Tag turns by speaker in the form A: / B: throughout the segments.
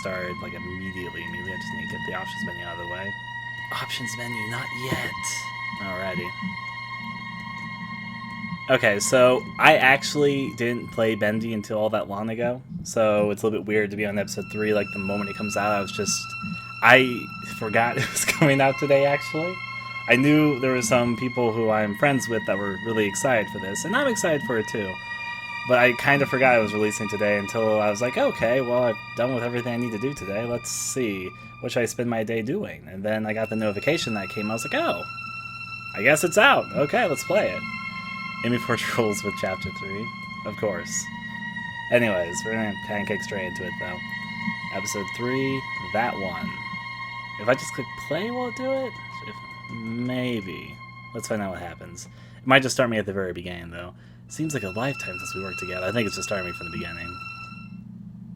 A: started like immediately. I just need to get the options menu out of the way. Options menu, not yet. Alrighty. Okay, so I actually didn't play Bendy until all that long ago, so it's a little bit weird to be on episode 3, like the moment it comes out. I forgot it was coming out today, actually. I knew there were some people who I'm friends with that were really excited for this, and I'm excited for it too. But I kind of forgot it was releasing today until I was like, okay, well, I've done with everything I need to do today. Let's see, what should I spend my day doing? And then I got the notification that came. I was like, oh, I guess it's out. Okay, let's play it. Amy Forge rules with Chapter 3, of course. Anyways, we're going to kind of kick straight into it, though. Episode 3, that one. If I just click play, will it do it? Maybe. Let's find out what happens. It might just start me at the very beginning, though. Seems like a lifetime since we worked together. I think it's just starting me from the beginning.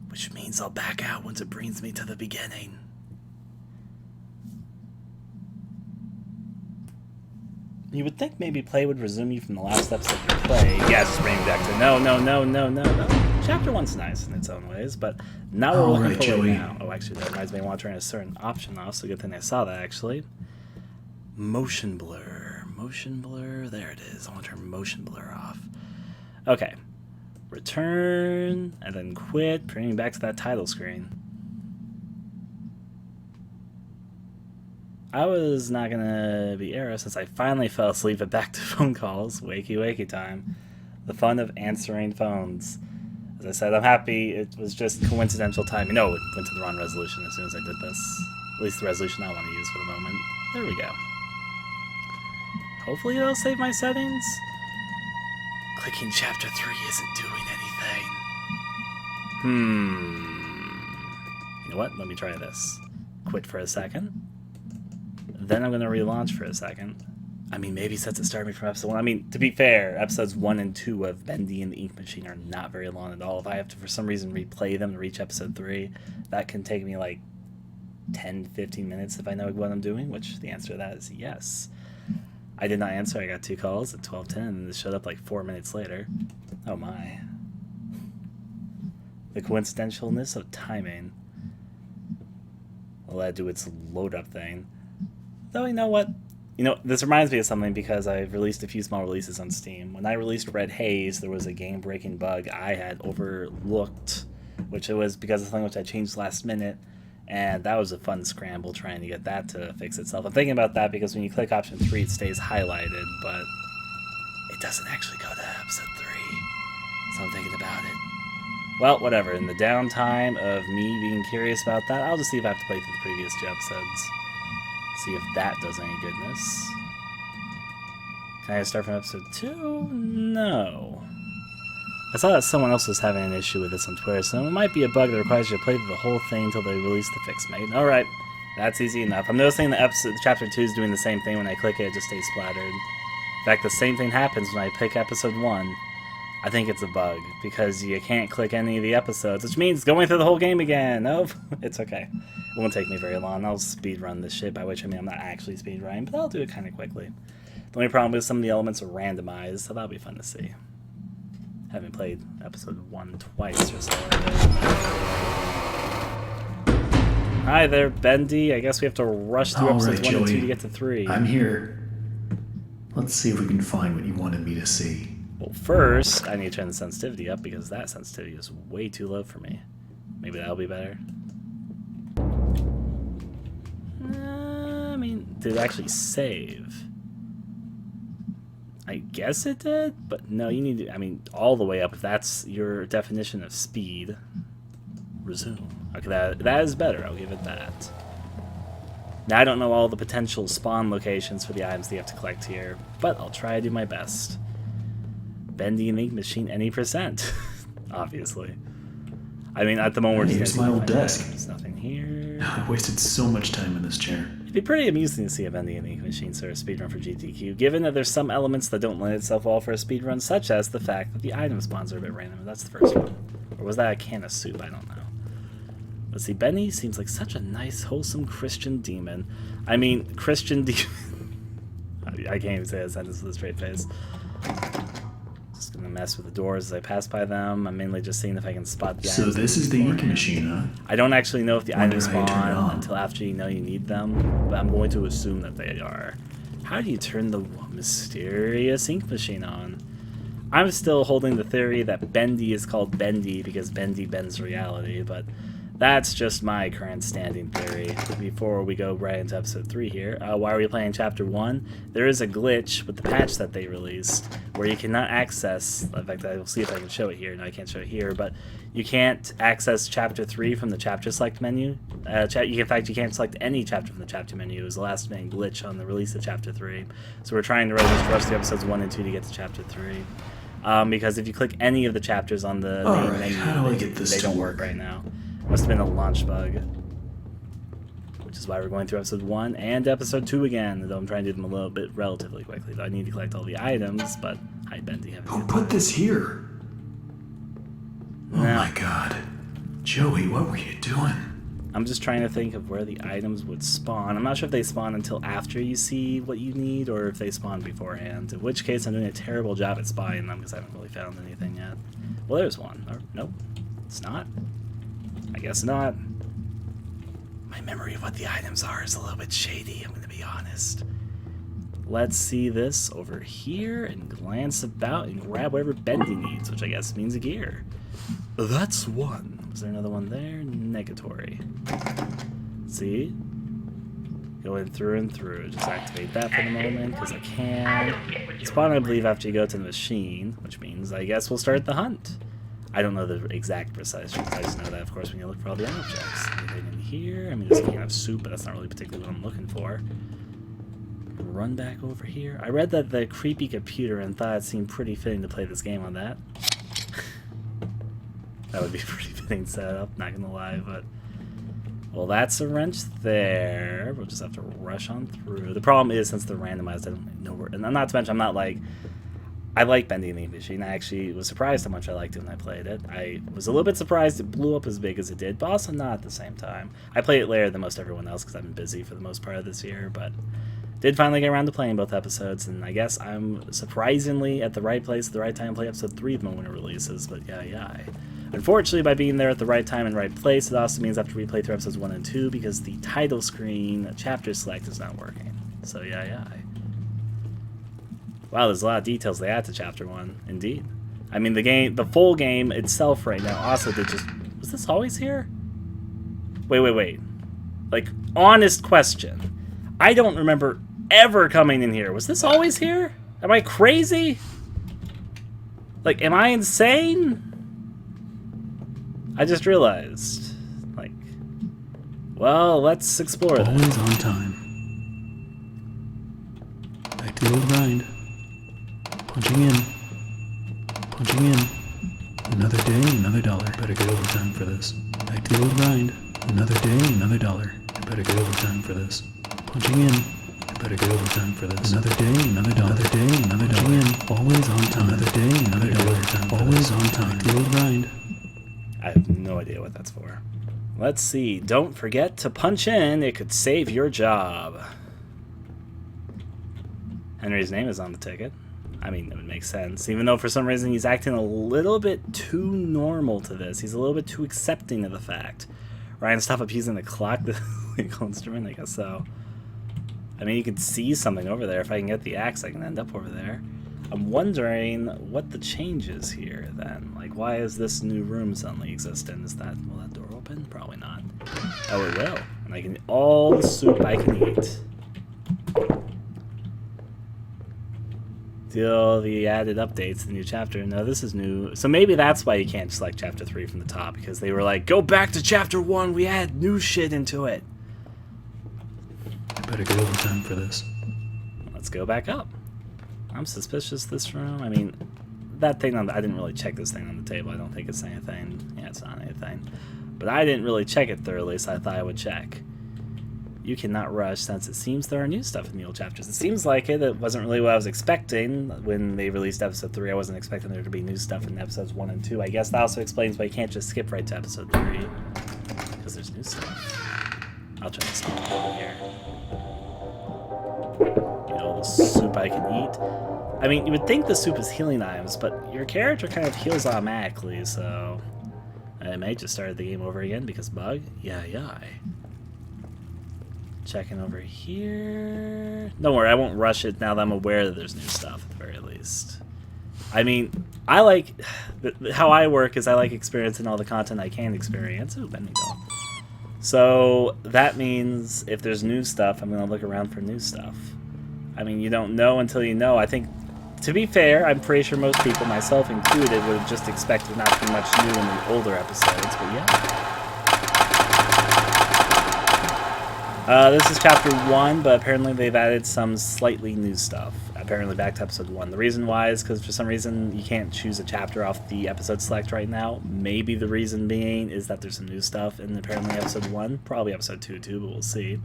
A: Which means I'll back out once it brings me to the beginning. You would think maybe play would resume you from the last episode you played. Yeah, it's just bringing me back to no. Chapter 1's nice in its own ways, but now we're looking for it now. Oh, actually, that reminds me I want to turn a certain option off, so good thing I saw that, actually. Motion blur. Motion blur. There it is. I want to turn motion blur off. Okay. Return, and then quit, bringing me back to that title screen. I was not going to be arrow since I finally fell asleep at back to phone calls. Wakey time. The fun of answering phones. As I said, I'm happy it was just coincidental timing. No, it went to the wrong resolution as soon as I did this. At least the resolution I want to use for the moment. There we go. Hopefully it'll save my settings. Clicking Chapter 3 isn't doing anything. You know what? Let me try this. Quit for a second. Then I'm going to relaunch for a second. I mean, maybe since it started me from episode 1. I mean, to be fair, episodes 1 and 2 of Bendy and the Ink Machine are not very long at all. If I have to, for some reason, replay them to reach episode 3, that can take me like 10-15 minutes if I know what I'm doing, which the answer to that is yes. I did not answer. I got 2 calls at 12:10, and it showed up like 4 minutes later. Oh my. The coincidentalness of timing will add to its load-up thing. Though, you know what? You know, this reminds me of something because I've released a few small releases on Steam. When I released Red Haze, there was a game-breaking bug I had overlooked, which it was because of something which I changed last minute, and that was a fun scramble trying to get that to fix itself. I'm thinking about that because when you click option 3, it stays highlighted, but it doesn't actually go to episode 3, so I'm thinking about it. Well, whatever. In the downtime of me being curious about that, I'll just see if I have to play through the previous 2 episodes. See if that does any goodness. Can I start from episode 2? No. I saw that someone else was having an issue with this on Twitter, so it might be a bug that requires you to play through the whole thing until they release the fix mate. Alright, that's easy enough. I'm noticing the chapter 2 is doing the same thing. When I click it, it just stays splattered. In fact, the same thing happens when I pick episode 1. I think it's a bug, because you can't click any of the episodes, which means going through the whole game again. Oh, it's okay. It won't take me very long. I'll speedrun this shit, by which I mean I'm not actually speedrunning, but I'll do it kind of quickly. The only problem is some of the elements are randomized, so that'll be fun to see. Having played episode 1 twice or so. Hi there, Bendy. I guess we have to rush through episodes 1 and 2 to get to 3.
B: I'm here. Let's see if we can find what you wanted me to see.
A: Well, first, I need to turn the sensitivity up because that sensitivity is way too low for me. Maybe that'll be better. I mean, did it actually save? I guess it did, but no, you need to, I mean, all the way up. If that's your definition of speed, resume. Okay, that is better. I'll give it that. Now, I don't know all the potential spawn locations for the items that you have to collect here, but I'll try to do my best. Bendy and Ink Machine any %, obviously. I mean, at the moment, we're just
B: my old desk.
A: There's nothing here.
B: I wasted so much time in this chair.
A: It'd be pretty amusing to see a Bendy and Ink Machine sort of speedrun for GTQ, given that there's some elements that don't lend itself well for a speedrun, such as the fact that the item spawns are a bit random. That's the first one. Or was that a can of soup? I don't know. Let's see, Bendy seems like such a nice, wholesome Christian demon. I mean, Christian demon. I can't even say a sentence with a straight face. Just gonna gonna mess with the doors as I pass by them. I'm mainly just seeing if I can spot the
B: So
A: items.
B: this is the ink machine, huh?
A: I don't actually know if the
B: Wonder
A: items
B: how you turn it
A: spawn
B: on.
A: until after you know you need them, but I'm going to assume that they are. How do you turn the mysterious ink machine on? I'm still holding the theory that Bendy is called Bendy because Bendy bends reality, but that's just my current standing theory. Before we go right into episode 3 here, why are we playing chapter 1? There is a glitch with the patch that they released where you cannot access, in fact I will see if I can show it here, no I can't show it here, but you can't access chapter 3 from the chapter select menu. In fact you can't select any chapter from the chapter menu. It was the last minute glitch on the release of chapter 3. So we're trying to rush through episodes 1 and 2 to get to chapter 3. Because if you click any of the chapters on the main menu,
B: how do I get this
A: they
B: to
A: don't
B: work?
A: work right now. Must have been a launch bug. Which is why we're going through episode 1 and episode 2 again, though I'm trying to do them a little bit relatively quickly. Though I need to collect all the items, but hi Bendy.
B: Who put this here? Oh
A: No.
B: my god. Joey, what were you doing?
A: I'm just trying to think of where the items would spawn. I'm not sure if they spawn until after you see what you need, or if they spawn beforehand. In which case I'm doing a terrible job at spying them, because I haven't really found anything yet. Well, there's one. Or, nope. It's not. I guess not. My memory of what the items are is a little bit shady, I'm going to be honest. Let's see this over here and glance about and grab whatever Bendy needs, which I guess means a gear. That's one. Was there another one there? Negatory. See? Going through and through. Just activate that for the moment, because I can. Spawn, I believe, after you go to the machine, which means I guess we'll start the hunt. I don't know the exact precise things. I just know that, of course, when you look for all the objects. Anything in here? I mean, there's a can of soup, but that's not really particularly what I'm looking for. Run back over here. I read that the creepy computer and thought it seemed pretty fitting to play this game on that. That would be a pretty fitting setup, not gonna lie, but... Well, that's a wrench there. We'll just have to rush on through. The problem is, since they're randomized, I don't know where... And not to mention, I'm not like... I like Bendy and the Machine. I actually was surprised how much I liked it when I played it. I was a little bit surprised it blew up as big as it did, but also not at the same time. I played it later than most everyone else because I've been busy for the most part of this year, but did finally get around to playing both episodes, and I guess I'm surprisingly at the right place at the right time to play episode 3 of them when it releases, but yeah. Unfortunately, by being there at the right time and right place, it also means I have to replay through episodes 1 and 2 because the title screen chapter select is not working. So yeah. Wow, there's a lot of details they add to Chapter 1, indeed. I mean, the full game itself right now also did just... Was this always here? Wait. Like, honest question. I don't remember ever coming in here. Was this always here? Am I crazy? Like, am I insane? I just realized. Like, well, let's explore that.
B: Always on time. Back to the old grind. Punching in. Another day, another dollar. Better get overtime for this. Back to the old grind. Another day, another dollar. Better get overtime for this. Punching in. Better get overtime for this. Another day, another dollar. Another day, another dollar. In. Always on time. Another day, another dollar. Always on time. Back to the old grind.
A: I have no idea what that's for. Let's see. Don't forget to punch in. It could save your job. Henry's name is on the ticket. I mean, it would make sense. Even though for some reason he's acting a little bit too normal to this. He's a little bit too accepting of the fact. Ryan, stop abusing the clock, the legal instrument, I guess so. I mean, you can see something over there. If I can get the axe, I can end up over there. I'm wondering what the change is here, then. Like, why is this new room suddenly existent? Will that door open? Probably not. Oh, it will. And I can eat all the soup I can eat. Still the added updates, the new chapter. No, this is new. So maybe that's why you can't select chapter 3 from the top, because they were like, go back to chapter 1, we add new shit into it.
B: I better get overtime for this.
A: Let's go back up. I'm suspicious this room. I mean, that thing I didn't really check this thing on the table. I don't think it's anything. Yeah, it's not anything. But I didn't really check it thoroughly, so I thought I would check. You cannot rush since it seems there are new stuff in the old chapters. It seems like it. It wasn't really what I was expecting when they released episode 3. I wasn't expecting there to be new stuff in episodes 1 and 2. I guess that also explains why you can't just skip right to episode 3. Because there's new stuff. I'll try to skip over here. Get all the soup I can eat. I mean, you would think the soup is healing items, but your character kind of heals automatically, so... I may just start the game over again because bug. Yeah. Checking over here. Don't worry, I won't rush it now that I'm aware that there's new stuff at the very least. I mean, I like... How I work is I like experiencing all the content I can experience. Ooh, Bendy go. So that means if there's new stuff, I'm going to look around for new stuff. I mean, you don't know until you know. I think, to be fair, I'm pretty sure most people, myself included, would have just expected not to be much new in the older episodes, but yeah. This is chapter 1, but apparently they've added some slightly new stuff. Apparently back to episode 1. The reason why is because for some reason you can't choose a chapter off the episode select right now. Maybe the reason being is that there's some new stuff in apparently episode 1. Probably episode 2 too, but we'll see.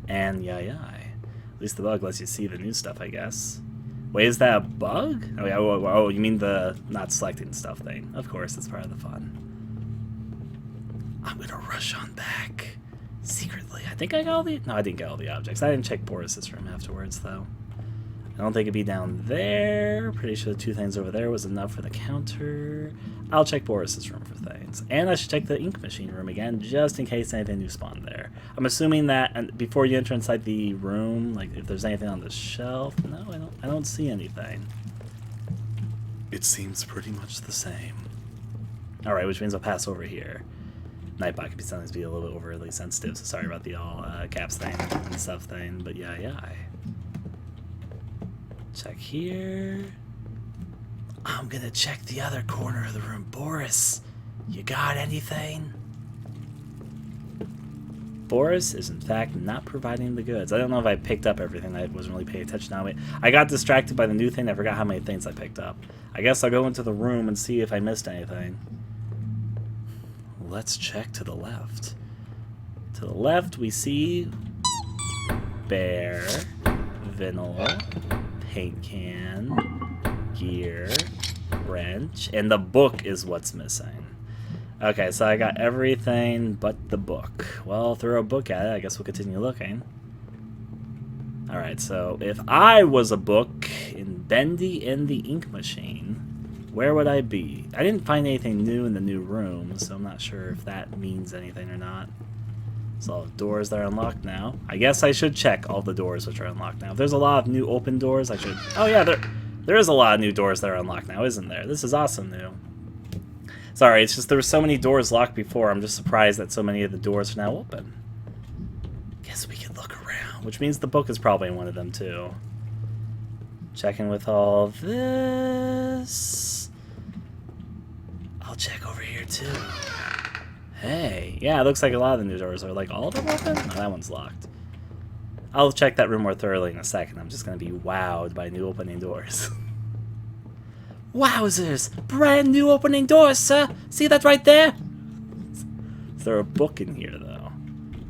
A: And yeah. At least the bug lets you see the new stuff, I guess. Wait, is that a bug? Oh, yeah. Oh, you mean the not selecting stuff thing. Of course, that's part of the fun. I'm gonna rush on back. Secretly. I think I got all the... No, I didn't get all the objects. I didn't check Boris's room afterwards, though. I don't think it'd be down there. Pretty sure the 2 things over there was enough for the counter. I'll check Boris's room for things. And I should check the ink machine room again, just in case anything new spawned there. I'm assuming that and before you enter inside the room, like if there's anything on the shelf... No, I don't see anything. It seems pretty much the same. Alright, which means I'll pass over here. Nightbot can be sometimes be a little bit overly sensitive, so sorry about the all caps thing and stuff thing, but yeah. Check here. I'm gonna check the other corner of the room. Boris, you got anything? Boris is in fact not providing the goods. I don't know if I picked up everything. I wasn't really paying attention now. I got distracted by the new thing. I forgot how many things I picked up. I guess I'll go into the room and see if I missed anything. Let's check to the left. To the left, we see bear, vinyl, paint can, gear, wrench, and the book is what's missing. Okay, so I got everything but the book. Well, throw a book at it. I guess we'll continue looking. Alright, so if I was a book in Bendy in the ink machine, where would I be? I didn't find anything new in the new room, so I'm not sure if that means anything or not. So all the doors that are unlocked now. I guess I should check all the doors which are unlocked now. If there's a lot of new open doors, I should... Oh yeah, there is a lot of new doors that are unlocked now, isn't there? This is awesome new. Sorry, it's just there were so many doors locked before. I'm just surprised that so many of the doors are now open. Guess we can look around, which means the book is probably one of them too. Checking with all this... I'll check over here too. Hey, yeah, it looks like a lot of the new doors are like all of them open? No, that one's locked. I'll check that room more thoroughly in a second. I'm just gonna be wowed by new opening doors. Wowzers! Brand new opening doors, sir! See that right there? Is there a book in here, though?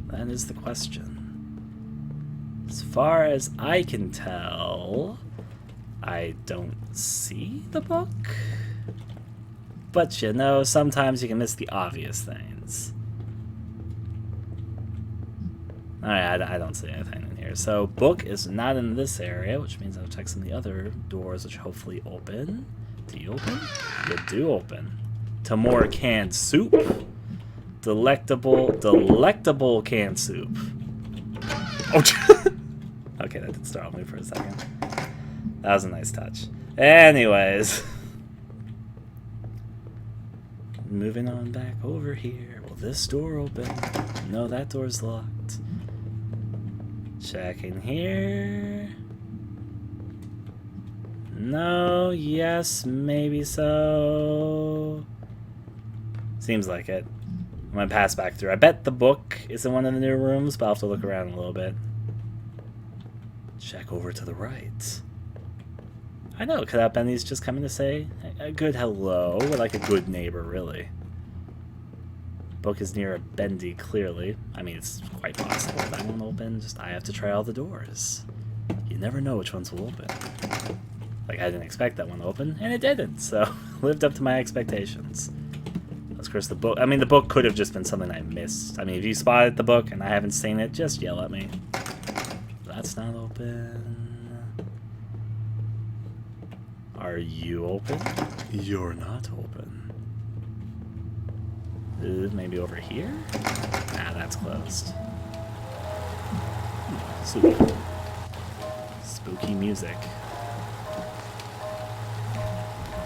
A: That is the question. As far as I can tell, I don't see the book. But you know, sometimes you can miss the obvious things. Alright, I don't see anything in here. So, book is not in this area, which means I'll check some of the other doors, which hopefully open. Do you open? You do open. To more canned soup. Delectable canned soup. Oh, okay, that did startle me for a second. That was a nice touch. Anyways. Moving on back over here. Will this door open? No, that door's locked. Checking here. No, yes, maybe so. Seems like it. I'm gonna pass back through. I bet the book is in one of the new rooms, but I'll have to look around a little bit. Check over to the right. I know, Cutout Bendy's just coming to say a good hello. We're like a good neighbor, really. Book is near a Bendy, clearly. I mean, it's quite possible that won't open. Just I have to try all the doors. You never know which ones will open. Like, I didn't expect that one to open, and it didn't, so lived up to my expectations. Of course, the book... I mean, the book could have just been something I missed. I mean, if you spotted the book and I haven't seen it, just yell at me. That's not open. Are you open? You're not open. Maybe over here? Nah, that's closed. Spooky. Spooky music.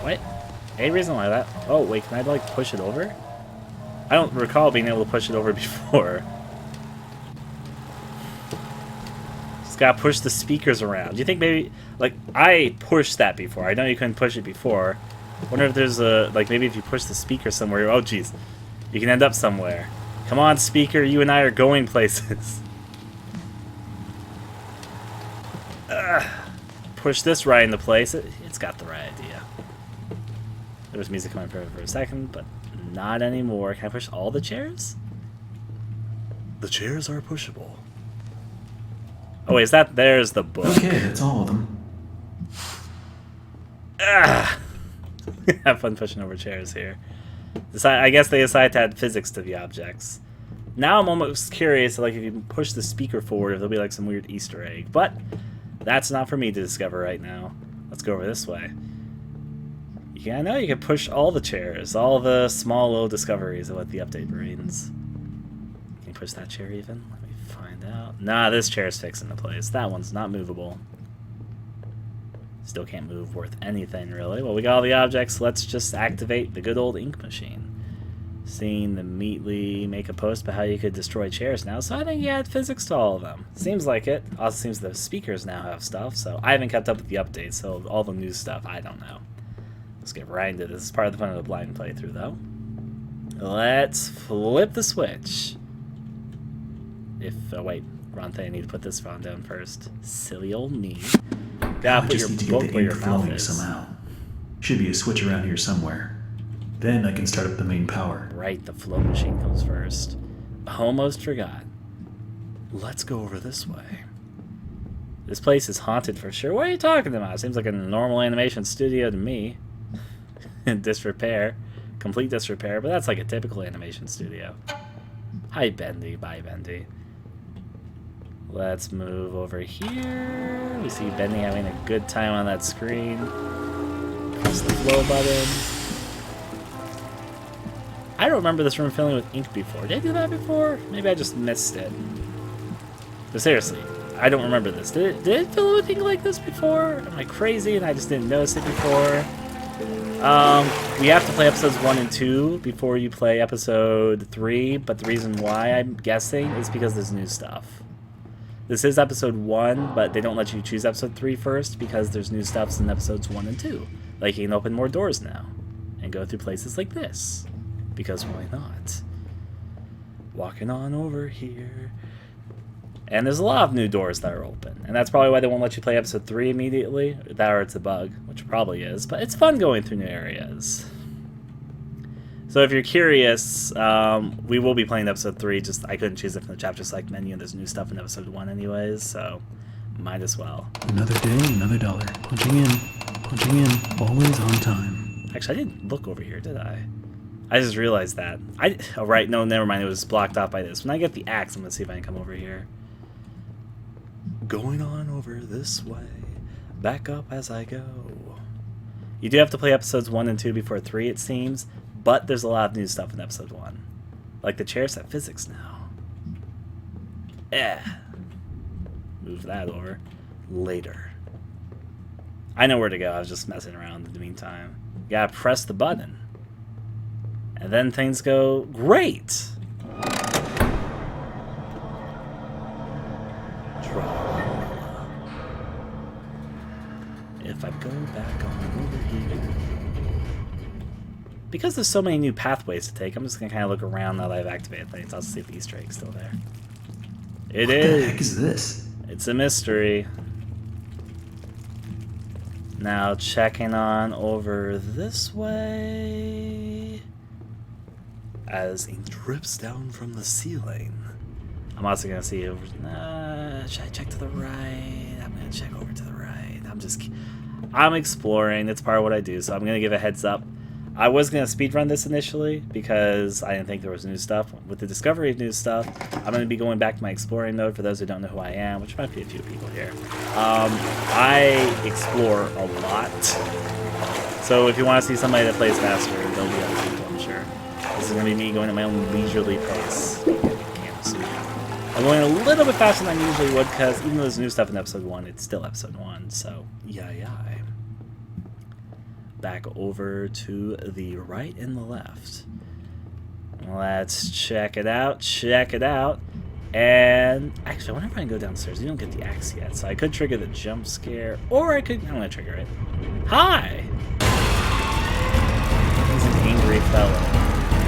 A: What? Any reason why that? Oh, wait, can I, like, push it over? I don't recall being able to push it over before. Just gotta push the speakers around. Do you think maybe... Like, I pushed that before. I know you couldn't push it before. Wonder if there's a... Like, maybe if you push the speaker somewhere... Oh, jeez. You can end up somewhere. Come on, speaker. You and I are going places. Push this right into place. It's got the right idea. There was music coming for a second, but not anymore. Can I push all the chairs? The chairs are pushable. Oh, wait, is that... There's the book.
B: Okay, that's all of them.
A: Have fun pushing over chairs here. I guess they decided to add physics to the objects. Now I'm almost curious, like, if you push the speaker forward, if there'll be, like, some weird Easter egg. But that's not for me to discover right now. Let's go over this way. Yeah, I know you can push all the chairs, all the small little discoveries of what the update brings. Can you push that chair even? Let me find out. Nah, this chair's fixed into place. That one's not movable. Still can't move worth anything, really. Well, we got all the objects. Let's just activate the good old ink machine. Seeing the Meatly make a post about how you could destroy chairs now, so I think you add physics to all of them. Seems like it. Also seems the speakers now have stuff, so I haven't kept up with the updates, so all the new stuff, I don't know. Let's get right into this. This is part of the fun of the blind playthrough, though. Let's flip the switch. Oh wait, wrong thing. I need to put this phone down first. Silly old me. Gotta put your book where your mouth is.
B: Somehow. Should be a switch around here somewhere. Then I can start up the main power.
A: Right, the flow machine comes first. Almost forgot. Let's go over this way. This place is haunted for sure. What are you talking about? Seems like a normal animation studio to me. Disrepair. Complete disrepair, but that's like a typical animation studio. Hi, Bendy. Bye, Bendy. Let's move over here. We see Bendy having a good time on that screen. Press the flow button. I don't remember this room filling with ink before. Did I do that before? Maybe I just missed it. But seriously, I don't remember this. Did it fill with ink like this before? Am I crazy and I just didn't notice it before? We have to play episodes 1 and 2 before you play episode 3, but the reason why I'm guessing is because there's new stuff. This is episode 1, but they don't let you choose episode 3 first because there's new stuff in episodes 1 and 2. Like, you can open more doors now and go through places like this. Because why not? Walking on over here. And there's a lot of new doors that are open. And that's probably why they won't let you play episode 3 immediately. That or it's a bug, which probably is. But it's fun going through new areas. So if you're curious, we will be playing episode 3. Just I couldn't choose it from the chapter select menu. And there's new stuff in episode 1 anyways. So might as well.
B: Another day, another dollar. Punching in, always on time.
A: Actually, I didn't look over here, did I? I just realized that. Oh, right, no, never mind. It was blocked off by this. When I get the axe, I'm going to see if I can come over here. Going on over this way. Back up as I go. You do have to play episodes 1 and 2 before 3, it seems. But there's a lot of new stuff in episode 1. Like the chairs have physics now. Move that over. Later. I know where to go. I was just messing around in the meantime. You gotta press the button. And then things go great. If I go back on over here. Because there's so many new pathways to take, I'm just gonna kind of look around now that I've activated things. I'll see if the Easter egg's still there. It is.
B: What the heck is this?
A: It's a mystery. Now checking on over this way. As ink drips down from the ceiling. I'm also gonna see over. Should I check to the right? I'm gonna check over to the right. I'm exploring. It's part of what I do, so I'm gonna give a heads up. I was gonna speedrun this initially because I didn't think there was new stuff. With the discovery of new stuff, I'm gonna be going back to my exploring mode for those who don't know who I am, which might be a few people here. I explore a lot. So if you want to see somebody that plays faster, there'll be other people, I'm sure. This is going to be me going at my own leisurely pace. I'm going a little bit faster than I usually would, because even though there's new stuff in episode 1, it's still episode 1, so yeah. Back over to the right and the left. Let's check it out, And actually, I wonder if I can go downstairs. You don't get the axe yet, so I could trigger the jump scare, or I could... I'm going to trigger it. Hi! He's an angry fellow.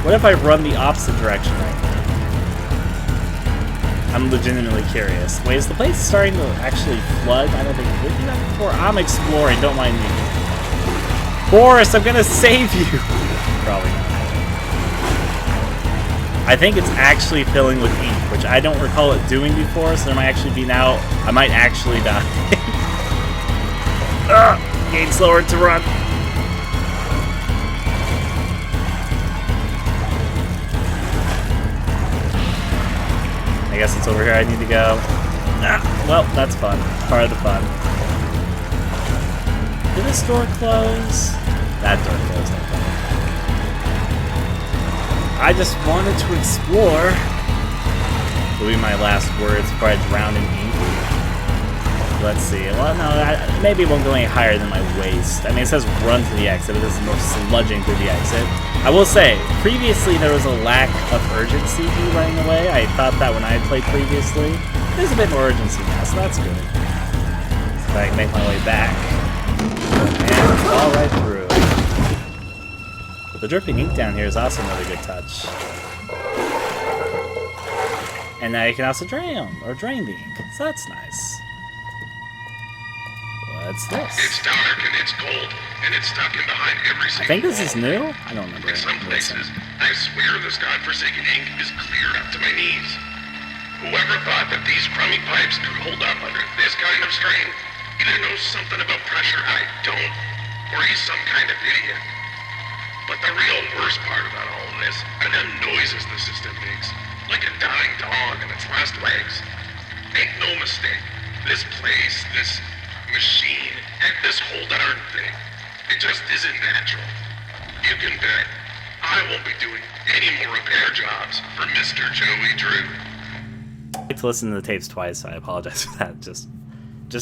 A: What if I run the opposite direction right now? I'm legitimately curious. Wait, is the place starting to actually flood? I don't think it did do that before. I'm exploring, don't mind me. Boris, I'm gonna save you! Probably not. I think it's actually filling with ink, which I don't recall it doing before, so there might actually be now... I might actually die. Getting slower to run. I guess it's over here I need to go. Well, that's fun. Part of the fun. Did this door close? That door closed, I think. I just wanted to explore. Will be my last words before I drown in ink. Let's see. Well, no, maybe it won't go any higher than my waist. I mean, it says run to the exit, but this is more sludging through the exit. I will say, previously there was a lack of urgency running away. I thought that when I had played previously. There's a bit more urgency now, so that's good. So I can make my way back. And fall right through. The dripping ink down here is also another good touch. And now you can also drain the ink, so that's nice. What's this?
C: It's dark and it's cold, and it's stuck in behind every single
A: I think this
C: wall.
A: is new? I don't remember.
C: In some places, I swear this godforsaken ink is clear up to my knees. Whoever thought that these crummy pipes could hold up under this kind of strain either knows something about pressure I don't, or he's some kind of idiot. But the real worst part about all of this are them noises the system makes, like a dying dog in its last legs. Make no mistake, this place, this machine, and this whole darn thing, it just isn't natural. You can bet I won't be doing any more repair jobs for Mr. Joey Drew.
A: I like to listen to the tapes twice, so I apologize for that. Just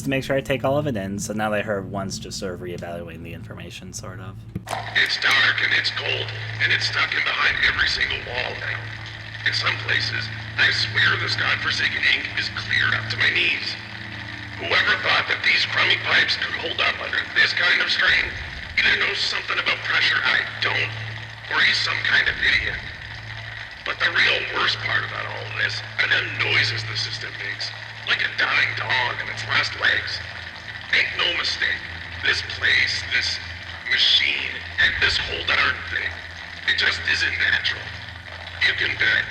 A: to make sure I take all of it in, so now that I heard once, just sort of reevaluating the information, sort of.
C: It's dark and it's cold, and it's stuck in behind every single wall now. In some places, I swear this godforsaken ink is clear up to my knees. Whoever thought that these crummy pipes could hold up under this kind of strain either knows something about pressure I don't, or he's some kind of idiot. But the real worst part about all of this are them noises the system makes, like a dying dog in its last legs. Make no mistake, this place, this machine, and this whole darn thing, it just isn't natural. You can bet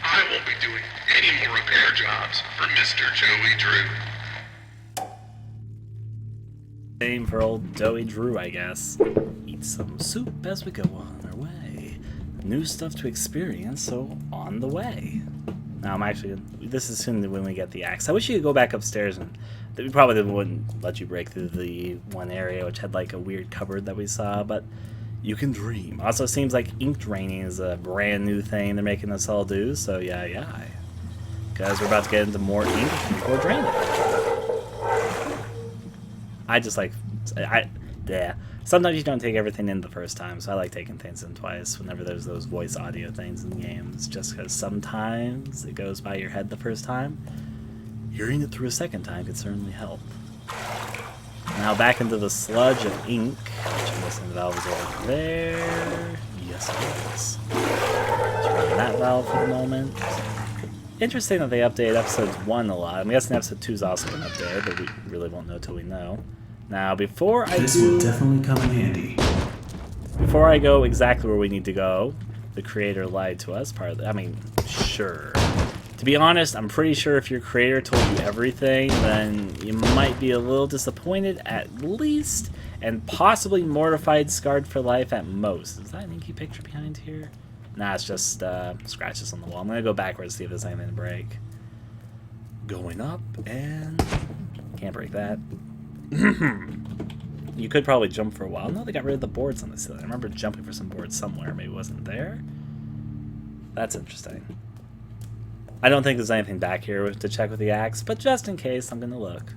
C: I won't be doing any more repair jobs for Mr. Joey Drew.
A: Same for old Joey Drew, I guess. Eat some soup as we go on our way. New stuff to experience, so on the way. Now I'm actually... This is soon when we get the axe. I wish you could go back upstairs and... We probably wouldn't let you break through the one area which had like a weird cupboard that we saw, but you can dream. Also seems like ink draining is a brand new thing they're making us all do, so yeah. Because we're about to get into more ink before draining. I just like... Yeah. Sometimes you don't take everything in the first time, so I like taking things in twice whenever there's those voice audio things in games, just because sometimes it goes by your head the first time. Hearing it through a second time could certainly help. Now back into the sludge of ink, which I'm guessing the valve is over there. Yes, it is. Let's run that valve for the moment. Interesting that they updated episode 1 a lot. I'm guessing episode 2 is also been updated, but we really won't know till we know. Now, before I
B: This will definitely come in handy.
A: Before I go exactly where we need to go, the creator lied to us. I mean, sure. To be honest, I'm pretty sure if your creator told you everything, then you might be a little disappointed at least, and possibly mortified, scarred for life at most. Is that an inky picture behind here? Nah, it's just scratches on the wall. I'm going to go backwards to see if there's anything to break. Going up, and can't break that. You could probably jump for a while. No, they got rid of the boards on the ceiling. I remember jumping for some boards somewhere. Maybe it wasn't there. That's interesting. I don't think there's anything back here to check with the axe, but just in case, I'm going to look.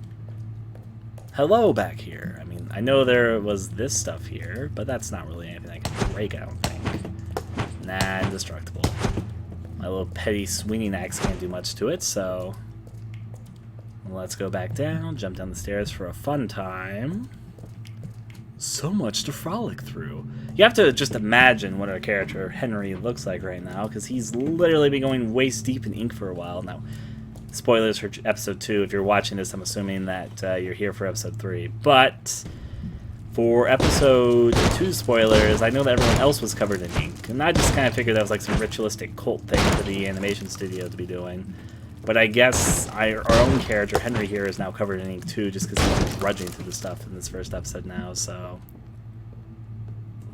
A: Hello back here. I mean, I know there was this stuff here, but that's not really anything I can break, I don't think. Nah, indestructible. My little petty swinging axe can't do much to it, so... let's go back down, jump down the stairs for a fun time. So much to frolic through. You have to just imagine what our character, Henry, looks like right now, because he's literally been going waist deep in ink for a while now. Spoilers for episode 2. If you're watching this, I'm assuming that you're here for episode 3. But for episode 2 spoilers, I know that everyone else was covered in ink. And I just kind of figured that was like some ritualistic cult thing for the animation studio to be doing. But I guess our own character, Henry, here is now covered in ink too, just because he's grudging through the stuff in this first episode now, so...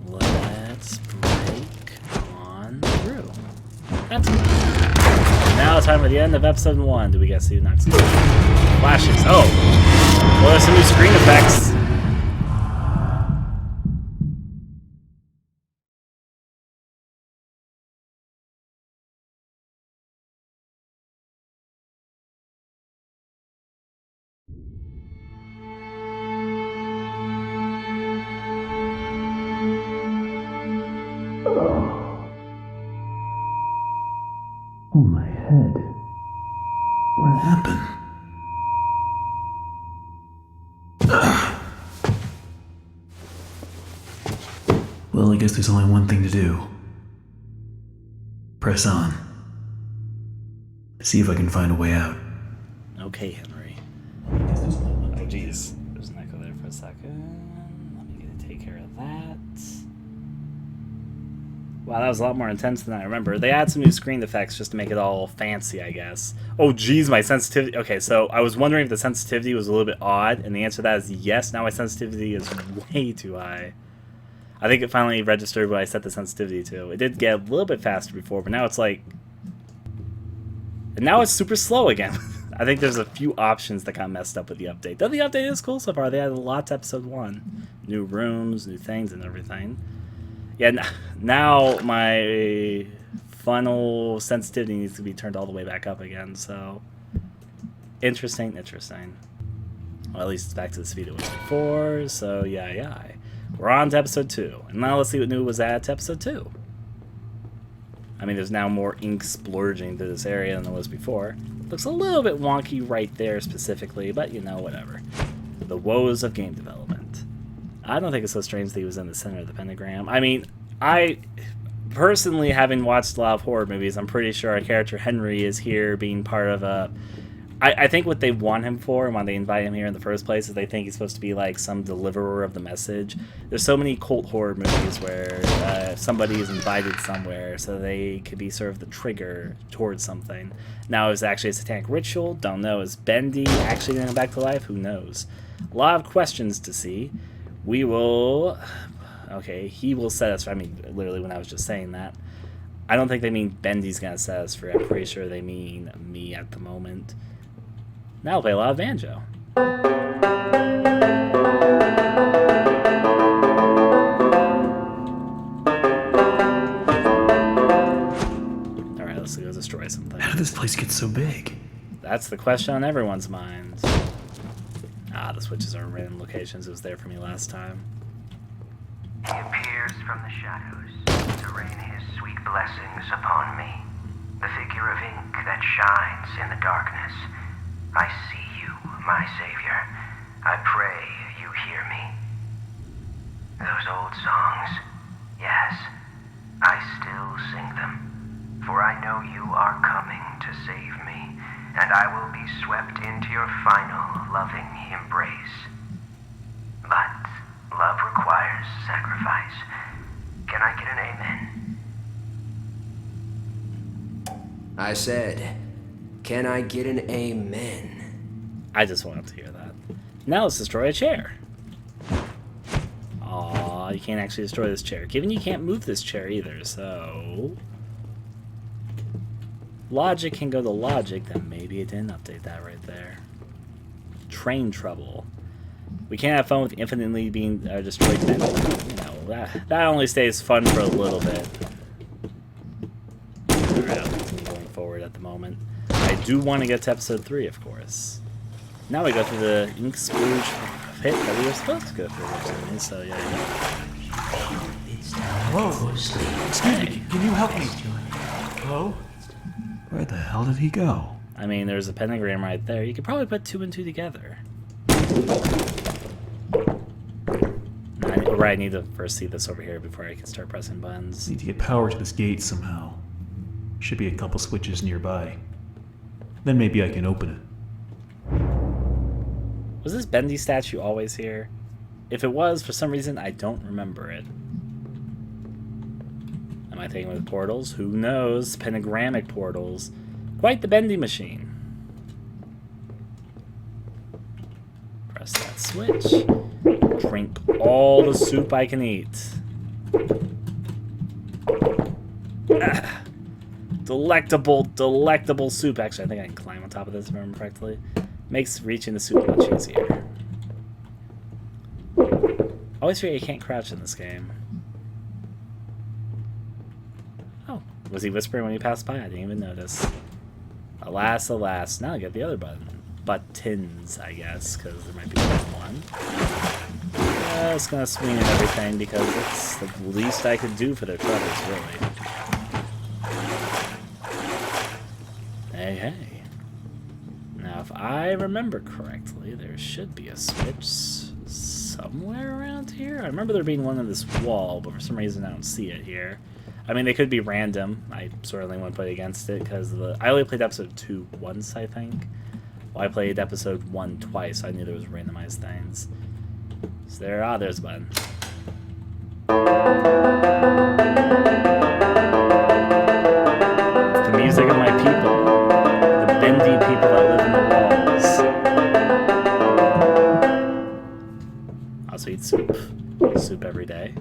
A: let's break on through. That's good. Now time for the end of episode 1. Do we get to see next? Flashes. Oh! Well, there's some new screen effects.
B: Oh, my head. What happened? Well, I guess there's only one thing to do. Press on. See if I can find a way out.
A: Okay, Henry. Oh, jeez. There's an echo there for a second. Let me take care of that. Wow, that was a lot more intense than I remember. They add some new screen effects just to make it all fancy, I guess. Oh, geez, my sensitivity... okay, so I was wondering if the sensitivity was a little bit odd, and the answer to that is yes. Now my sensitivity is way too high. I think it finally registered what I set the sensitivity to. It did get a little bit faster before, but now it's like... and now it's super slow again. I think there's a few options that got messed up with the update. Though the update is cool so far. They added a lot to episode 1. New rooms, new things, and everything. Yeah, now my funnel sensitivity needs to be turned all the way back up again, so... interesting. Well, at least it's back to the speed it was before, so yeah. We're on to episode 2, and now let's see what new was added to episode 2. I mean, there's now more ink splurging through this area than there was before. Looks a little bit wonky right there specifically, but you know, whatever. The woes of game development. I don't think it's so strange that he was in the center of the pentagram. I mean, I personally, having watched a lot of horror movies, I'm pretty sure our character Henry is here being part of a... I think what they want him for and why they invite him here in the first place is they think he's supposed to be like some deliverer of the message. There's so many cult horror movies where somebody is invited somewhere so they could be sort of the trigger towards something. Now, is it actually a satanic ritual? Don't know. Is Bendy actually going to come back to life? Who knows? A lot of questions to see. We will... okay, he will set us free. I mean, literally when I was just saying that. I don't think they mean Bendy's going to set us free. I'm pretty sure they mean me at the moment. Now I'll play a lot of banjo. Alright, let's go destroy something.
B: How did this place get so big?
A: That's the question on everyone's mind. Ah, the switches are in random locations. It was there for me last time.
D: He appears from the shadows to rain his sweet blessings upon me. The figure of ink that shines in the darkness. I see you, my savior. I pray you hear me. Those old songs, yes, I still sing them. For I know you are coming to save me, and I will be swept into your final loving embrace. But love requires sacrifice. Can I get an amen?
E: I said, can I get an amen?
A: I just wanted to hear that. Now let's destroy a chair. Aw, you can't actually destroy this chair. Given you can't move this chair either, so... logic can go to logic, then maybe it didn't update that right there. Train trouble. We can't have fun with infinitely being destroyed Bendy. You know, that only stays fun for a little bit. Alright, I'll continue going forward at the moment. I do want to get to episode 3, of course. Now we go through the ink splooge pit that we were supposed to go through originally, so yeah.
B: Hello? Excuse me, can you help me? Hello? Where the hell did he go?
A: I mean, there's a pentagram right there. You could probably put 2 and 2 together. I need to first see this over here before I can start pressing buttons.
B: Need to get power to this gate somehow. Should be a couple switches nearby. Then maybe I can open it.
A: Was this Bendy statue always here? If it was, for some reason, I don't remember it. Am I thinking with portals? Who knows? Pentagrammic portals. Quite the Bendy machine. Press that switch. Drink all the soup I can eat. Ah, delectable, delectable soup. Actually, I think I can climb on top of this, if I remember correctly. Makes reaching the soup much easier. Always forget you can't crouch in this game. Oh, was he whispering when he passed by? I didn't even notice. Alas, alas. Now I get the other button. Buttons, I guess, because there might be one. Just gonna swing at everything because it's the least I could do for their troubles, really. Hey, hey. Now, if I remember correctly, there should be a switch somewhere around here. I remember there being one on this wall, but for some reason I don't see it here. I mean, they could be random. I certainly wouldn't play against it because I only played episode 2 once, I think. Well, I played episode 1 twice, so I knew there was randomized things. So there's a button. It's the music of my people. The Bendy people that live in the walls. Also eat soup. Soup every day.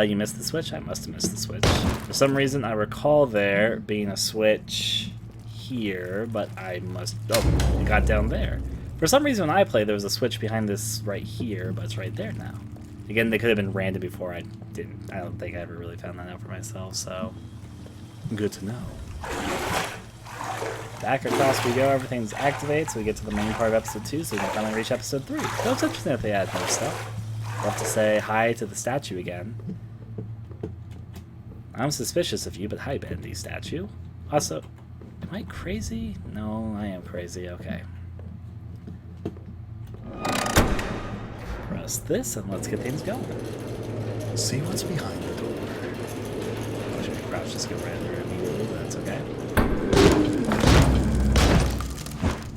A: You missed the switch? I must have missed the switch. For some reason, I recall there being a switch here, but I must... Oh, it got down there. For some reason, when I played, there was a switch behind this right here, but it's right there now. Again, they could have been random before. I don't think I ever really found that out for myself, so... Good to know. Back across we go. Everything's activated, so we get to the main part of episode 2, so we can finally reach episode 3. So it's interesting if they add more stuff. We'll have to say hi to the statue again. I'm suspicious of you, but hi, Bendy statue. Also, am I crazy? No, I am crazy. Okay. Press this, and let's get things going. See what's behind the door. I should crouch, just get right there immediately, but that's okay.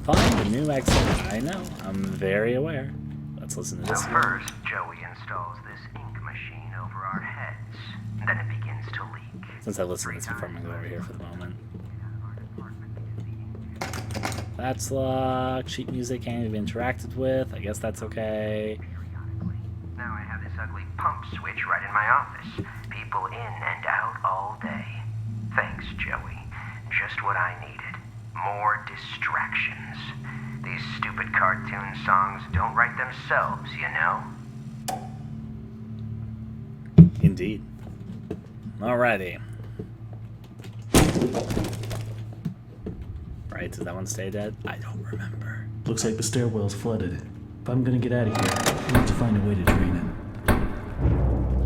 A: Find a new exit. I know. I'm very aware. Let's listen to this.
D: So first, Joey installs this ink machine over our heads. Then it begins to leak.
A: Since I listened to this before, I'm going to go over here for the moment. That's locked. Sheet music can't even be interacted with. I guess that's okay.
D: Now I have this ugly pump switch right in my office. People in and out all day. Thanks, Joey. Just what I needed. More distractions. These stupid cartoon songs don't write themselves, you know?
A: Indeed. Alrighty. Right, does that one stay dead? I don't remember.
B: Looks like the stairwell's flooded. If I'm gonna get out of here, I need to find a way to drain it.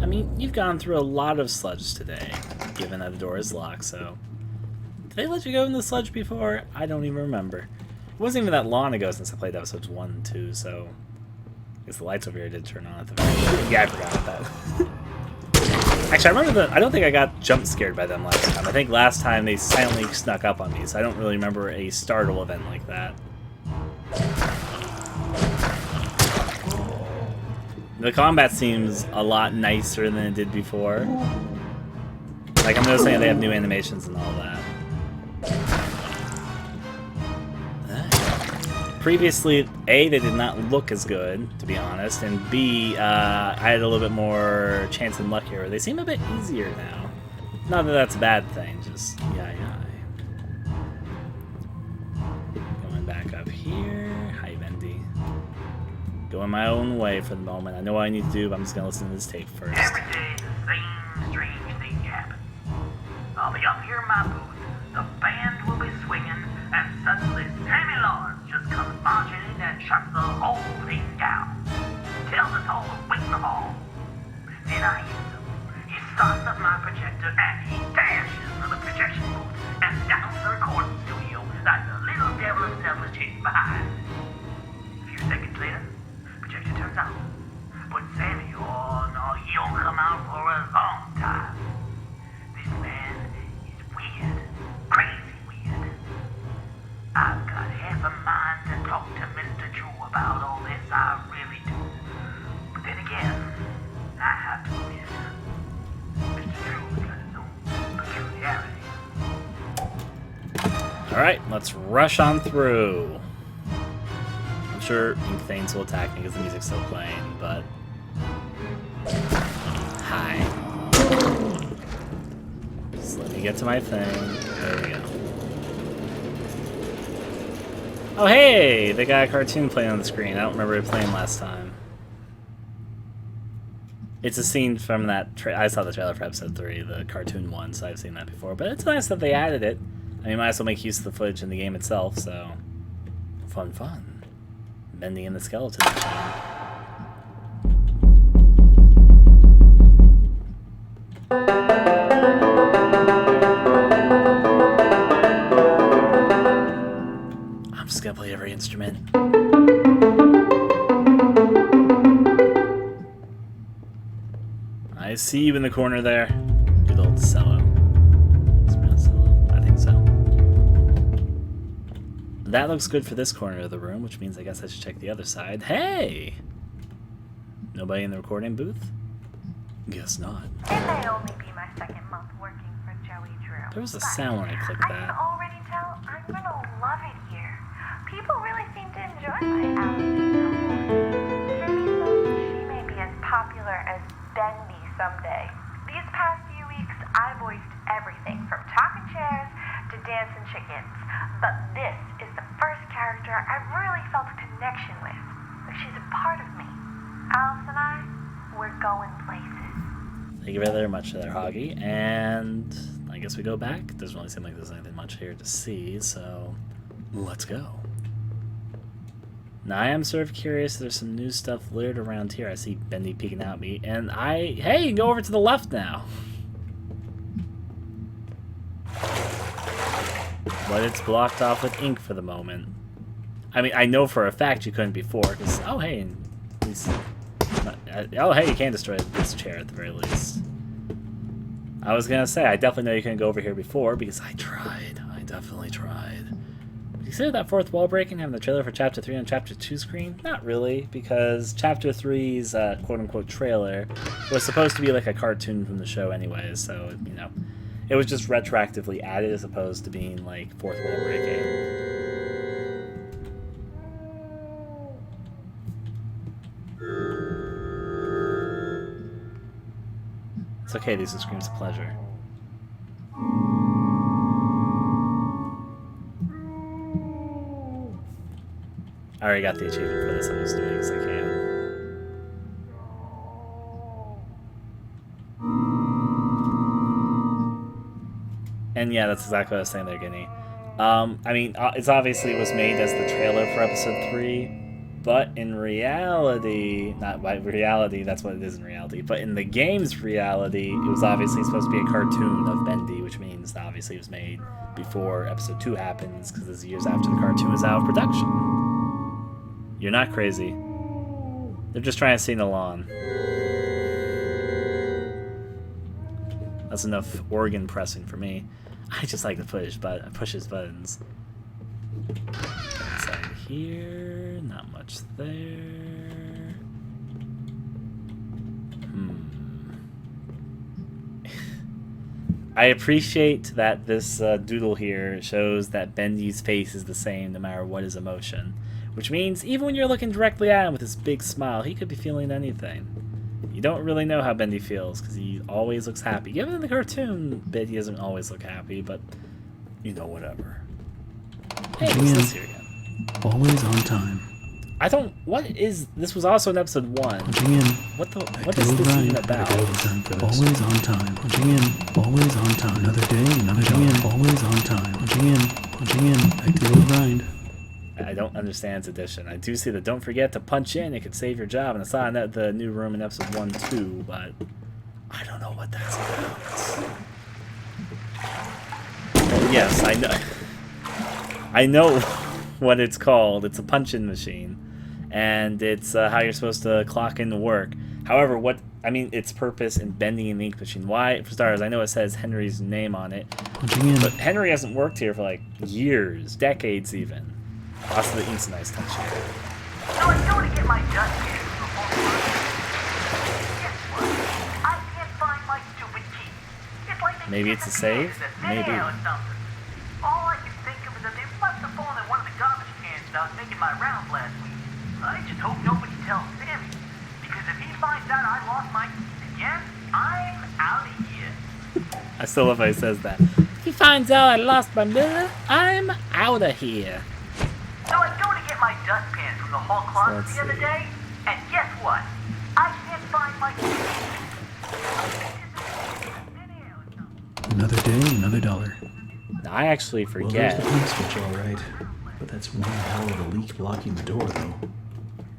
A: I mean, you've gone through a lot of sludge today, given that the door is locked, so... Did they let you go in the sludge before? I don't even remember. It wasn't even that long ago since I played episodes 1 and 2, so... I guess the lights over here did turn on at the very end. Yeah, I forgot about that. Actually, I remember I don't think I got jump scared by them last time. I think last time they silently snuck up on me, so I don't really remember a startle event like that. The combat seems a lot nicer than it did before. Like, I'm noticing they have new animations and all that. Previously, A, they did not look as good, to be honest, and B, I had a little bit more chance and luck here. They seem a bit easier now. Not that that's a bad thing, just yeah. Going back up here. Hi, Bendy. Going my own way for the moment. I know what I need to do, but I'm just gonna listen to this tape first.
F: Every day the same strange thing happens. I'll be up here in my booth, the band will be swinging, and suddenly Sammy Lawrence just comes marching in and shuts the whole thing down. Tells us all to wait in the hall. Then I hit him. He starts up my projector and he dashes to the projection booth and down to the recording studio like the little devil himself was chasing behind. A few seconds later, projector turns on. But Sammy, oh no, he don't come out for a long time. This man is weird, crazy weird. I've got half a mind to talk to Mr. Drew about all this, I really do. But then again, I have to admit, Mr. Drew's got his own peculiarities.
A: Alright, let's rush on through. I'm sure Ink Thanes will attack me because the music's still playing, but... Hi. Just let me get to my thing. There we go. Oh hey! They got a cartoon playing on the screen. I don't remember it playing last time. It's a scene from that... I saw the trailer for episode 3, the cartoon one, so I've seen that before. But it's nice that they added it. I mean, might as well make use of the footage in the game itself, so... Fun, fun. Bendy and the Skeleton Machine. I'm just gonna play every instrument. I see you in the corner there. Good old cello. Is it pronounced cello? I think so. That looks good for this corner of the room, which means I guess I should check the other side. Hey! Nobody in the recording booth? Guess not.
G: It may only be my second month working for Joey Drew.
A: There was a sound when I clicked
G: I can
A: that.
G: already tell I'm gonna love it here. People really seem to enjoy my Alice. Sammy says she may be as popular as Bendy someday. These past few weeks, I voiced everything from talking chairs to dancing chickens. But this is the first character I've really felt a connection with. Like she's a part of me. Alice and I, we're going places.
A: Thank you very much there, Hoggy. And I guess we go back. Doesn't really seem like there's anything much here to see, so let's go. Now I am sort of curious. There's some new stuff littered around here. I see Bendy peeking out at me, and hey, you can go over to the left now. But it's blocked off with ink for the moment. I mean, I know for a fact you couldn't before, because, oh hey, at least, oh hey, you can destroy this chair at the very least. I was gonna say, I definitely know you couldn't go over here before, because I tried. I definitely tried. Consider that fourth wall breaking having the trailer for Chapter 3 on Chapter 2 screen? Not really, because Chapter 3's quote-unquote trailer was supposed to be like a cartoon from the show anyways, so, you know, it was just retroactively added as opposed to being like fourth wall breaking. It's okay, these are screams of pleasure. I already got the achievement for this, I'm just doing it because I can. And yeah, that's exactly what I was saying there, Guinea. I mean, it's obviously was made as the trailer for episode 3, but in reality, not by reality, that's what it is in reality, but in the game's reality, it was obviously supposed to be a cartoon of Bendy, which means obviously it was made before episode 2 happens, because it's years after the cartoon was out of production. You're not crazy. They're just trying to sing along. That's enough organ pressing for me. I just like to push buttons. Inside here, not much there. I appreciate that this doodle here shows that Bendy's face is the same no matter what his emotion. Which means, even when you're looking directly at him with his big smile, he could be feeling anything. You don't really know how Bendy feels, because he always looks happy. Even in the cartoon bit, he doesn't always look happy, but, you know, whatever. Hey, what's this here again?
B: Always on time.
A: I don't. What is this? Was also in episode 1.
B: Punching in.
A: What the?
B: Back
A: What
B: to
A: is
B: the
A: this
B: grind.
A: even about?
B: Better get overtime for this. Always on time. Punching in. Always on time. Another day, another punching in. Always on time. Punching in. Punching in. Back to the old grind.
A: I don't understand its addition. I do see that don't forget to punch in. It could save your job, and I saw that the new room in episode 1 too, but I don't know what that's about. Well, yes, I know. I know what it's called. It's a punch-in machine, and it's how you're supposed to clock in to work. However, its purpose in bending an ink machine. Why? For starters, I know it says Henry's name on it,
B: Punching in.
A: but Henry hasn't worked here for like years, decades even. Also, the ink's a nice touch here.
F: So I go to get my dustpan before guess what? I can't find my stupid key. It's like they
A: Maybe it's a save? Maybe.
F: Or something. All I can think of is that they must have fallen in one of the garbage cans when I was making my rounds last week. I just hope nobody tells Sammy. Because if he finds out I lost my keys again, I'm out of here.
A: I still love how he says that. If he finds out I lost my mirror, I'm out of here.
F: So I go to get my dustpan from the hall closet
A: Let's
F: the other
A: see.
F: day, and guess what? I can't find my keys.
B: Another day, another dollar.
A: Now, I actually
B: Well,
A: forget.
B: there's the pump switch, all right. But that's one hell of a leak blocking the door, though.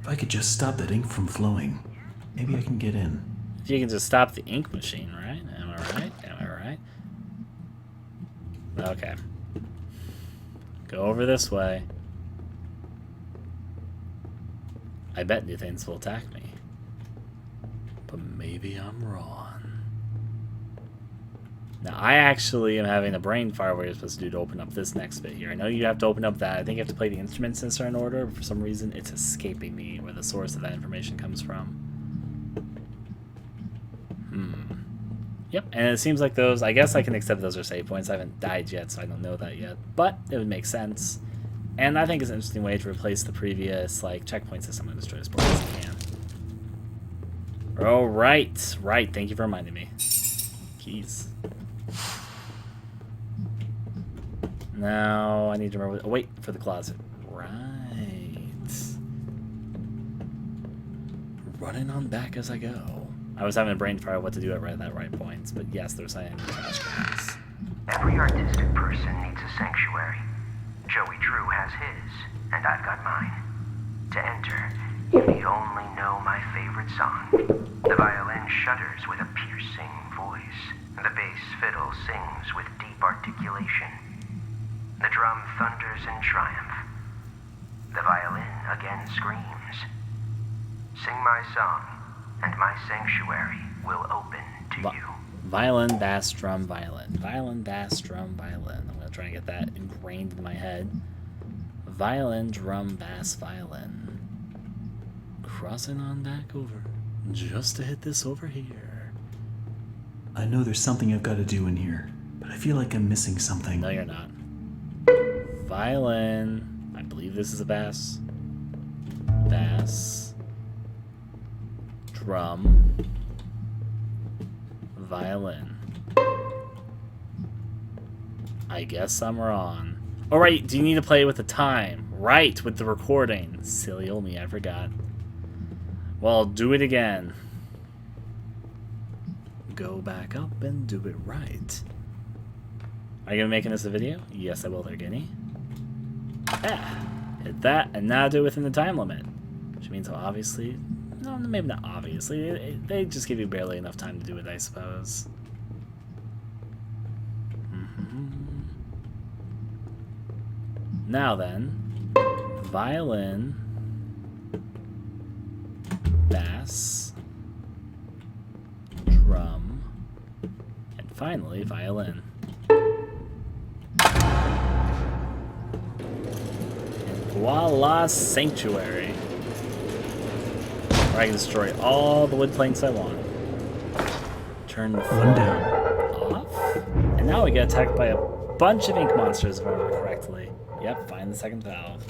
B: If I could just stop that ink from flowing, maybe I can get in.
A: If you can just stop the ink machine, right? Am I right? Am I right? Okay. Go over this way. I bet new things will attack me. But maybe I'm wrong. Now, I actually am having a brain fire what you're supposed to do to open up this next bit here. I know you have to open up that. I think you have to play the instruments in a certain order, but for some reason it's escaping me where the source of that information comes from. Yep, and it seems like those, I guess I can accept those are save points. I haven't died yet, so I don't know that yet. But it would make sense. And I think it's an interesting way to replace the previous, like, checkpoint system and destroy as far as you can. Oh, right. Thank you for reminding me. Keys. Now I need to remember. Oh, wait for the closet. Right. Running on back as I go. I was having a brain fire what to do at that right points, but yes, there's saying trash cans.
D: Every artistic person needs a sanctuary. Joey Drew has his, and I've got mine. To enter, you need only know my favorite song. The violin shudders with a piercing voice. The bass fiddle sings with deep articulation. The drum thunders in triumph. The violin again screams. Sing my song, and my sanctuary will open to you.
A: Violin, bass, drum, violin. Violin, bass, drum, violin. I'm going to try and get that ingrained in my head. Violin, drum, bass, violin. Crossing on back over. Just to hit this over here.
B: I know there's something I've got to do in here, but I feel like I'm missing something.
A: No, you're not. Violin. I believe this is a bass. Bass. Drum. Violin. I guess I'm wrong. Oh, right. Do you need to play with the time? Right, with the recording. Silly old me, I forgot. Well, do it again. Go back up and do it right. Are you making this a video? Yes, I will, there, Guinea. Yeah. Hit that, and now do it within the time limit. Which means, well, obviously... No, maybe not obviously. They just give you barely enough time to do it, I suppose. Now then, violin, bass, drum, and finally violin. And voila, sanctuary. Where I can destroy all the wood planks I want. Turn the
B: One down.
A: off. And now we get attacked by a bunch of ink monsters, if I remember correctly. Yep, find the second valve.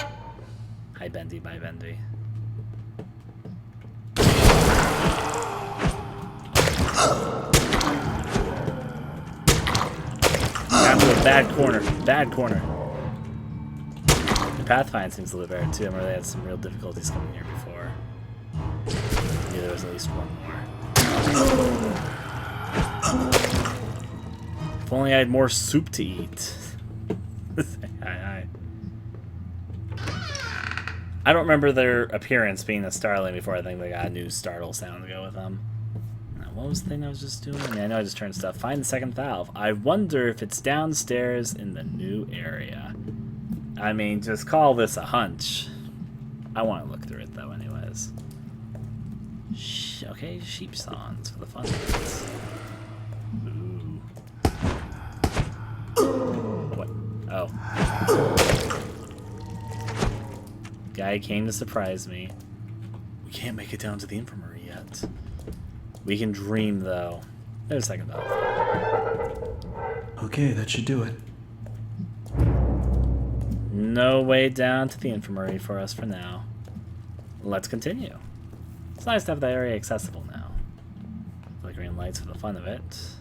A: Hi, Bendy, bye, Bendy. Got into a bad corner. Bad corner. pathfind seems a little better too. I remember they had some real difficulties coming here before. Yeah, there was at least one more. If only I had more soup to eat. I don't remember their appearance being a starling before. I think they got a new startle sound to go with them. Now, what was the thing I was just doing? Yeah, I know I just turned stuff. Find the second valve. I wonder if it's downstairs in the new area. I mean, just call this a hunch. I want to look through it though, anyways. Okay, sheep songs for the fun ones. Ooh. What? Oh. Guy came to surprise me. We can't make it down to the infirmary yet. We can dream, though. There's a second valve.
B: Okay, that should do it.
A: No way down to the infirmary for us for now. Let's continue. It's nice to have that area accessible now. Flickering lights for the fun of it.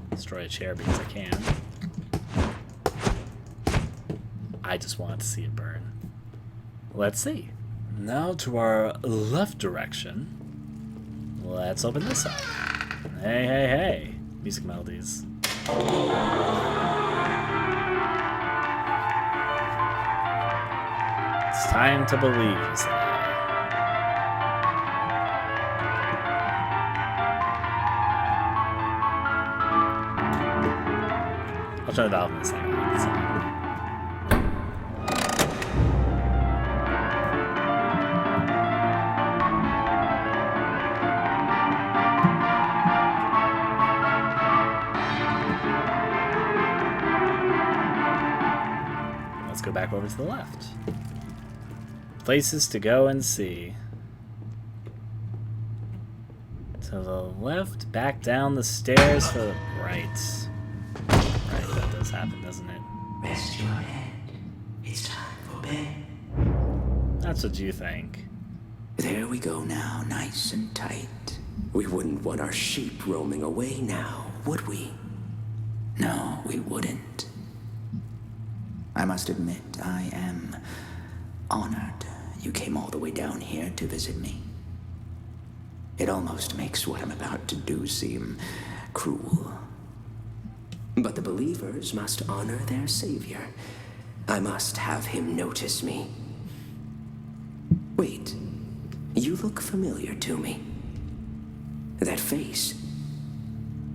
A: Destroy a chair because I can. I just wanted to see it burn. Let's see. Now to our left direction. Let's open this up. Hey, hey, hey. Music melodies. It's time to believe, you say. I'll turn the valve in a second. Let's go back over to the left. Places to go and see. To the left, back down the stairs for the right. Right, that does happen, doesn't it?
E: Rest your head. It's time for bed.
A: That's what you think.
E: There we go now, nice and tight. We wouldn't want our sheep roaming away now, would we? No, we wouldn't. I must admit, I am honored you came all the way down here to visit me. It almost makes what I'm about to do seem cruel. But the believers must honor their savior. I must have him notice me. Wait, you look familiar to me. That face.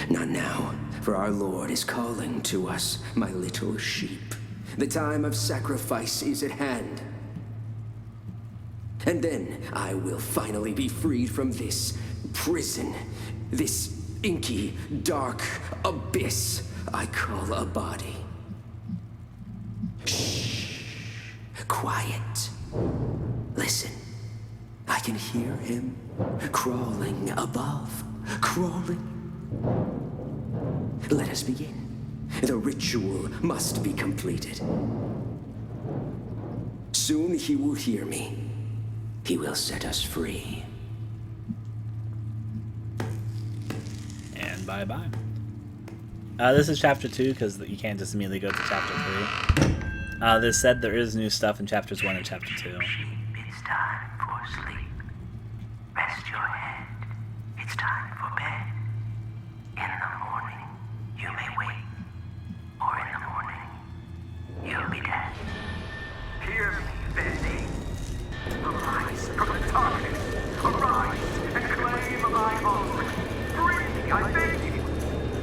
E: Not now, for our Lord is calling to us, my little sheep. The time of sacrifice is at hand. And then I will finally be freed from this prison, this inky, dark abyss I call a body. Shh. Quiet. Listen. I can hear him crawling above. Crawling. Let us begin. The ritual must be completed. Soon he will hear me. He will set us free.
A: And bye-bye. This is chapter 2, because you can't just immediately go to chapter 3. This said there is new stuff in chapters 1 and chapter 2.
F: It's time for sleep. Rest your head. It's time for bed. In the morning, you may wake. Or in the morning, you'll be dead. Hear me, Bendy. Arise from the darkness. Arise and claim my offering. Free, I beg you.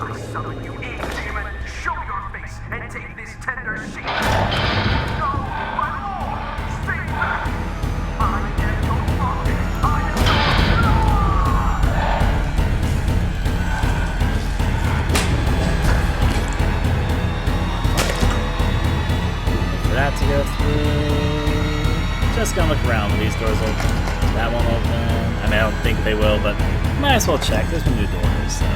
F: I summon you in, demon. Show your face and take this tender sheep. No, my lord, stay back. I am your prophet. I am
A: For that to go through. Just gonna look around when these doors open. That won't open. I mean, I don't think they will, but might as well check. There's been new doors, so.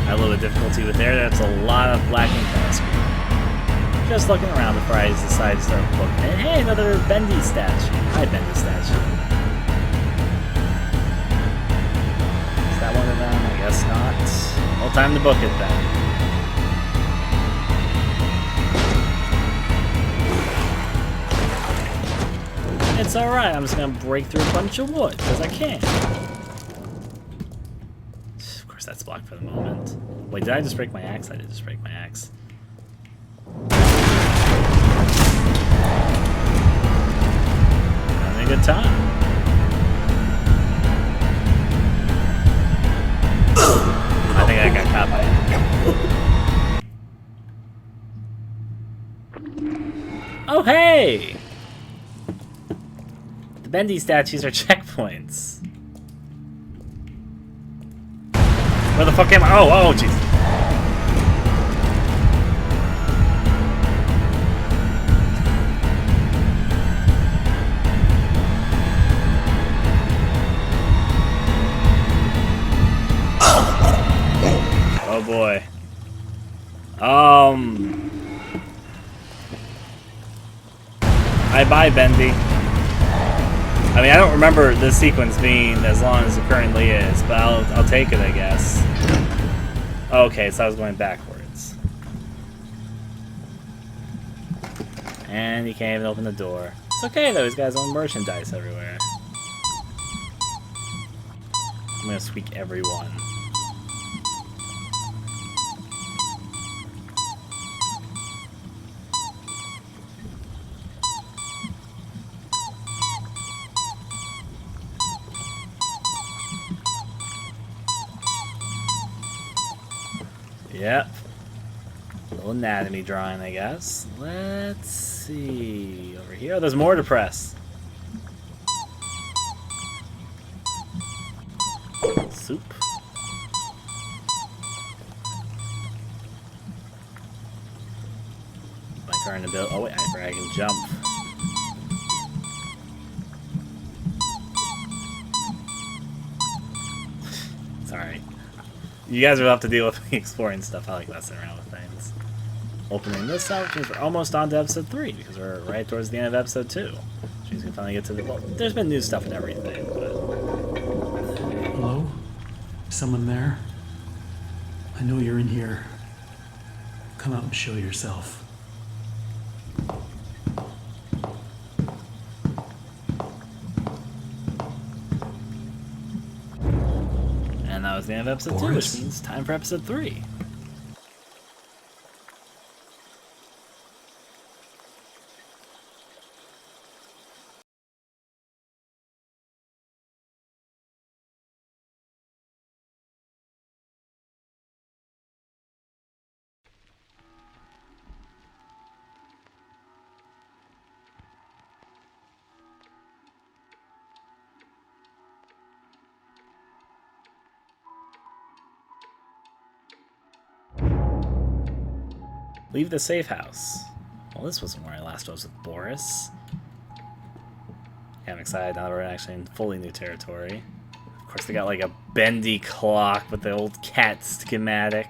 A: A little bit of difficulty with there. That's a lot of black ink on the screen. Just looking around before I decide to start looking. And hey, another Bendy statue. Hi, Bendy statue. Well, time to book it then. It's alright, I'm just gonna break through a bunch of wood, because I can. Of course, that's blocked for the moment. Wait, did I just break my axe? I did just break my axe. Having a good time. I think I got caught by it. Oh, hey! The Bendy statues are checkpoints. Where the fuck am I? Oh, jeez. Oh boy. I buy Bendy. I mean, I don't remember this sequence being as long as it currently is, but I'll take it, I guess. Okay, so I was going backwards. And he can't even open the door. It's okay though, he's got his own merchandise everywhere. I'm gonna squeak everyone. Yep. Little anatomy drawing, I guess. Let's see. Over here. Oh, there's more to press. Soup. My current ability. Oh, wait. I forgot I can jump. Sorry. You guys will have to deal with me exploring stuff. I like messing around with things. Opening this up, which means we're almost on to episode 3, because we're right towards the end of episode 2. Which means we can finally get to the... Well, there's been new stuff and everything, but...
B: Hello? Someone there? I know you're in here. Come out and show yourself.
A: And that was the end of episode 2,
B: Boris?
A: which means time for episode 3. Leave the safe house. Well, this wasn't where I last was with Boris. Yeah, I'm excited now that we're actually in fully new territory. Of course, they got like a bendy clock with the old cat schematic.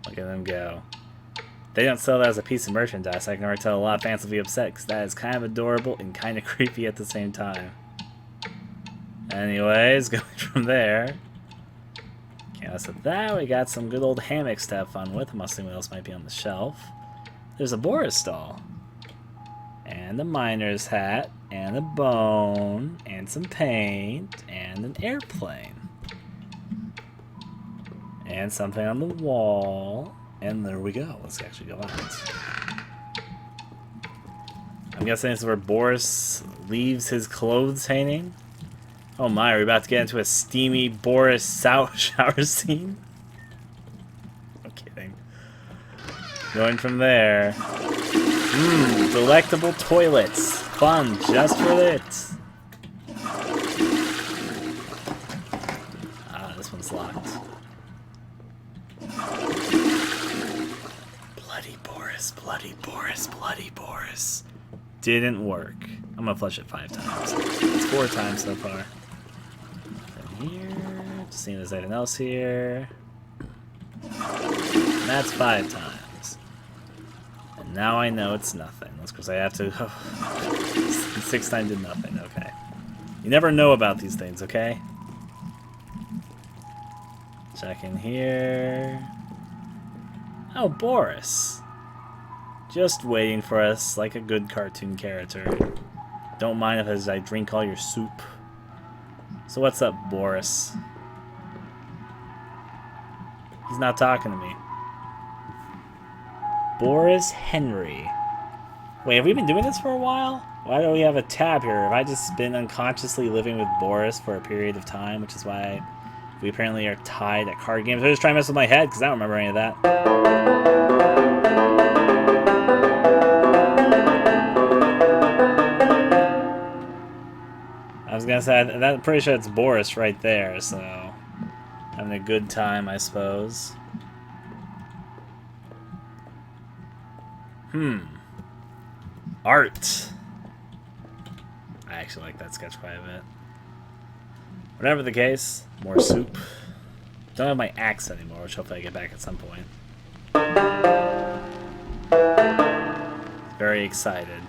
A: Look at them go. They don't sell that as a piece of merchandise. I can already tell a lot of fans will be upset because that is kind of adorable and kind of creepy at the same time. Anyways, going from there. Okay, so that we got some good old hammocks to have fun with. I'm assuming what else might be on the shelf. There's a Boris doll. And a miner's hat. And a bone. And some paint. And an airplane. And something on the wall. And there we go. Let's actually go out. I'm guessing this is where Boris leaves his clothes hanging. Oh my, are we about to get into a steamy Boris shower scene? I'm kidding. Going from there. Delectable toilets. Fun, just for it. Ah, this one's locked. Bloody Boris, bloody Boris, bloody Boris. Didn't work. I'm gonna flush it 5 times. It's 4 times so far. Here, just seeing if there's anything else here. And that's 5 times. And now I know it's nothing. That's because I have to... 6 times did nothing, okay. You never know about these things, okay? Check in here. Oh, Boris. Just waiting for us like a good cartoon character. Don't mind if I drink all your soup. So what's up, Boris? He's not talking to me. Boris Henry. Wait, have we been doing this for a while? Why do we have a tab here? Have I just been unconsciously living with Boris for a period of time, which is why we apparently are tied at card games? They're just trying to mess with my head because I don't remember any of that. I was gonna say, I'm pretty sure it's Boris right there, so having a good time, I suppose. Art. I actually like that sketch quite a bit. Whatever the case, more soup. Don't have my axe anymore, which hopefully I get back at some point. Very excited.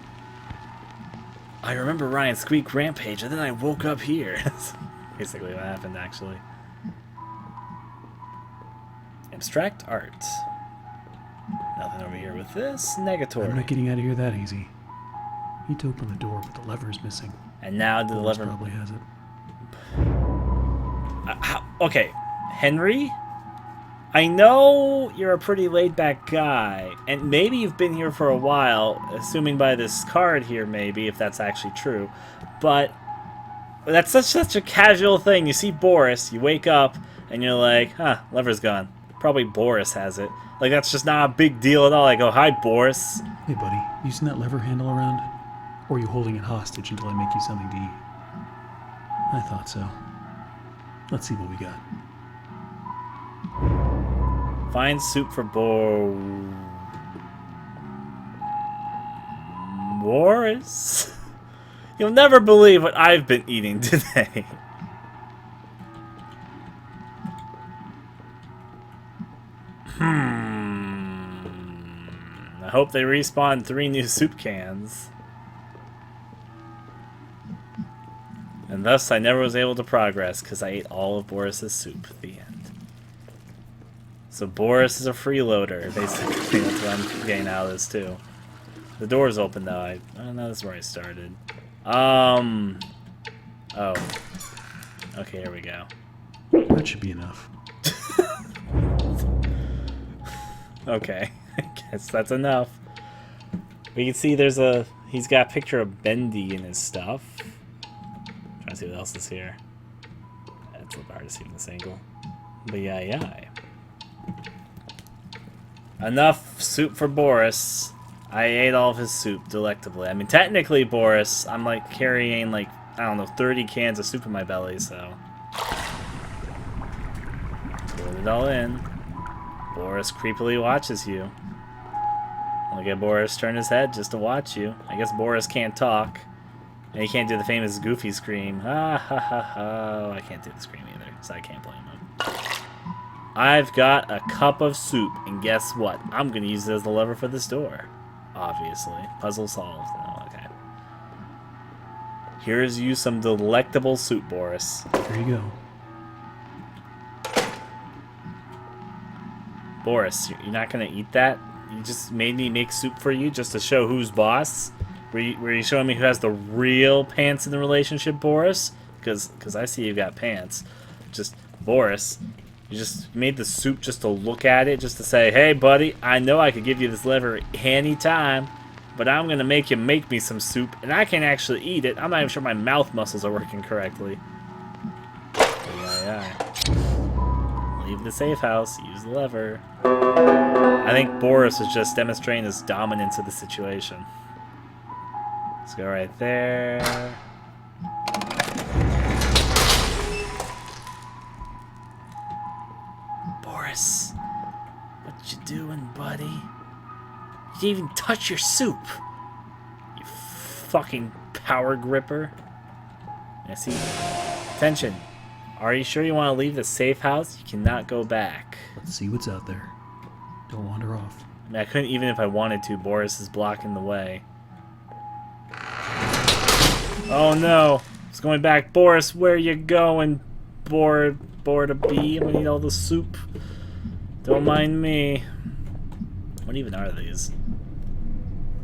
A: I remember Ryan's Squeak Rampage, and then I woke up here. That's basically what happened, actually. Abstract art. Nothing over here with this. Negatory.
B: I'm not getting out of here that easy. Need to open the door, but the lever's missing.
A: And now the
B: Boris
A: lever
B: probably has it.
A: Okay, Henry? I know you're a pretty laid-back guy, and maybe you've been here for a while, assuming by this card here, maybe, if that's actually true. But that's such a casual thing. You see Boris, you wake up, and you're like, huh, lever's gone. Probably Boris has it. Like, that's just not a big deal at all. I go, hi, Boris.
B: Hey, buddy, you seen that lever handle around? Or are you holding it hostage until I make you something to eat? I thought so. Let's see what we got.
A: Find soup for Boris? You'll never believe what I've been eating today. I hope they respawn 3 new soup cans. And thus I never was able to progress because I ate all of Boris's soup at the end. So Boris is a freeloader, basically. That's what I'm getting out of this too. The door's open though. I don't know, this is where I started. Oh. Okay, here we go.
B: That should be enough.
A: Okay, I guess that's enough. We can see he's got a picture of Bendy in his stuff. Trying to see what else is here. It's a little hard to see from this angle. But yeah. Enough soup for Boris. I ate all of his soup delectably. I mean, technically, Boris, I'm like carrying like, I don't know, 30 cans of soup in my belly, so. Put it all in. Boris creepily watches you. Look at Boris turn his head just to watch you. I guess Boris can't talk. And he can't do the famous Goofy scream. Ha ha ha ha. I can't do the scream either, so I can't blame him. I've got a cup of soup, and guess what? I'm going to use it as the lever for this door. Obviously. Puzzle solved. Oh, okay. Here's you some delectable soup, Boris.
B: Here you go.
A: Boris, you're not going to eat that? You just made me make soup for you just to show who's boss? Were you showing me who has the real pants in the relationship, Boris? Because I see you got pants. Just, Boris, you just made the soup just to look at it, just to say, hey, buddy, I know I could give you this lever any time, but I'm going to make you make me some soup, and I can actually eat it. I'm not even sure my mouth muscles are working correctly. Yeah. Leave the safe house. Use the lever. I think Boris was just demonstrating his dominance of the situation. Let's go right there. Boris, what you doing, buddy? You didn't even touch your soup. You fucking power gripper. I see. Attention. Are you sure you want to leave the safe house? You cannot go back.
B: Let's see what's out there. Don't wander off.
A: I mean, I couldn't even if I wanted to. Boris is blocking the way. Oh no. It's going back. Boris, where you going? bored to be. I'm gonna eat all the soup. Don't mind me. What even are these?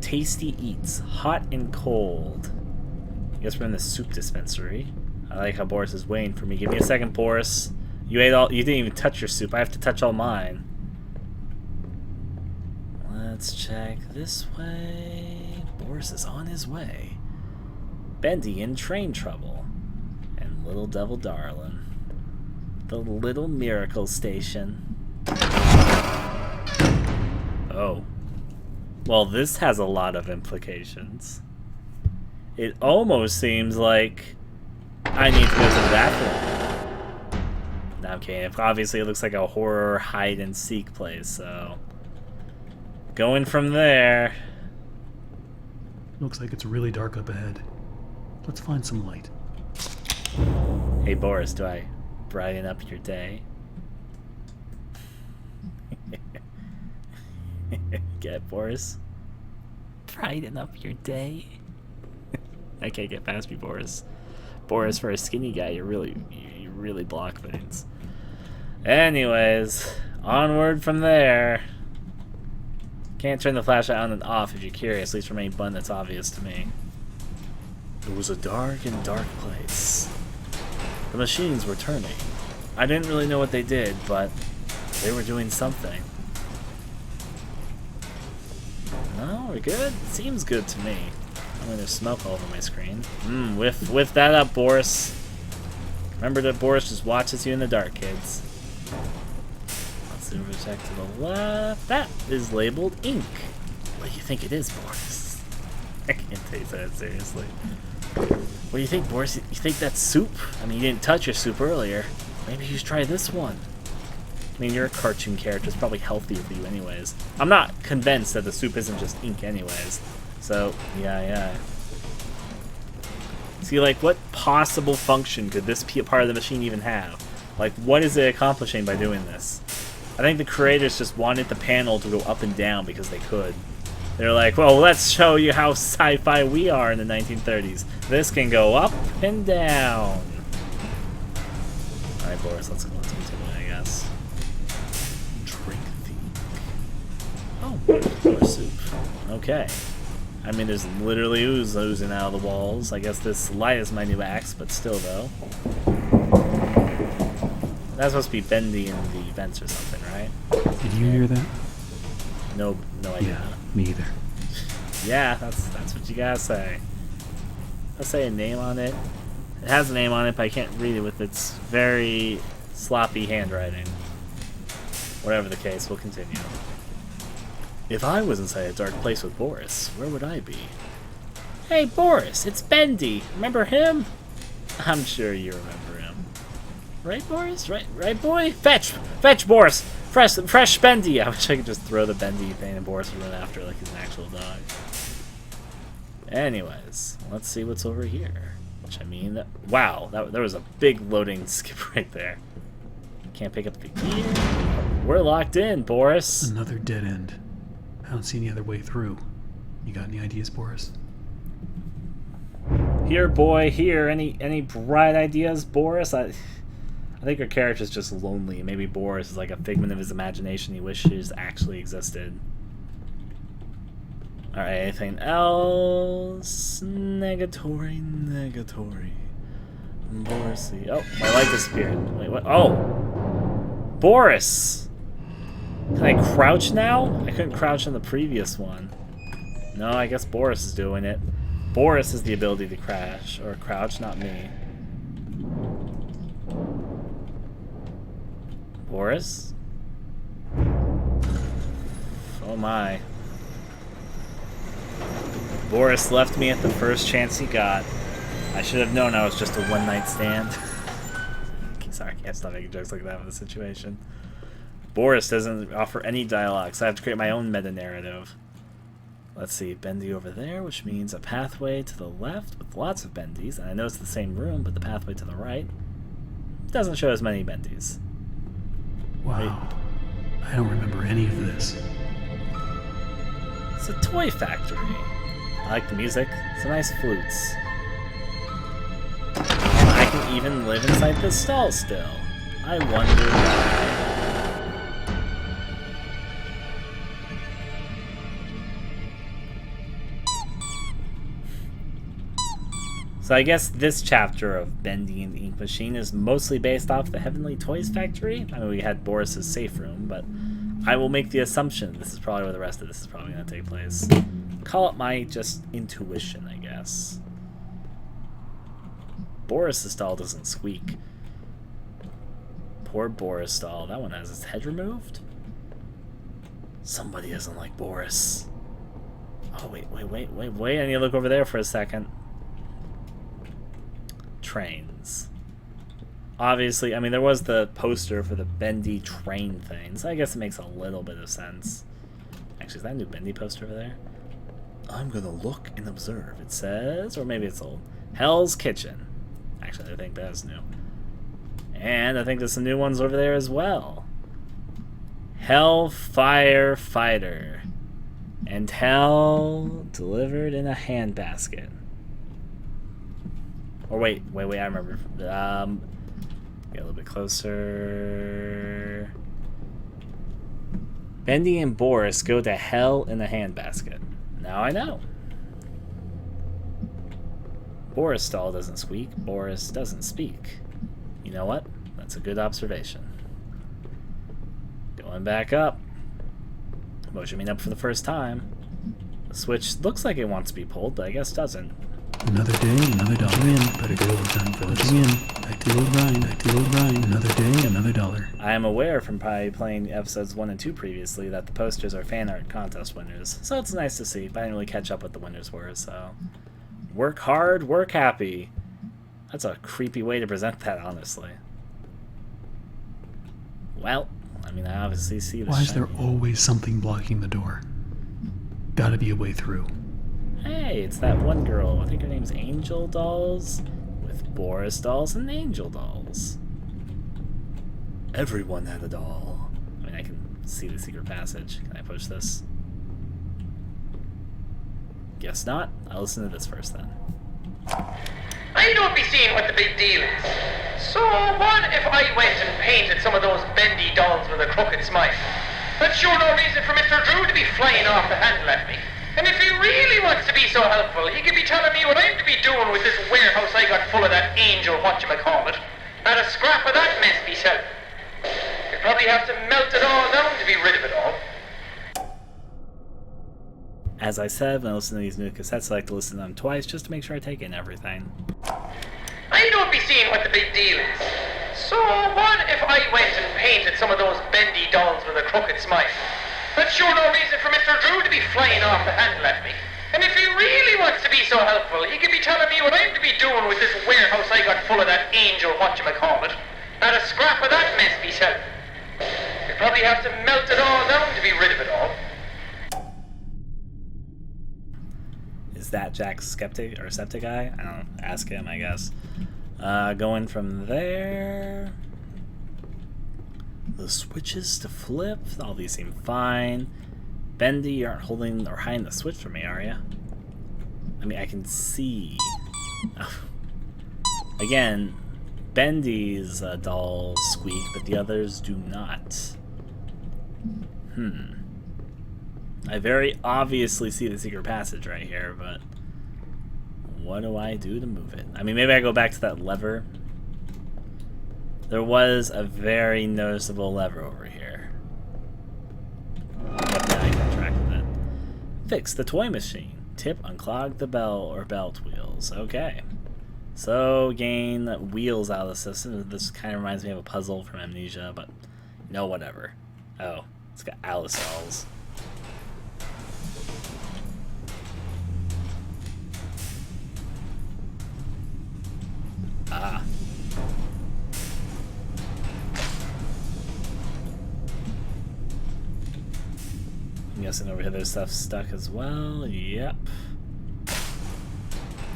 A: Tasty Eats. Hot and cold. I guess we're in the soup dispensary. I like how Boris is waiting for me. Give me a second, Boris. You ate all. You didn't even touch your soup. I have to touch all mine. Let's check this way. Boris is on his way. Bendy in train trouble. And Little Devil Darlin'. The Little Miracle Station. Oh. Well, this has a lot of implications. It almost seems like I need to go to the bathroom. No, I'm kidding. Obviously, it looks like a horror hide-and-seek place, so... Going from there...
B: Looks like it's really dark up ahead. Let's find some light.
A: Hey, Boris, do I brighten up your day? Get Boris? Brighten up your day? I can't get past me, Boris. Boris, for a skinny guy, you really block things. Anyways, onward from there. Can't turn the flashlight on and off if you're curious, at least from any button that's obvious to me. It was a dark and dark place. The machines were turning. I didn't really know what they did, but they were doing something. No, we're good? Seems good to me. I mean, there's smoke all over my screen. Whiff that up, Boris. Remember that Boris just watches you in the dark, kids. Let's see if we check to the left. That is labeled ink. What do you think it is, Boris? I can't take that seriously. What do you think, Boris? You think that's soup? I mean, you didn't touch your soup earlier. Maybe you should try this one. I mean, you're a cartoon character. It's probably healthier for you anyways. I'm not convinced that the soup isn't just ink anyways. So, yeah. See, like, what possible function could this part of the machine even have? Like, what is it accomplishing by doing this? I think the creators just wanted the panel to go up and down because they could. They're like, well, let's show you how sci-fi we are in the 1930s. This can go up and down. Alright, Boris, let's continue, I guess. Drink the ink. Oh, more soup. Okay. I mean, there's literally ooze oozing out of the walls. I guess this light is my new axe, but still, though. That's supposed to be Bendy in the vents or something, right?
B: Did you hear that?
A: No idea.
B: Yeah, me either.
A: Yeah, that's what you gotta say. I'll say a name on it. It has a name on it, but I can't read it with its very sloppy handwriting. Whatever the case, we'll continue. If I was inside a dark place with Boris, where would I be? Hey, Boris, it's Bendy. Remember him? I'm sure you remember him. Right, Boris? Right, boy? Fetch, Boris! Fresh Bendy! I wish I could just throw the Bendy thing and Boris would run after like he's an actual dog. Anyways, let's see what's over here. Which, I mean, wow, there was a big loading skip right there. Can't pick up the gear. We're locked in, Boris.
B: Another dead end. I don't see any other way through. You got any ideas, Boris?
A: Here, boy, here. Any bright ideas, Boris? I think our character's just lonely. Maybe Boris is like a figment of his imagination he wishes actually existed. Alright, anything else? Negatory. Borisy. Oh, my light disappeared. Wait, what? Oh! Boris! Can I crouch now? I couldn't crouch in the previous one. No, I guess Boris is doing it. Boris has the ability to crash, or crouch, not me. Boris? Oh my. Boris left me at the first chance he got. I should have known I was just a one-night stand. Sorry, I can't stop making jokes like that with the situation. Boris doesn't offer any dialogue, so I have to create my own meta-narrative. Let's see, Bendy over there, which means a pathway to the left with lots of Bendys. And I know it's the same room, but the pathway to the right doesn't show as many Bendys.
B: Wow. I don't remember any of this.
A: It's a toy factory. I like the music. Some nice flutes. even live inside the stall still? I wonder why. So I guess this chapter of Bendy and the Ink Machine is mostly based off the Heavenly Toys Factory. I mean, we had Boris's safe room, but I will make the assumption this is probably where the rest of this is probably going to take place. Call it my just intuition, I guess. Boris's doll doesn't squeak. Poor Boris doll. That one has its head removed? Somebody doesn't like Boris. Oh, wait. I need to look over there for a second. Trains. Obviously, I mean, there was the poster for the Bendy train thing, so I guess it makes a little bit of sense. Actually, is that a new Bendy poster over there? I'm gonna look and observe, it says. Or maybe it's old. Hell's Kitchen. Actually, I think that's new. And I think there's some new ones over there as well. Hellfire Fighter. And Hell delivered in a handbasket. Or wait, I remember. Get a little bit closer. Bendy and Boris go to hell in a handbasket. Now I know. Boris doll doesn't squeak. Boris doesn't speak. You know what? That's a good observation. Going back up. Motion me up for the first time. The switch looks like it wants to be pulled, but I guess doesn't.
B: Another day, another dollar in. Better get overtime for this. In. Back to the old grind, back to the old grind. Another day, another dollar.
A: I am aware from probably playing episodes 1 and 2 previously that the posters are fan art contest winners, so it's nice to see, but I didn't really catch up what the winners were, so... Work hard, work happy. That's a creepy way to present that, honestly. Well, I mean, I obviously see the
B: Why is there always something blocking the door? Gotta be a way through.
A: Hey, it's that one girl. I think her name's Angel Dolls. With Boris dolls and Angel dolls. Everyone had a doll. I mean, I can see the secret passage. Can I push this? Guess not. I'll listen to this first then.
H: I don't be seeing what the big deal is. So what if I went and painted some of those Bendy dolls with a crooked smile? That's sure no reason for Mr. Drew to be flying off the handle at me. And if he really wants to be so helpful, he could be telling me what I'm to be doing with this warehouse I got full of that angel whatchamacallit. Not a scrap of that mess myself. You'd probably have to melt it all down to be rid of it all.
A: As I said, when I listen to these new cassettes, I like to listen to them twice just to make sure I take in everything.
H: I don't be seeing what the big deal is. So what if I went and painted some of those Bendy dolls with a crooked smile? That's sure no reason for Mr. Drew to be flying off the handle at me. And if he really wants to be so helpful, he could be telling me what I'm to be doing with this warehouse I got full of that angel whatchamacallit. Not a scrap of that mess myself. You'd probably have to melt it all down to be rid of it all.
A: Is that Jack's skeptic or septic guy? I don't know. Ask him, I guess. Going from there. The switches to flip. All these seem fine. Bendy, you aren't holding or hiding the switch from me, are you? I mean, I can see. Again, Bendy's dolls squeak, but the others do not. I very obviously see the secret passage right here, but what do I do to move it? I mean, maybe I go back to that lever. There was a very noticeable lever over here. Yep, now I can track with it. Fix the toy machine. Tip, unclog the bell or belt wheels. Okay. So, gain wheels out of the system. This kind of reminds me of a puzzle from Amnesia, but no, whatever. Oh, it's got Alice dolls. Ah. I'm guessing over here there's stuff stuck as well. Yep.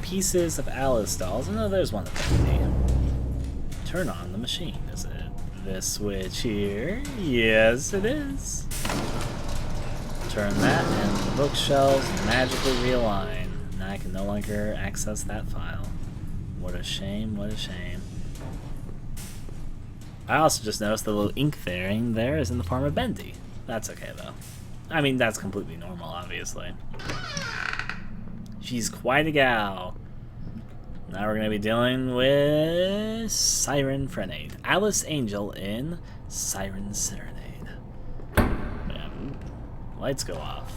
A: Pieces of Alice dolls. Oh no, there's one of them. Turn on the machine. Is it this switch here? Yes, it is. Turn that and the bookshelves magically realign. Now I can no longer access that file. What a shame, what a shame. I also just noticed the little ink there is in the form of Bendy. That's okay though. I mean, that's completely normal, obviously. She's quite a gal. Now we're gonna be dealing with Siren Frenade. Alice Angel in Siren Serenade. Yeah, lights go off.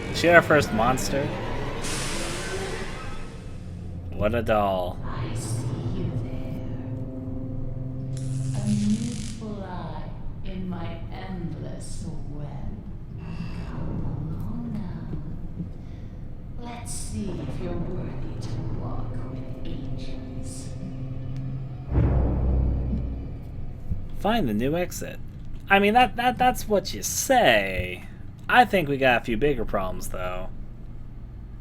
A: Is she our first monster? What a doll.
I: I see you there. A new fly in my endless web. Come along now. Let's see if you're worthy to walk with angels.
A: Find the new exit. I mean, that's what you say. I think we got a few bigger problems, though.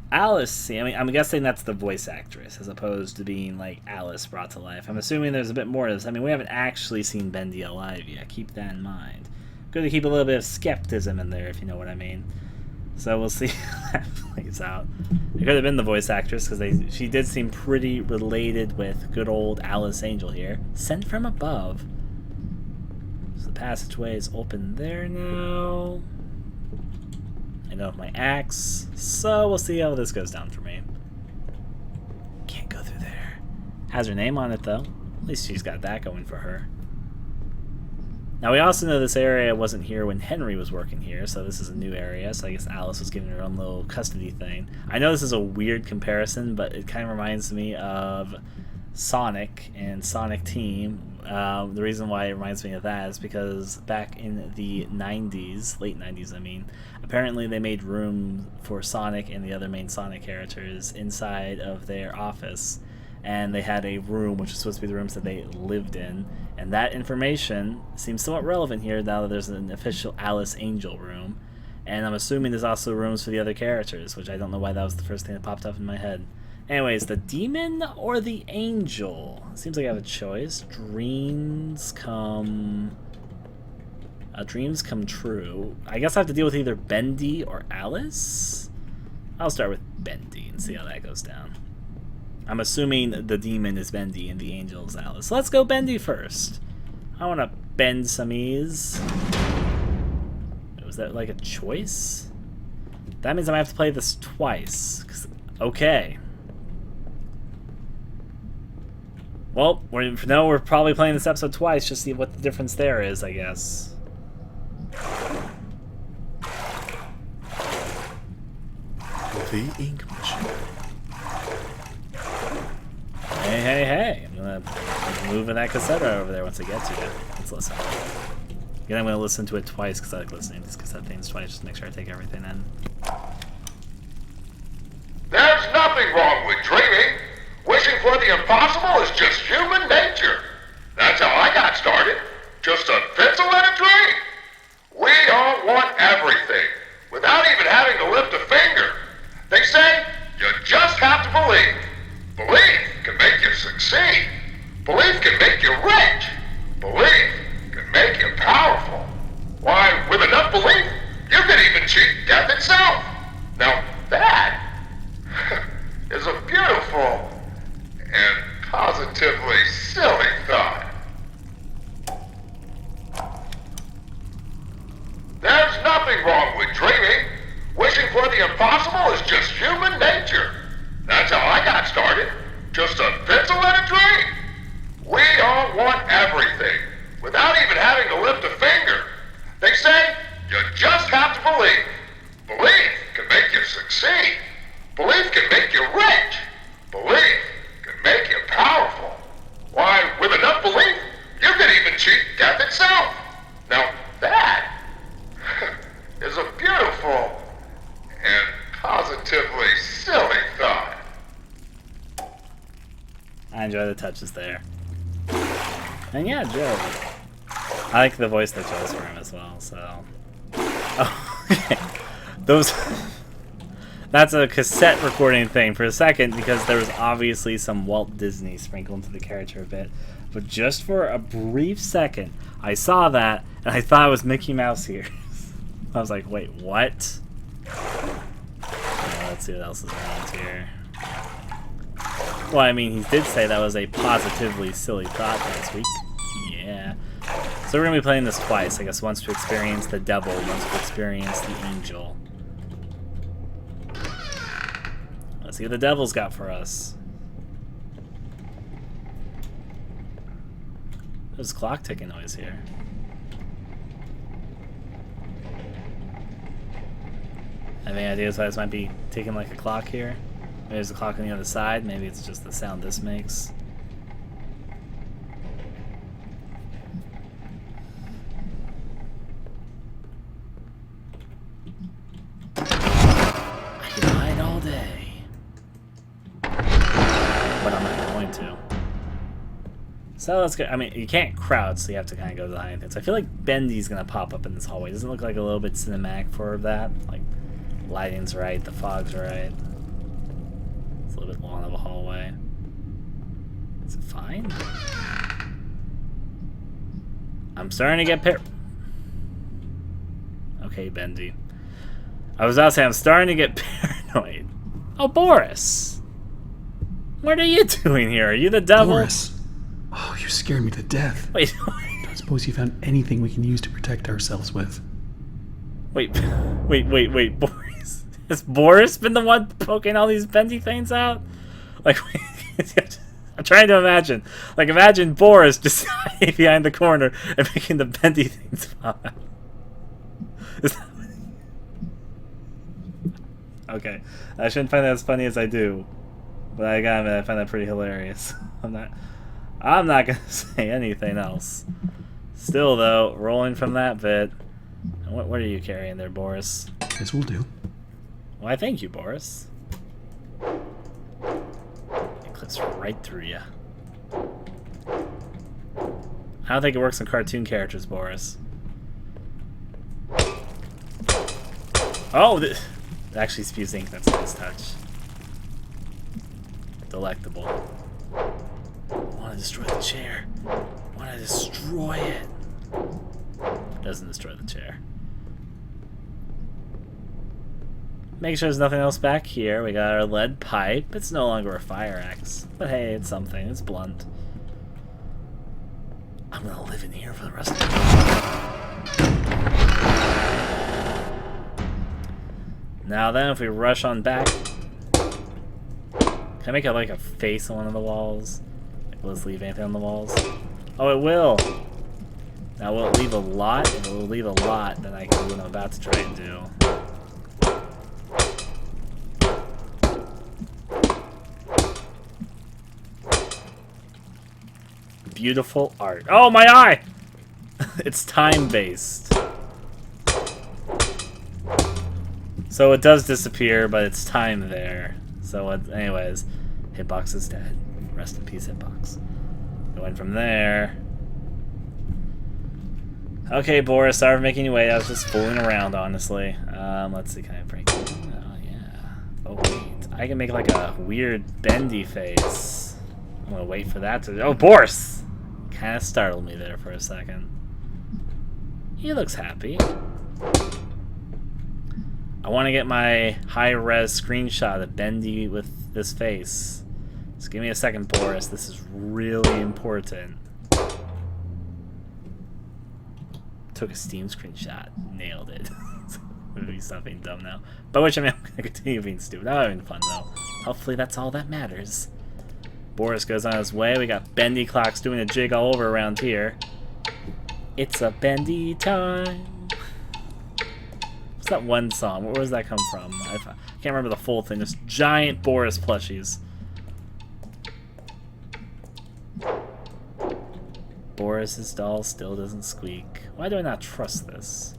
A: Alice, I mean, I'm guessing that's the voice actress, as opposed to being, like, Alice brought to life. I'm assuming there's a bit more to this. I mean, we haven't actually seen Bendy alive yet. Keep that in mind. Good to keep a little bit of skepticism in there, if you know what I mean. So we'll see how that plays out. It could have been the voice actress, because she did seem pretty related with good old Alice Angel here. Sent from above. So the passageway is open there now. I know my axe, so we'll see how this goes down for me. Can't go through there. Has her name on it though. At least she's got that going for her. Now we also know this area wasn't here when Henry was working here, so this is a new area, so I guess Alice was given her own little custody thing. I know this is a weird comparison, but it kind of reminds me of Sonic and Sonic Team. The reason why it reminds me of that is because back in the 90s, late 90s I mean, apparently they made room for Sonic and the other main Sonic characters inside of their office, and they had a room which was supposed to be the rooms that they lived in, and that information seems somewhat relevant here now that there's an official Alice Angel room, and I'm assuming there's also rooms for the other characters, which I don't know why that was the first thing that popped up in my head. Anyways, the demon or the angel? Seems like I have a choice. Dreams come true. I guess I have to deal with either Bendy or Alice? I'll start with Bendy and see how that goes down. I'm assuming the demon is Bendy and the angel is Alice. So let's go Bendy first. I want to bend some ease. Was that like a choice? That means I might have to play this twice. Okay. Well, we're probably playing this episode twice, just to see what the difference there is, I guess.
B: The ink machine.
A: Hey. I'm gonna move that cassette right over there once I get to it. Let's listen. Again, I'm gonna listen to it twice because I like listening to these cassette things twice, just to make sure I take everything in.
C: There's nothing wrong with dreaming. Wishing for the impossible is just human nature. That's how I got started. Just a pencil and a dream. We all want everything, without even having to lift a finger. They say you just have to believe. Belief can make you succeed. Belief can make you rich. Belief can make you powerful. Why, with enough belief, you can even cheat death itself. Now that is a beautiful and positively silly thought. There's nothing wrong with dreaming. Wishing for the impossible is just human nature. That's how I got started. Just a pencil and a dream. We all want everything, without even having to lift a finger. They say you just have to believe. Belief can make you succeed. Belief can make you rich. Belief can make you powerful. Why, with enough belief, you can even cheat death itself. Now that is a beautiful positively silly thought.
A: I enjoy the touches there. And yeah, Joe. I like the voice that Joe's for him as well, so. Oh, okay. Those. That's a cassette recording thing for a second because there was obviously some Walt Disney sprinkled into the character a bit. But just for a brief second, I saw that and I thought it was Mickey Mouse ears. I was like, wait, what? Let's see what else is around here. Well, I mean, he did say that was a positively silly thought last week. Yeah. So we're going to be playing this twice, I guess, once to experience the devil, once to experience the angel. Let's see what the devil's got for us. There's clock ticking noise here. Have any ideas why this might be ticking like a clock here? Maybe there's a clock on the other side. Maybe it's just the sound this makes. I can hide all day. But I'm not going to. So let's go. I mean, you can't crowd, so you have to kind of go to the hiding things. I feel like Bendy's going to pop up in this hallway. Doesn't it look like a little bit cinematic for that? Like, lighting's right, the fog's right. It's a little bit long of a hallway. Is it fine? I'm starting to get Okay, Bendy. I was about to say, I'm starting to get paranoid. Oh, Boris! What are you doing here? Are you the devil?
B: Boris! Oh, you scared me to death.
A: Wait,
B: Don't suppose you found anything we can use to protect ourselves with.
A: wait, Boris. Has Boris been the one poking all these bendy things out? Like, I'm trying to imagine. Like, imagine Boris just hiding behind the corner and making the bendy things pop out. Is that... Okay, I shouldn't find that as funny as I do, but I gotta admit, I find that pretty hilarious. I'm not gonna say anything else. Still, though, rolling from that bit. What are you carrying there, Boris?
B: This will do.
A: Why, thank you, Boris. It clips right through you. I don't think it works on cartoon characters, Boris. Oh, it actually spews ink. That's a nice touch. Delectable. I want to destroy the chair. I want to destroy it. Doesn't destroy the chair. Make sure there's nothing else back here. We got our lead pipe. It's no longer a fire axe. But hey, it's something. It's blunt. I'm gonna live in here for the rest of the day. Now then, if we rush on back... Can I make it like a face on one of the walls? Like, will this leave anything on the walls? Oh, it will! Now, will it leave a lot? If it will leave a lot, then I can do what I'm about to try and do. Beautiful art. Oh, my eye! It's time-based. So it does disappear, but it's time there. So anyways, Hitbox is dead. Rest in peace, Hitbox. Going from there. Okay, Boris, sorry for making you wait. I was just fooling around, honestly. Let's see, can I break it? Oh, yeah. Oh, wait. I can make like a weird bendy face. I'm gonna wait for that to... Oh, Boris! Kind of startled me there for a second. He looks happy. I want to get my high-res screenshot of Bendy with this face. Just give me a second, Boris. This is really important. Took a Steam screenshot. Nailed it. Maybe stop being dumb now. By which I mean, I'm going to continue being stupid. Not having fun, though. Hopefully that's all that matters. Boris goes on his way. We got Bendy clocks doing a jig all over around here. It's a Bendy time. What's that one song? Where does that come from? I can't remember the full thing. Just giant Boris plushies. Boris's doll still doesn't squeak. Why do I not trust this?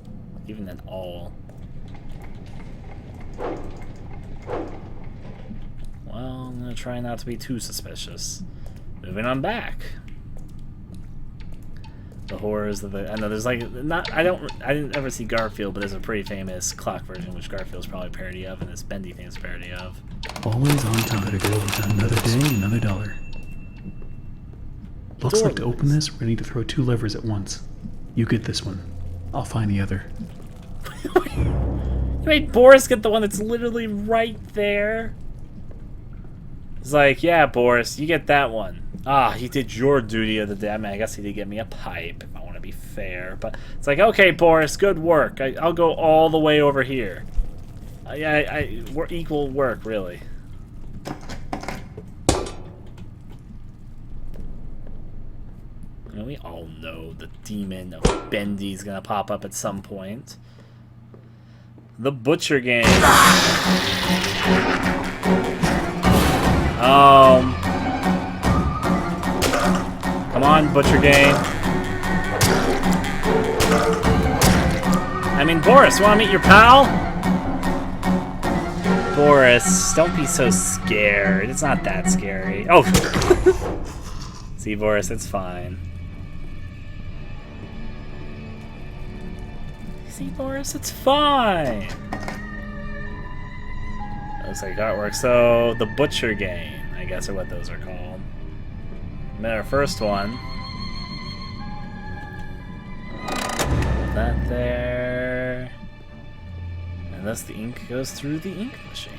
A: Even at all. try not to be too suspicious. Moving on back. The horrors of the... I know there's like... not. I didn't ever see Garfield, but there's a pretty famous clock version, which Garfield's probably a parody of, and this Bendy thing is a parody of.
B: Always on time. Better get overtime. Another day, another dollar. Looks like to open this, we're gonna need to throw 2 levers at once. You get this one. I'll find the other.
A: You made Boris get the one that's literally right there. It's like, yeah, Boris, you get that one. Ah, he did your duty of the day. I mean, I guess he did get me a pipe, if I want to be fair. But it's like, okay, Boris, good work. I'll go all the way over here. We're equal work, really. And we all know the demon of Bendy's gonna pop up at some point. The Butcher Game. Come on, Butcher Game. I mean, Boris, wanna meet your pal? Boris, don't be so scared. It's not that scary. Oh! See, Boris, it's fine. See, Boris, it's fine. Looks like artwork. So, the Butcher Game, I guess, are what those are called. And then our first one. That there. And thus the ink goes through the ink machine.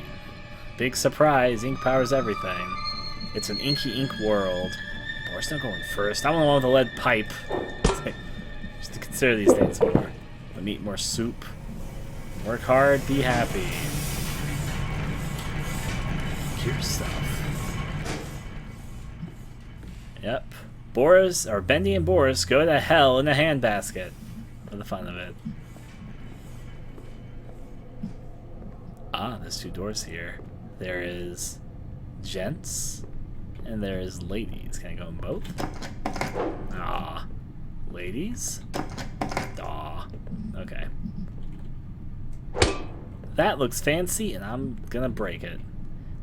A: Big surprise, ink powers everything. It's an inky ink world. Boris, not going first. I'm the one with the lead pipe. Just to consider these things more. But eat more soup. Work hard, be happy. Cure stuff. Yep. Boris, or Bendy and Boris go to hell in a handbasket. For the fun of it. Ah, there's 2 doors here. There is gents, and there is ladies. Can I go in both? Ah. Ladies? Aw. Okay. That looks fancy, and I'm gonna break it.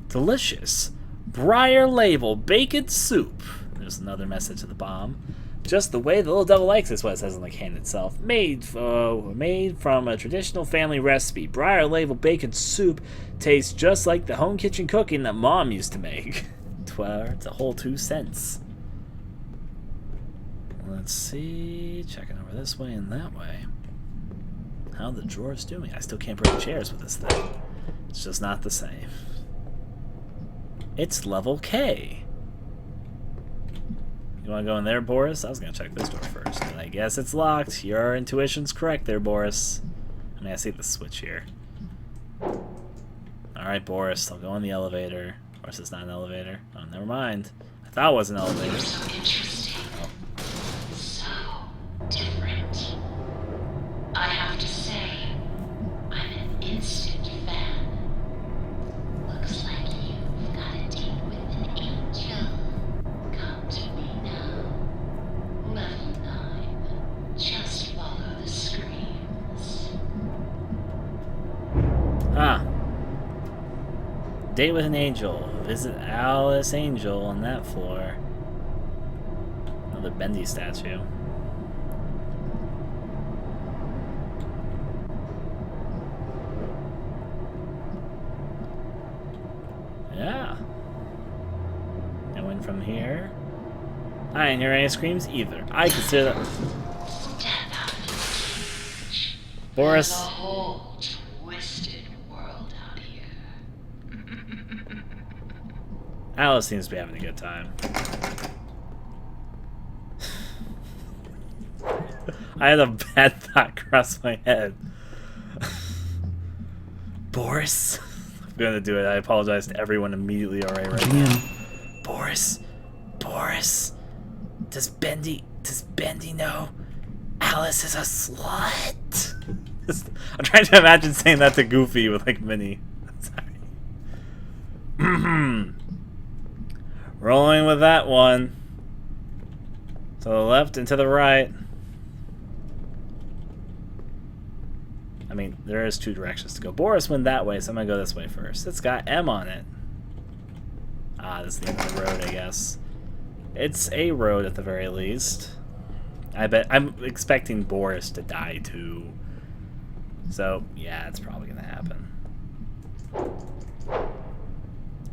A: Delicious. Briar Label Bacon Soup. There's another message at the bottom. Just the way the little devil likes is what it says on the can itself. Made from a traditional family recipe. Briar Label Bacon Soup tastes just like the home kitchen cooking that Mom used to make. It's a whole 2 cents. Let's see. Checking over this way and that way. How the drawer's doing. I still can't break chairs with this thing. It's just not the same. It's level K. You want to go in there, Boris? I was going to check this door first, but I guess it's locked. Your intuition's correct there, Boris. I mean, I see the switch here. Alright, Boris, I'll go in the elevator. Or is this not an elevator? Oh, never mind. I thought it was an elevator.
I: So interesting. So different. I have to say, I'm an instant fan. Looks like you've got a date with an angel. Come to me now. Level 9. Just follow the screams.
A: Ah. Date with an angel. Visit Alice Angel on that floor. Another Bendy statue. Yeah. I went from here. I didn't hear any screams either. I consider that.
I: Step out of the cage.
A: Boris.
I: There's a whole twisted world out here.
A: Alice seems to be having a good time. I had a bad thought cross my head. Boris? I'm gonna do it. I apologize to everyone immediately already right now. Boris? Boris? Does Bendy know Alice is a slut? I'm trying to imagine saying that to Goofy with like Minnie. Sorry. Rolling with that one. To the left and to the right. I mean, there is 2 directions to go. Boris went that way, so I'm going to go this way first. It's got M on it. Ah, this is the end of the road, I guess. It's a road at the very least. I bet I'm expecting Boris to die too. So, yeah, it's probably gonna happen.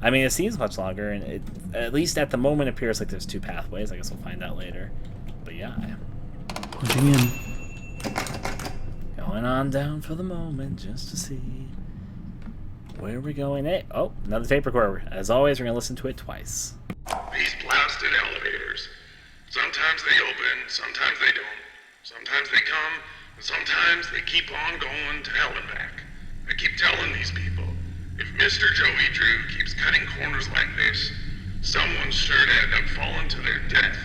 A: I mean, it seems much longer, and it, at least at the moment, appears like there's 2 pathways. I guess we'll find out later. But yeah,
B: Punching in.
A: going on down for the moment just to see where we're going. Hey, oh, another tape recorder. As always, we're gonna listen to it twice.
C: These blasted elevators. Sometimes they open, sometimes they don't. Sometimes they come, and sometimes they keep on going to hell and back. I keep telling these people, if Mr. Joey Drew keeps cutting corners like this, someone's sure to end up falling to their death.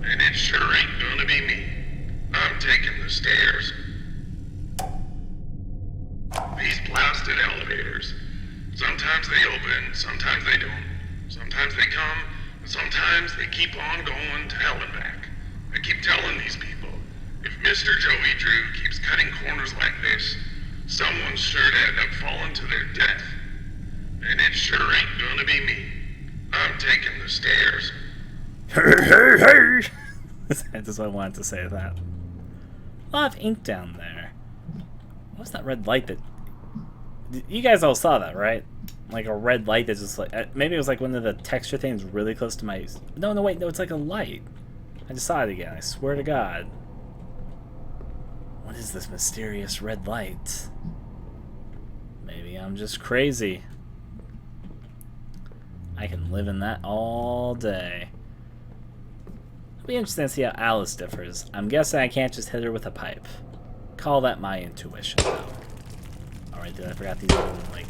C: And it sure ain't gonna be me. I'm taking the stairs. These blasted elevators. Sometimes they open, sometimes they don't. Sometimes they come, and sometimes they keep on going to hell and back. I keep telling these people, if Mr. Joey Drew keeps cutting corners like this, someone's sure to end up falling to their death. And it sure ain't gonna be me. I'm taking the stairs.
A: That's just what I wanted to say that. A lot of ink down there. What's that red light that... You guys all saw that, right? Like a red light that's just like... Maybe it was like one of the texture things really close to my... No, wait, no, it's like a light. I just saw it again, I swear to God. What is this mysterious red light? Maybe I'm just crazy. I can live in that all day. It'll be interesting to see how Alice differs. I'm guessing I can't just hit her with a pipe. Call that my intuition, though. Alright, I forgot these little, like...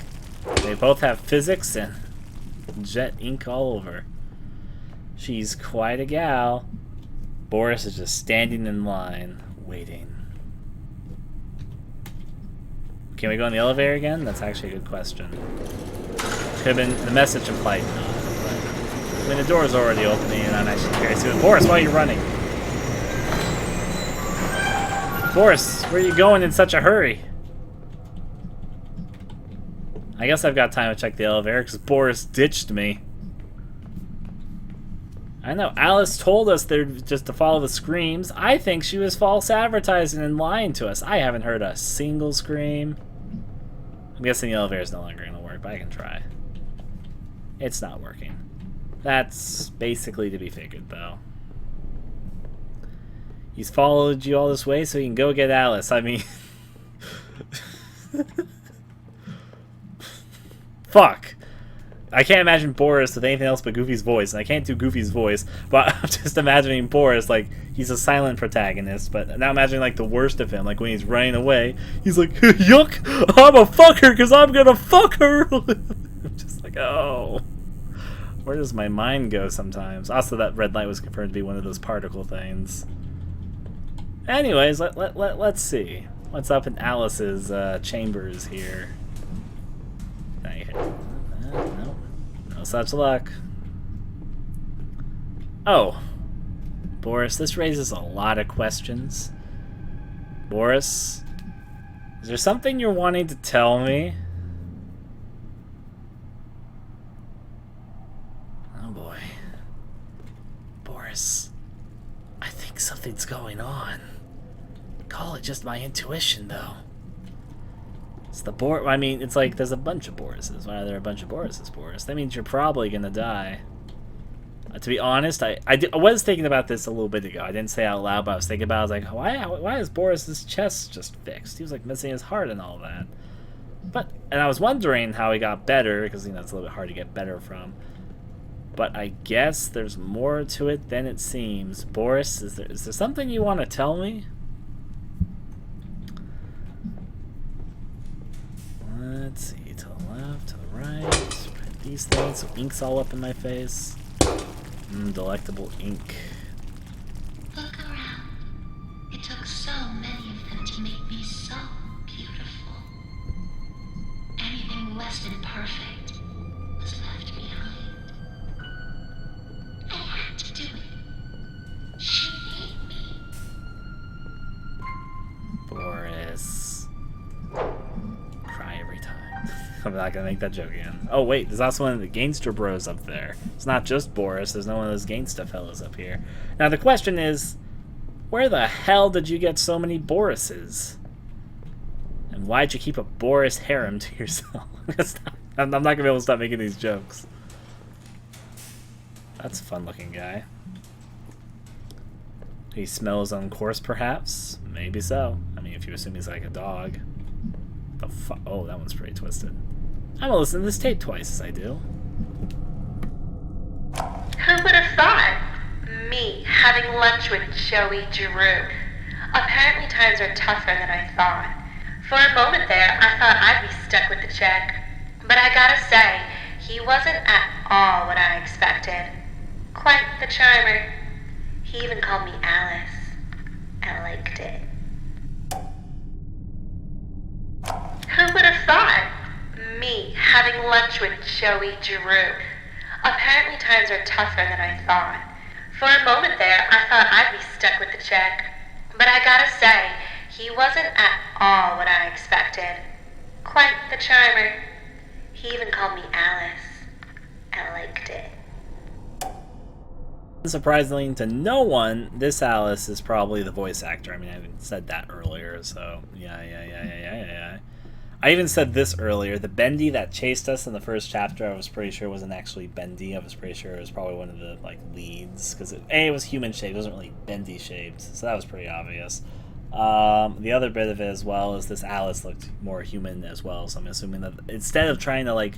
A: They both have physics and jet ink all over. She's quite a gal. Boris is just standing in line, waiting. Can we go in the elevator again? That's actually a good question. Could have been the message implied not. But, I mean, the door's already opening and I'm actually curious. Boris, why are you running? Boris, where are you going in such a hurry? I guess I've got time to check the elevator because Boris ditched me. I know, Alice told us they're just to follow the screams. I think she was false advertising and lying to us. I haven't heard a single scream. I'm guessing the elevator's no longer going to work, but I can try. It's not working. That's basically to be figured, though. He's followed you all this way so he can go get Alice. I mean... Fuck. I can't imagine Boris with anything else but Goofy's voice, and I can't do Goofy's voice, but I'm just imagining Boris, like, he's a silent protagonist, but now imagining, like, the worst of him, like, when he's running away, he's like, yuck, I'm a fucker, because I'm gonna fuck her! I'm just like, oh. Where does my mind go sometimes? Also, that red light was confirmed to be one of those particle things. Anyways, let's see. What's up in Alice's chambers here? No. No such luck. Oh. Boris, this raises a lot of questions. Boris, is there something you're wanting to tell me? Oh boy. Boris, I think something's going on. Call it just my intuition, though. It's the Boris. I mean, it's like there's a bunch of Borises. Why are there a bunch of Borises, Boris? That means you're probably gonna die. To be honest, I was thinking about this a little bit ago. I didn't say it out loud, but I was thinking about it. I was like, why is Boris's chest just fixed? He was like missing his heart and all that. And I was wondering how he got better, because you know it's a little bit hard to get better from. But I guess there's more to it than it seems. Boris, is there something you want to tell me? Let's see, to the left, to the right. These things, so ink's all up in my face. Delectable ink.
I: Look around. It took so many of them to make me so beautiful. Anything less than perfect was left behind. I had to do it. She made me.
A: Boris. Cry every time. I'm not gonna make that joke again. Oh wait, there's also one of the gangster bros up there. It's not just Boris, there's no one of those gangsta fellas up here. Now the question is, where the hell did you get so many Borises? And why'd you keep a Boris harem to yourself? I'm not gonna be able to stop making these jokes. That's a fun looking guy. He smells on course perhaps? Maybe so. I mean, if you assume he's like a dog. The fuck? Oh, that one's pretty twisted. I'm gonna listen to this tape twice as I do.
J: Who would have thought? Me having lunch with Joey Drew. Apparently times are tougher than I thought. For a moment there, I thought I'd be stuck with the check. But I gotta say, he wasn't at all what I expected. Quite the charmer. He even called me Alice. I liked it. Who would have thought? Me having lunch with Joey Drew. Apparently times are tougher than I thought. For a moment there, I thought I'd be stuck with the check. But I gotta say, he wasn't at all what I expected. Quite the charmer. He even called me Alice. I liked it.
A: Surprisingly to no one, this Alice is probably the voice actor. I mean, I haven't said that earlier, so yeah. I even said this earlier. The Bendy that chased us in the first chapter, I was pretty sure wasn't actually Bendy. I was pretty sure it was probably one of the leads, because it was human shaped. It wasn't really Bendy shaped, so that was pretty obvious. The other bit of it as well is this Alice looked more human as well, so I'm assuming that instead of trying to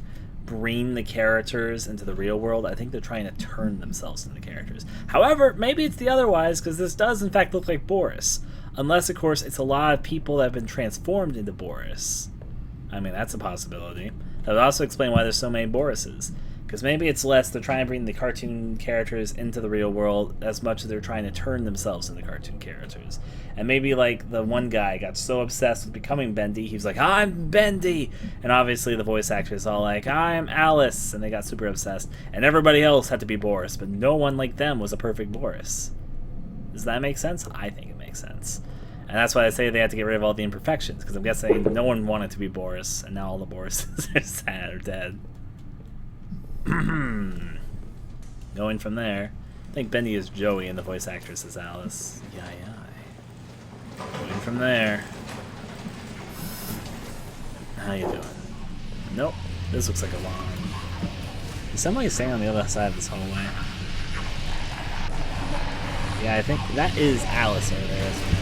A: bring the characters into the real world, I think they're trying to turn themselves into characters. However, maybe it's the otherwise, because this does in fact look like Boris. Unless, of course, it's a lot of people that have been transformed into Boris. I mean, that's a possibility. That would also explain why there's so many Borises. Because maybe it's less they're trying to bring the cartoon characters into the real world as much as they're trying to turn themselves into cartoon characters. And maybe the one guy got so obsessed with becoming Bendy, he was like, I'm Bendy! And obviously the voice actor is all like, I'm Alice! And they got super obsessed. And everybody else had to be Boris, but no one like them was a perfect Boris. Does that make sense? I think it makes sense. And that's why I say they had to get rid of all the imperfections, because I'm guessing no one wanted to be Boris, and now all the Borises are sad or dead. Going from there, I think Bendy is Joey and the voice actress is Alice. Going from there. How you doing? Nope. This looks like a lawn. Is somebody staying on the other side of this hallway? Yeah, I think that is Alice over there, isn't it?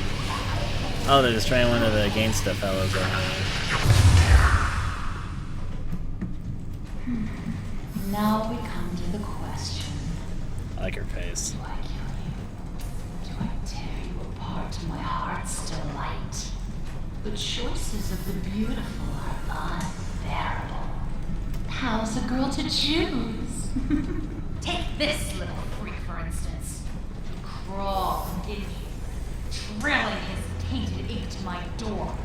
A: Oh, they're just trying one of the gangsta fellows over there.
K: Now we come to the question.
A: I like her face.
K: Do I kill you? Do I tear you apart to my heart's delight? The choices of the beautiful are unbearable. How's a girl to choose? Take this little freak, for instance. Crawl in here, trailing his tainted ink to my door.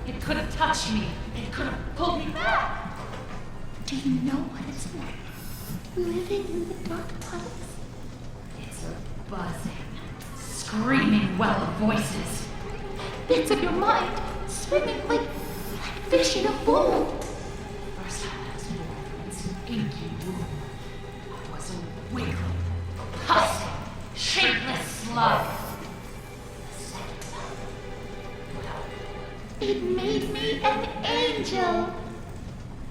K: It could have touched me. It could have pulled me back. Do you know what it's like? Living in the dark palace? It's a buzzing, screaming well of voices. Bits of your mind swimming like fish in a bowl. First I was born from its inky womb. I was a wiggling, pussing, shapeless slug. The second time, well, it made me an angel.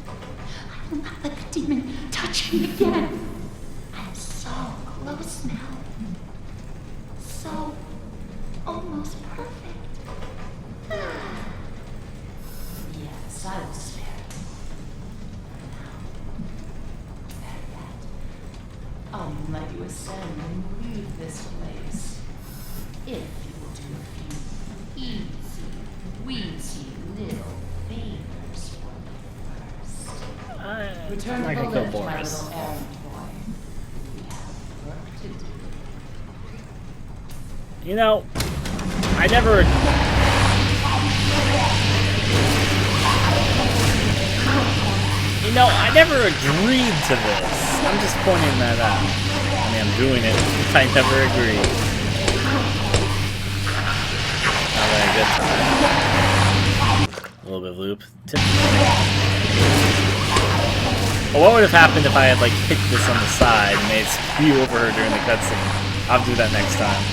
K: I will not let the demon touch me again. I'm so close now. So almost perfect. Yes, I will spare you. Now, better yet, I'll let you ascend and leave this place. If you will do a few easy, wheezy little favors for me first. Return
A: I
K: to the
A: can kill
K: lift, my
A: Boris.
K: little errand boy. We have work to do.
A: You know, I never... You know, I never agreed to this. I'm just pointing that out. I mean, I'm doing it. I never agreed. Having a good time. A little bit of loop. what would have happened if I had like hit this on the side and made it spew over her during the cutscene? I'll do that next time.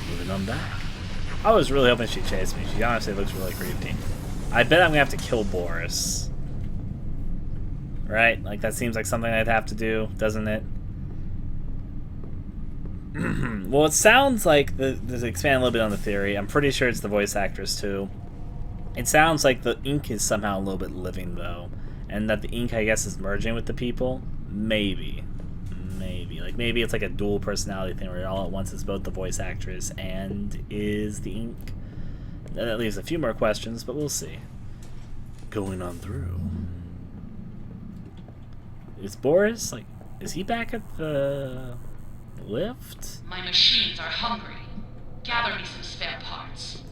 A: Moving on back. I was really hoping she'd chase me. She honestly looks really creepy. I bet I'm gonna have to kill Boris. Right? Like that seems like something I'd have to do, doesn't it? Well, it sounds like, to expand a little bit on the theory, I'm pretty sure it's the voice actress too. It sounds like the ink is somehow a little bit living though, and that the ink, I guess, is merging with the people. Maybe. Like maybe it's like a dual personality thing where all at once it's both the voice actress and is the ink. That leaves a few more questions, but we'll see. Going on through. Is Boris, like, is he back at the lift?
K: My machines are hungry. Gather me some spare parts.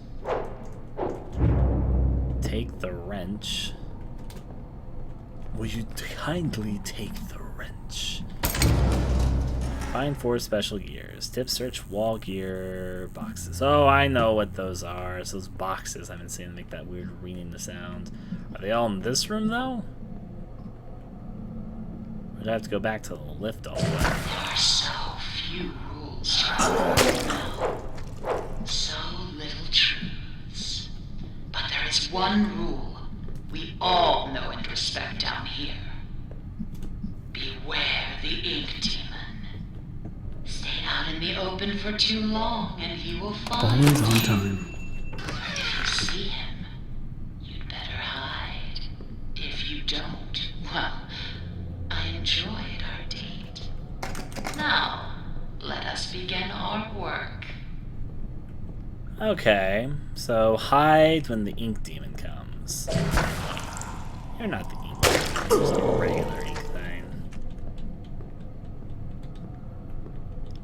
A: Take the wrench. Will you kindly take the wrench? Find 4 special gears. Tip search wall gear boxes. Oh, I know what those are. It's those boxes I've been seeing make that weird ringing sound. Are they all in this room though? I'd have to go back to the lift all the way.
K: There are so few rules to follow. So little truths. But there is one rule we all know and respect down here. Beware the ink demon. Stay out in the open for too long and he will find
B: Always on
K: you.
B: time.
K: If you see him, you'd better hide. If you don't, well, I enjoyed our date. Now, let us begin our work.
A: Okay, so hide when the ink demon comes. You're not the ink demon, you're just a regular ink thing.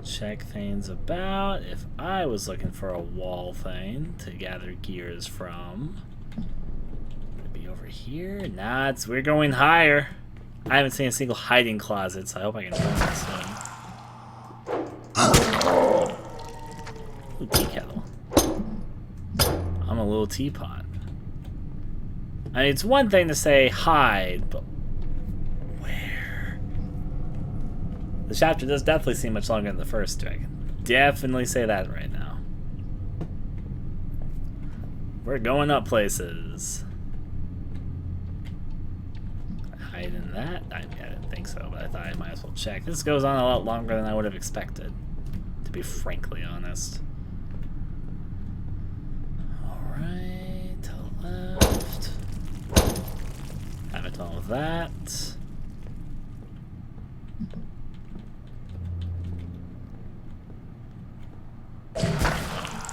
A: Check things about. If I was looking for a wall thing to gather gears from, would it be over here? Nah, we're going higher. I haven't seen a single hiding closet, so I hope I can find that soon. Ooh, tea kettle. I'm a little teapot. I mean, it's one thing to say hide, but where? The chapter does definitely seem much longer than the first two. I can definitely say that right now. We're going up places. Hide in that? I didn't think so, but I thought I might as well check. This goes on a lot longer than I would have expected, to be frankly honest. Alright, to the left. Haven't done with that.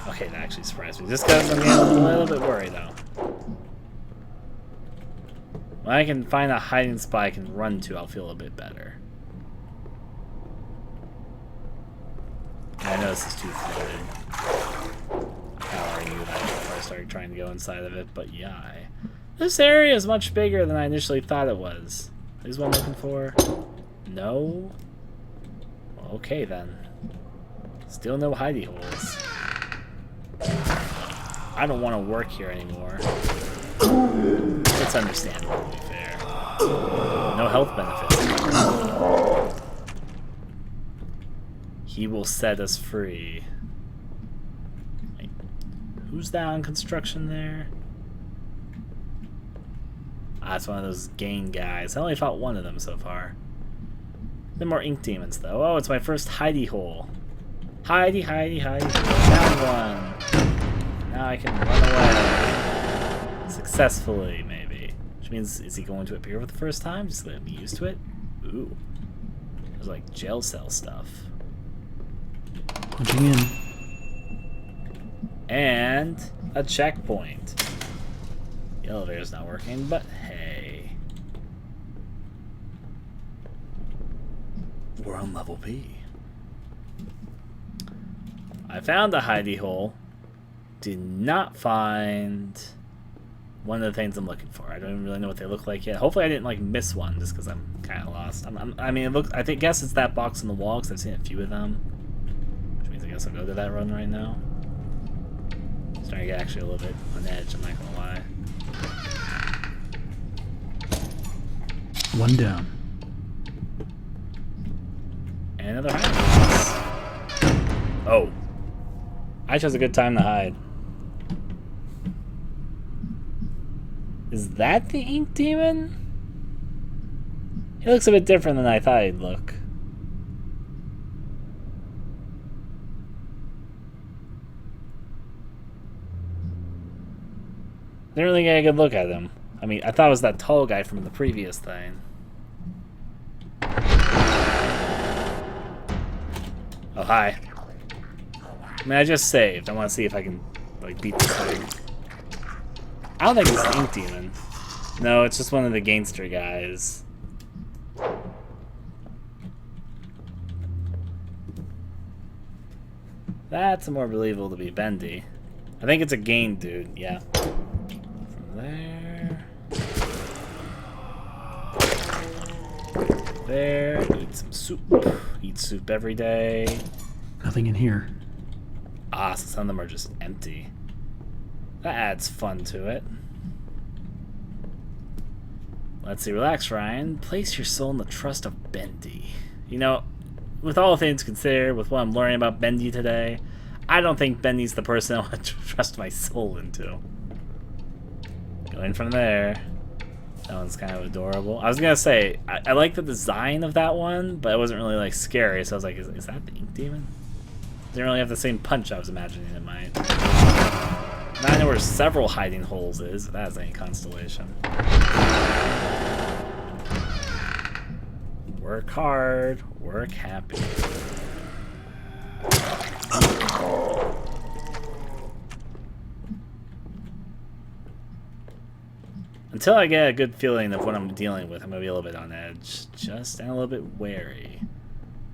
A: Okay, that actually surprised me. Just because I'm getting a little bit worried though. When I can find a hiding spot I can run to, I'll feel a bit better. I know this is too flooded. How are you? Before I started trying to go inside of it, but yeah. This area is much bigger than I initially thought it was. Is what I'm looking for? No? Well, okay then. Still no hidey holes. I don't want to work here anymore. It's understandable, to be fair. No health benefits. He will set us free. Wait, who's that on construction there? Ah, it's one of those gain guys. I only fought one of them so far. No more ink demons, though. Oh, it's my first hidey hole. Hidey, hidey, hidey. Found one. Now I can run away. Successfully, maybe. Which means, is he going to appear for the first time? Just let me used to it? Ooh. There's like jail cell stuff.
B: Punching in.
A: And a checkpoint. The elevator's not working, but hey. We're on level B. I found a hidey hole. Did not find one of the things I'm looking for. I don't even really know what they look like yet. Hopefully I didn't like miss one just because I'm kind of lost. I mean, it looks. I guess it's that box on the wall because I've seen a few of them. Which means I guess I'll go to that run right now. Starting to get actually a little bit on edge. I'm not gonna lie.
B: One down.
A: And another hide. Oh. I chose a good time to hide. Is that the ink demon? He looks a bit different than I thought he'd look. Didn't really get a good look at him. I mean, I thought it was that tall guy from the previous thing. Oh, hi. I mean, I just saved. I want to see if I can, like, beat this thing. I don't think it's the ink demon. No, it's just one of the gangster guys. That's more believable to be Bendy. I think it's a gain dude, yeah. From there. There. Eat some soup. Eat soup every day.
B: Nothing in here.
A: Ah, so some of them are just empty. That adds fun to it. Let's see. Relax, Ryan. Place your soul in the trust of Bendy. You know, with all things considered, with what I'm learning about Bendy today, I don't think Bendy's the person I want to trust my soul into. Going from there. That one's kind of adorable. I was going to say, I like the design of that one, but it wasn't really, like, scary, so I was like, is that the ink demon? Didn't really have the same punch I was imagining it might. Now I know where several hiding holes is, if that is any constellation. Work hard, work happy. Until I get a good feeling of what I'm dealing with, I'm going to be a little bit on edge. Just and a little bit wary.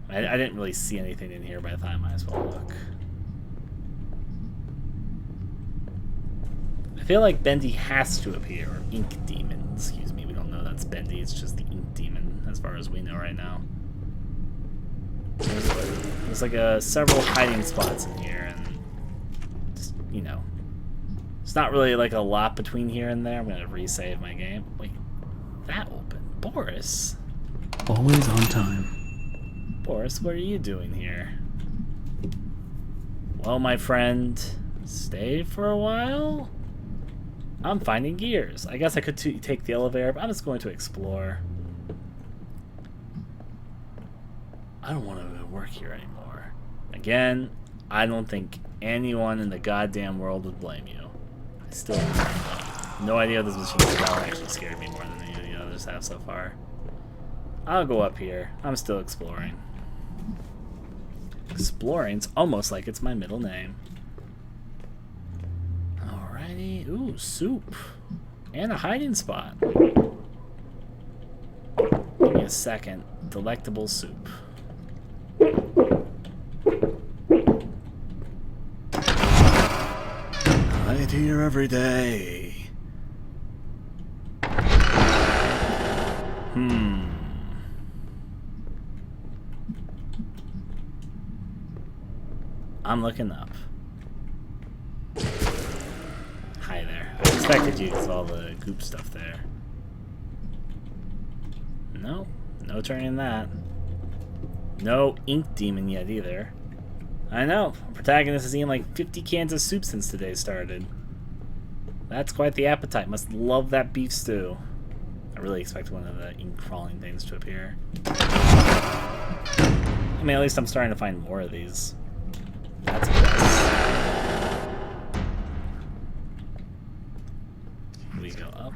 A: I didn't really see anything in here, but I thought I might as well look. I feel like Bendy has to appear, or Ink Demon, excuse me. We don't know that's Bendy, it's just the Ink Demon, as far as we know right now. There's like several hiding spots in here, and just, you know, it's not really like a lot between here and there. I'm gonna resave my game. Wait, that opened. Boris?
B: Always on time.
A: Boris, what are you doing here? Well, my friend, stay for a while? I'm finding gears. I guess I could take the elevator, but I'm just going to explore. I don't want to work here anymore. Again, I don't think anyone in the goddamn world would blame you. I still have no idea what this machine is about. Actually scared me more than any of the others have so far. I'll go up here. I'm still exploring. Exploring's almost like it's my middle name. Alrighty. Ooh, soup. And a hiding spot. Give me a second. Delectable soup. Hide here every day. I'm looking up. Hi there. I expected you because of all the goop stuff there. No, no turning that. No ink demon yet either. I know. Protagonist has eaten like 50 cans of soup since today started. That's quite the appetite. Must love that beef stew. I really expect one of the ink crawling things to appear. I mean, at least I'm starting to find more of these. That's a plus. We go up.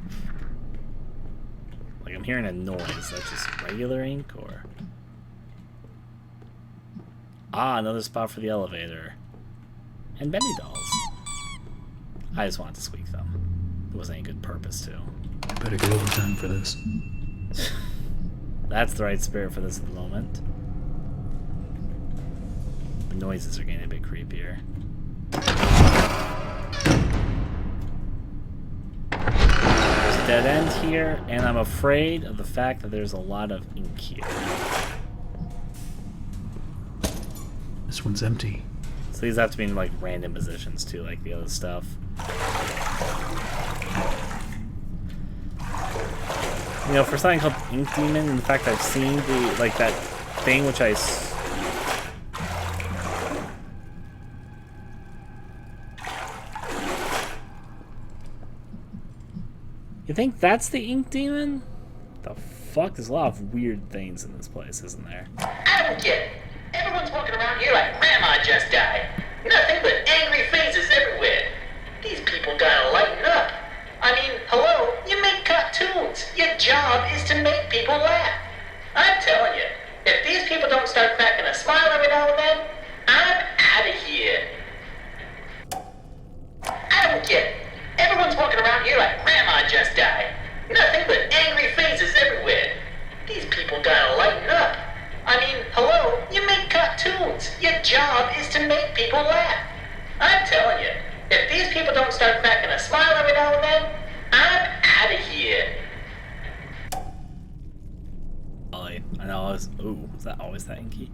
A: Like I'm hearing a noise. That's just regular ink or... Ah, another spot for the elevator. And Bendy dolls. I just wanted to squeak them. There wasn't any good purpose to.
B: I better get overtime for this.
A: That's the right spirit for this at the moment. The noises are getting a bit creepier. There's a dead end here, and I'm afraid of the fact that there's a lot of ink here.
B: This one's empty.
A: So these have to be in like random positions too, like the other stuff. You know, for something called Ink Demon, in fact, I've seen the, like, that thing which You think that's the Ink Demon? The fuck? There's a lot of weird things in this place, isn't there?
H: I don't get it. Everyone's walking around here like Grandma just died. Nothing but angry faces everywhere. These people gotta lighten up. I mean, hello, you make cartoons. Your job is to make people laugh. I'm telling you, if these people don't start cracking a smile every now and then, I'm out of here. I don't get it. Everyone's walking around here like Grandma just died. Nothing but angry faces everywhere. These people gotta lighten up. I mean, hello, you make cartoons. Your job is to make people laugh. I'm telling you, if these people don't start cracking a smile every now and then, I'm out of here.
A: I know I was. Ooh, is that always that inky?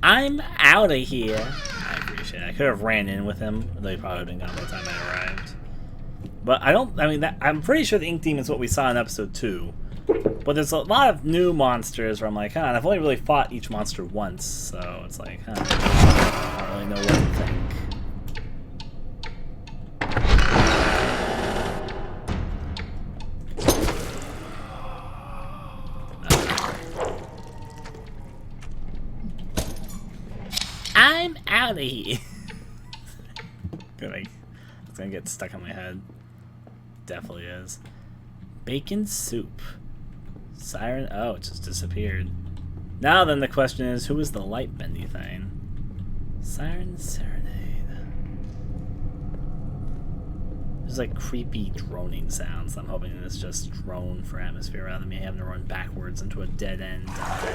A: I'm out of here. I appreciate it. I could have ran in with him, though he probably would have been gone by the time I arrived. But I don't. I mean, I'm pretty sure the Ink Demon is what we saw in episode 2. But there's a lot of new monsters where I'm like, huh, and I've only really fought each monster once, so it's like, huh, I don't really know what to think. I'm out of here. It's gonna get stuck in my head. Definitely is. Bacon soup. Siren. Oh, it just disappeared. Now then, the question is, who is the light bendy thing? Siren Serenade. There's like creepy droning sounds. I'm hoping this just drone for atmosphere rather than me having to run backwards into a dead end dive.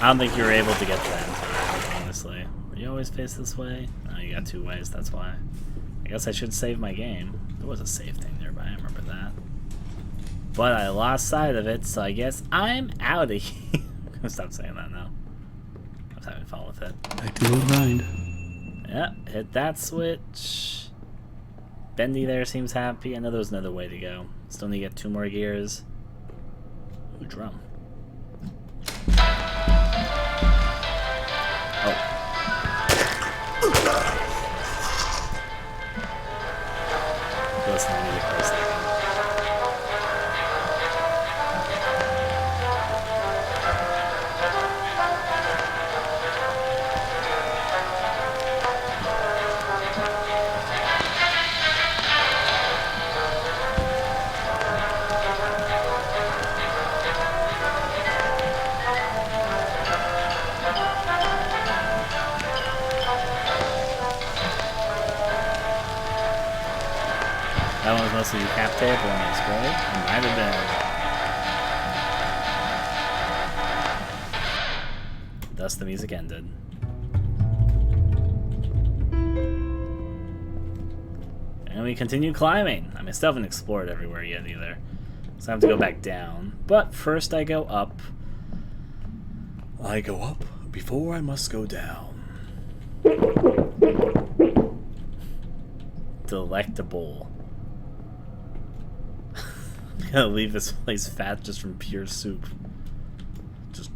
A: I don't think you're able to get to that in time, honestly. You always face this way? Oh, you got 2 ways, that's why. I guess I should save my game. There was a save thing nearby, I remember that. But I lost sight of it, so I guess I'm out of here. I'm gonna stop saying that now. I was having fun with it.
B: Back to the old grind.
A: Yep, hit that switch. Bendy there seems happy. I know there's another way to go. Still need to get 2 more gears. Ooh, drum. Oh. Listen to music for a second. That one was mostly half tape, but when it's great, it might have been. Thus the music ended. And we continue climbing. I mean, I still haven't explored everywhere yet either. So I have to go back down. But first I go up. I go up before I must go down. Delectable. I'm gonna leave this place fat just from pure soup. Just,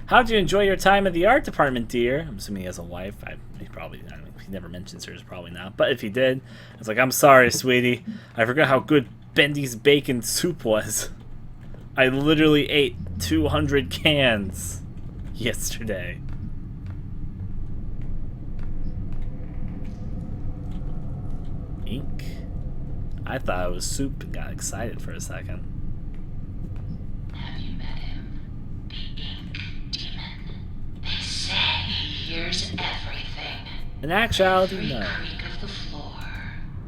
A: How'd you enjoy your time at the art department, dear? I'm assuming he has a wife. He probably, I mean, he never mentions hers, probably not. But if he did, it's like, I'm sorry, sweetie. I forgot how good Bendy's bacon soup was. I literally ate 200 cans yesterday. Ink? I thought it was soup and got excited for a second.
K: Have you met him? The Ink Demon. They say he hears everything.
A: In actuality,
K: Every
A: no.
K: creak of the floor,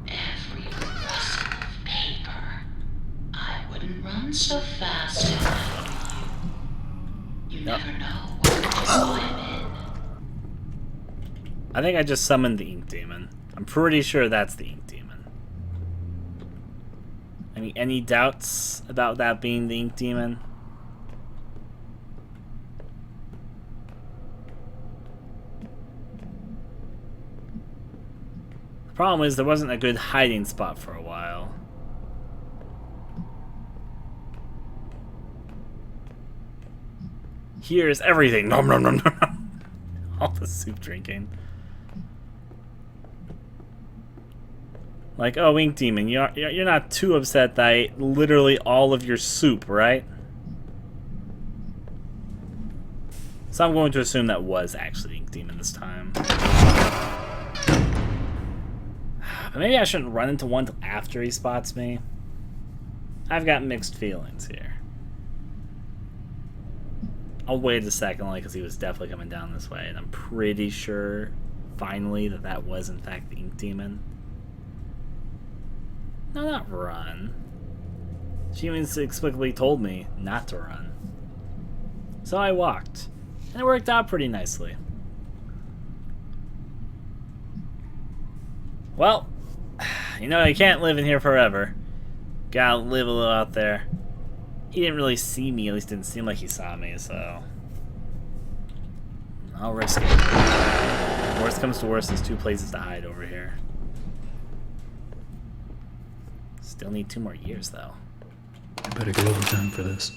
K: every rustle of paper. I wouldn't run so fast if I were you. You never know what control I'm in.
A: I think I just summoned the Ink Demon. I'm pretty sure that's the Ink Demon. Any doubts about that being the Ink Demon? Problem is, there wasn't a good hiding spot for a while. Here's everything. Nom nom nom nom nom. All the soup drinking. Like, oh, Ink Demon, you're not too upset that I ate literally all of your soup, right? So I'm going to assume that was actually Ink Demon this time. But maybe I shouldn't run into one till after he spots me. I've got mixed feelings here. I'll wait a second, only because he was definitely coming down this way, and I'm pretty sure, finally, that that was in fact the Ink Demon. No, not run. She even explicitly told me not to run. So I walked, and it worked out pretty nicely. Well, you know, you can't live in here forever. Gotta live a little out there. He didn't really see me, at least didn't seem like he saw me, so I'll risk it. Worst comes to worst, there's 2 places to hide over here. Still need 2 more years, though.
B: I better get overtime for this.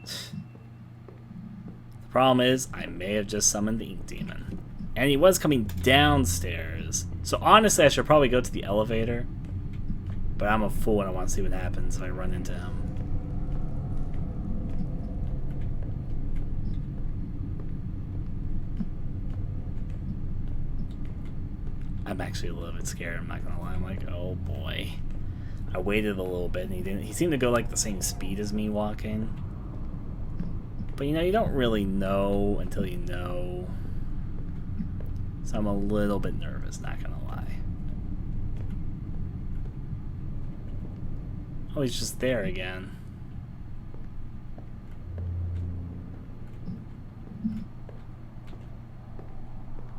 A: The problem is, I may have just summoned the Ink Demon. And he was coming downstairs. So honestly, I should probably go to the elevator. But I'm a fool and I want to see what happens if I run into him. I'm actually a little bit scared, I'm not gonna lie. I'm like, oh boy. I waited a little bit and he seemed to go like the same speed as me walking. But you know, you don't really know until you know. So I'm a little bit nervous, not gonna lie. Oh, he's just there again.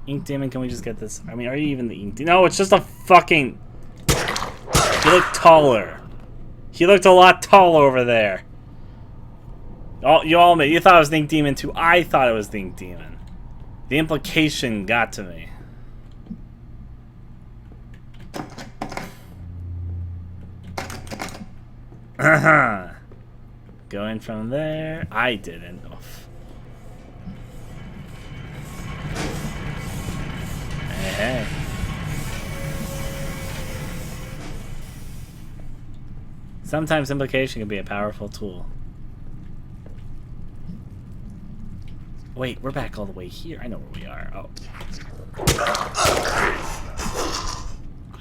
A: Ink Demon, can we just get this? I mean, are you even the Ink Demon? No, it's just a fucking... He looked taller. He looked a lot taller over there. You all admit, you thought it was the Ink Demon too. I thought it was the Ink Demon. The implication got to me. Going from there. I didn't. Oof. Hey. Sometimes implication can be a powerful tool. Wait, we're back all the way here. I know where we are. Oh.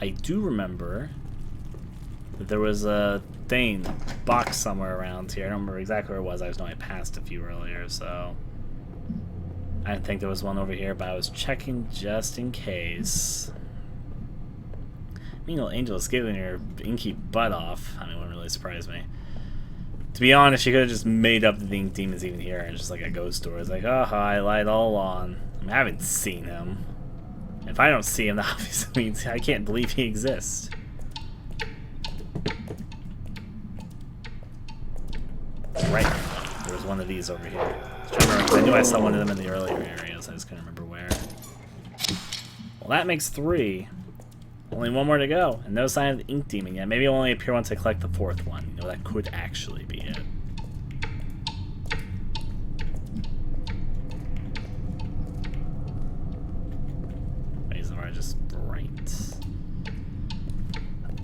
A: I do remember that there was a thing, a box somewhere around here. I don't remember exactly where it was. I just know I passed a few earlier, so... I didn't think there was one over here, but I was checking just in case. Mean old Angel escaping your inky butt off. I mean, it wouldn't really surprise me. To be honest, she could have just made up the Ink Demon's even here and just like a ghost story. It's like, oh, I lied all along. I mean, I haven't seen him. If I don't see him, that obviously means I can't believe he exists. Right. There was one of these over here. I knew I saw one of them in the earlier areas. I just couldn't remember where. Well, that makes 3. Only 1 more to go, and no sign of the Ink Demon yet. Maybe it'll only appear once I collect the 4th one. You know, that could actually be it. These are just right.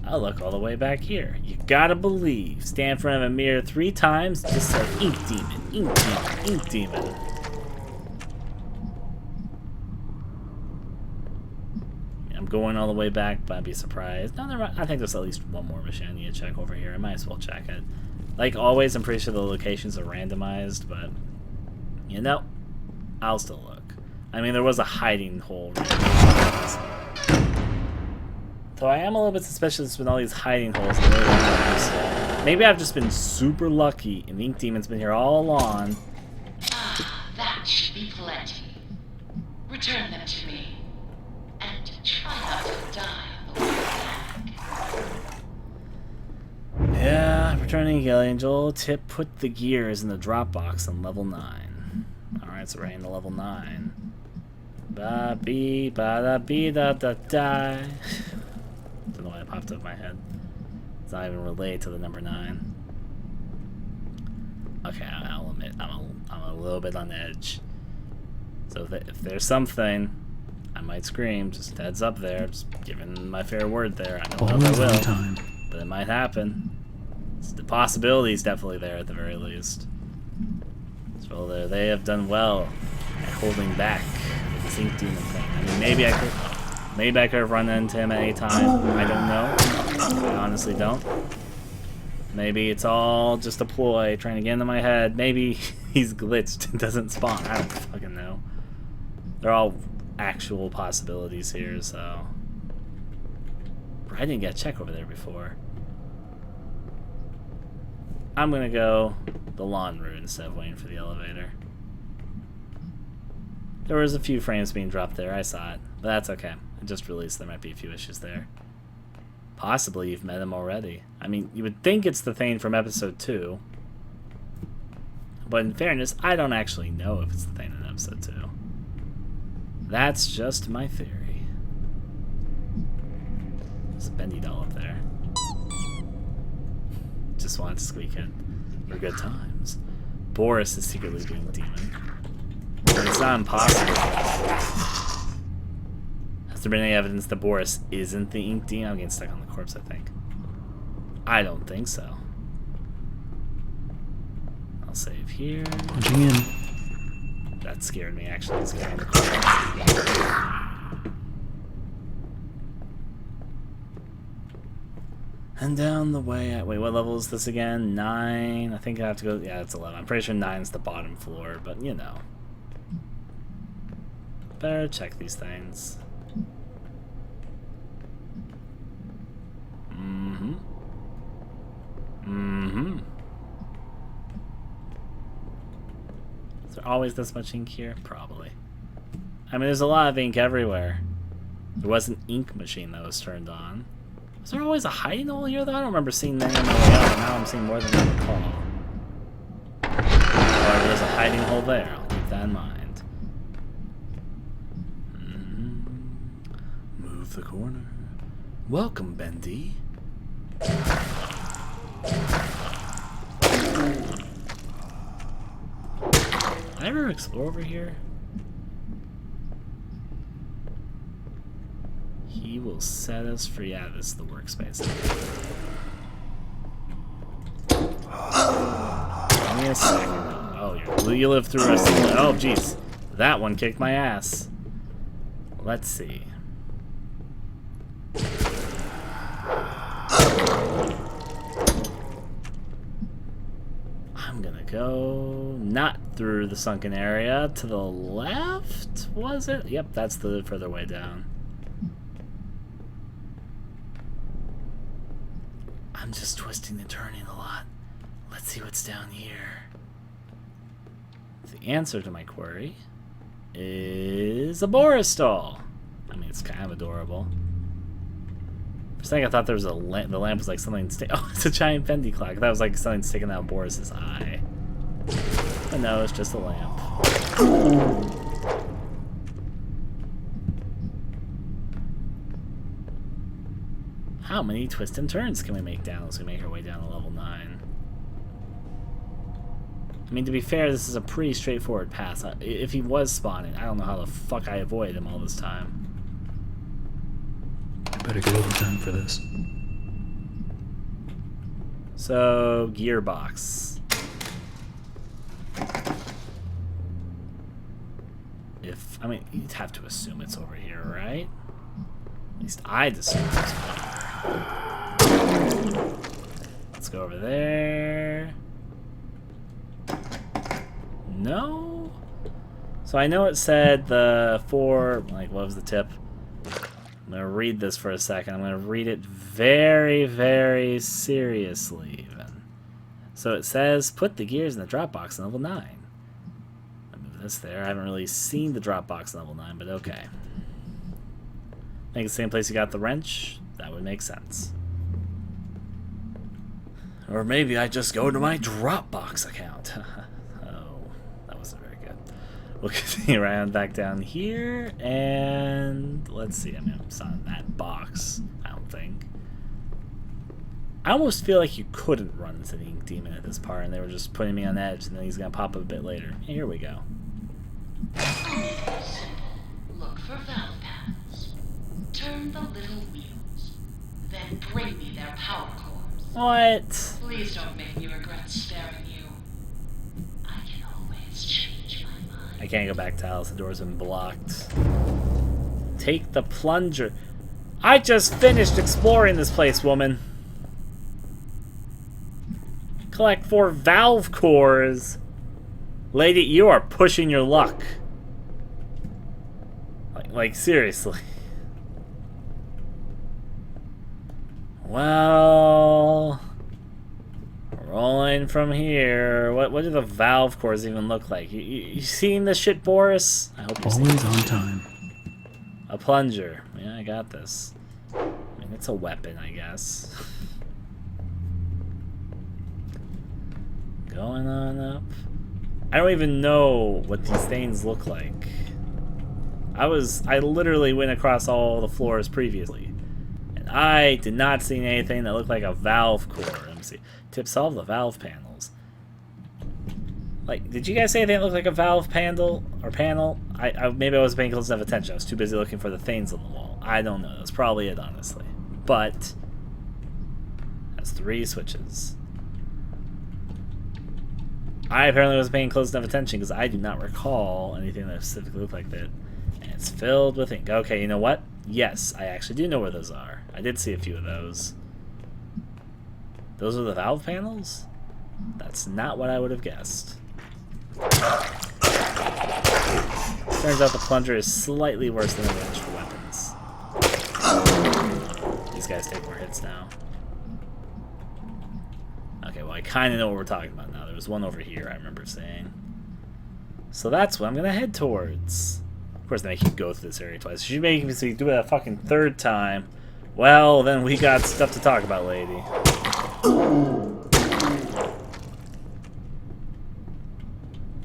A: I'll look all the way back here. You gotta believe. Stand in front of a mirror 3 times, just say Ink Demon, Ink Demon, Ink Demon. I'm going all the way back, but I'd be surprised. No, I think there's at least 1 more mission I need to check over here. I might as well check it. Like always, I'm pretty sure the locations are randomized, but you know, I'll still look. I mean, there was a hiding hole. So I am a little bit suspicious with all these hiding holes. Maybe I've just been super lucky, and the Ink Demon's been here all along.
K: Ah, that should be plenty. Return them to me. And try not to die on the way back.
A: Yeah, returning Angel. Tip, put the gears in the drop box on level 9. Alright, so we're heading to level 9. Ba-bee, ba-da-bee-da-da-da. popped up in my head. It's not even related to the number 9. Okay, I'll admit, I'm a little bit on edge. So if there's something, I might scream. Just heads up there. Just giving my fair word there. I don't know if I will,
B: time.
A: but it might happen. The possibility is definitely there at the very least. So they have done well at holding back the Zinc Demon thing. I mean, maybe I could have run into him at any time. I don't know. I honestly don't. Maybe it's all just a ploy trying to get into my head. Maybe he's glitched and doesn't spawn. I don't fucking know. They're all actual possibilities here, so... I didn't get a check over there before. I'm gonna go the lawn route instead of waiting for the elevator. There was a few frames being dropped there, I saw it. But that's okay. I just realized there might be a few issues there. Possibly you've met him already. I mean, you would think it's the Thane from episode 2. But in fairness, I don't actually know if it's the Thane in episode 2. That's just my theory. There's a Bendy doll up there. Just wanted to squeak it. For good times. Boris is secretly doing demon. But it's not impossible. Has there been any evidence that Boris isn't the ink demon? I'm getting stuck on the corpse, I think. I don't think so. I'll save here.
B: Punching in.
A: That scared me, actually. It's getting the corpse. And down the way. Wait, what level is this again? 9. I think I have to go. Yeah, it's 11. I'm pretty sure 9's the bottom floor, but you know. Better check these things. Is there always this much ink here? Probably. I mean, there's a lot of ink everywhere. There was an ink machine that was turned on. Is there always a hiding hole here, though? I don't remember seeing many on the way out, and now I'm seeing more than I recall. However, there's a hiding hole there. I'll keep that in mind. Move the corner. Welcome, Bendy. Did I ever explore over here? He will set us free. Yeah, this is the workspace. Give me a second. Oh, you live through us. Oh, jeez. That one kicked my ass. Let's see. I'm gonna go not through the sunken area. To the left, was it? Yep, that's the further way down. I'm just twisting and turning a lot. Let's see what's down here. The answer to my query is a Boris doll. I mean, it's kind of adorable. For a second, I thought there was a lamp. The lamp was like something. Oh, it's a giant Bendy clock. That was like something sticking out Boris's eye. But no, it's just a lamp. How many twists and turns can we make down as we make our way down to level 9? I mean, to be fair, this is a pretty straightforward path. If he was spawning, I don't know how the fuck I avoided him all this time.
B: I better get overtime for this.
A: So, gearbox. I mean, you'd have to assume it's over here, right? At least I'd assume it's over here. Let's go over there. No? So I know it said the 4, like, what was the tip? I'm going to read this for a second. I'm going to read it very, very seriously, even. So it says, put the gears in the drop box in level 9. I'll move this there. I haven't really seen the drop box in level 9, but okay. I think it's the same place you got the wrench. That would make sense. Or maybe I just go to my Dropbox account. Oh, that wasn't very good. We'll continue around back down here, and let's see. I mean, it's not in that box, I don't think. I almost feel like you couldn't run into the ink demon at this part, and they were just putting me on edge, and then he's gonna pop up a bit later. Here we go.
K: Look for valve pads. Turn the little wheels. Then bring me their power cores.
A: What?
K: Please don't make me regret sparing you. I can always change my mind.
A: I can't go back to Alice. The door's been blocked. Take the plunger. I just finished exploring this place, woman. Collect 4 valve cores. Lady, you are pushing your luck. Like seriously. Well, rolling from here. What do the valve cores even look like? You seen this shit, Boris? I hope you're
B: Always on time.
A: A plunger. Yeah, I got this. I mean, it's a weapon, I guess. Going on up. I don't even know what these things look like. I literally went across all the floors previously, and I did not see anything that looked like a valve core. Let me see. Tip solve the valve panels. Like, did you guys say anything that looked like a valve panel or panel? Maybe I wasn't paying close enough attention. I was too busy looking for the things on the wall. I don't know. That's probably it, honestly. But that's 3 switches. I apparently wasn't paying close enough attention because I do not recall anything that specifically looked like that. And it's filled with ink. Okay, you know what? Yes, I actually do know where those are. I did see a few of those. Those are the valve panels? That's not what I would have guessed. Turns out the plunger is slightly worse than the wrench for weapons. These guys take more hits now. Okay, well I kind of know what we're talking about now. There was one over here I remember saying. So that's what I'm going to head towards. Of course they make you go through this area twice. You make me so you do it a fucking 3rd time. Well, then we got stuff to talk about, lady.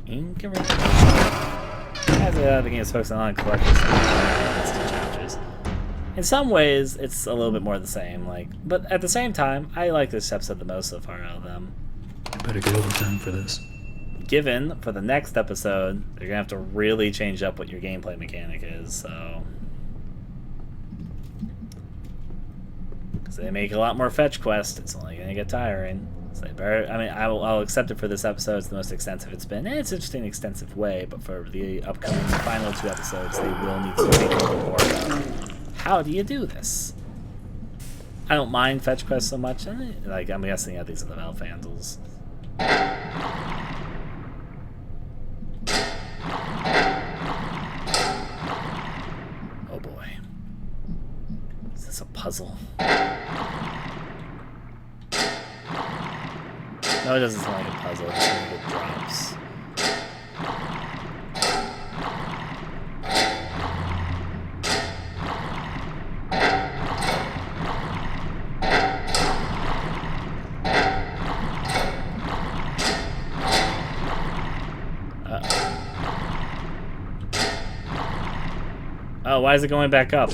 A: Ink and as the game is focused on collecting challenges. In some ways, it's a little bit more the same, but at the same time, I like this episode the most so far out of them.
B: I better get overtime for this.
A: Given, for the next episode, they're gonna have to really change up what your gameplay mechanic is, so... Because they make a lot more fetch quests, it's only gonna get tiring. So they better, I mean, I'll accept it for this episode, it's the most extensive it's been. It's an interesting, extensive way, but for the upcoming final 2 episodes, they will need to think a little more about how do you do this? I don't mind fetch quests so much. Like, I'm guessing these are the valve handles. Oh boy. Is this a puzzle? No, it doesn't sound like a puzzle. It's just good drops. Oh, why is it going back up?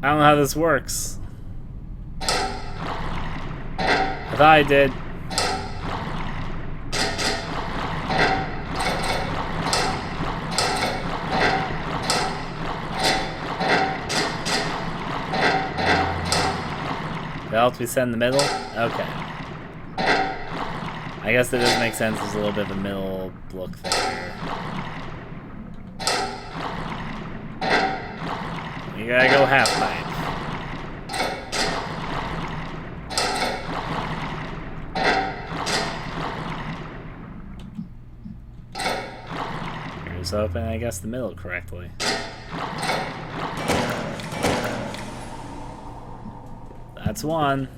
A: I don't know how this works. I thought I did. That helps me set in the middle? Okay. I guess that does make sense. There's a little bit of a middle look there. You gotta go half pipe. Here's hoping I guess the middle correctly. That's one.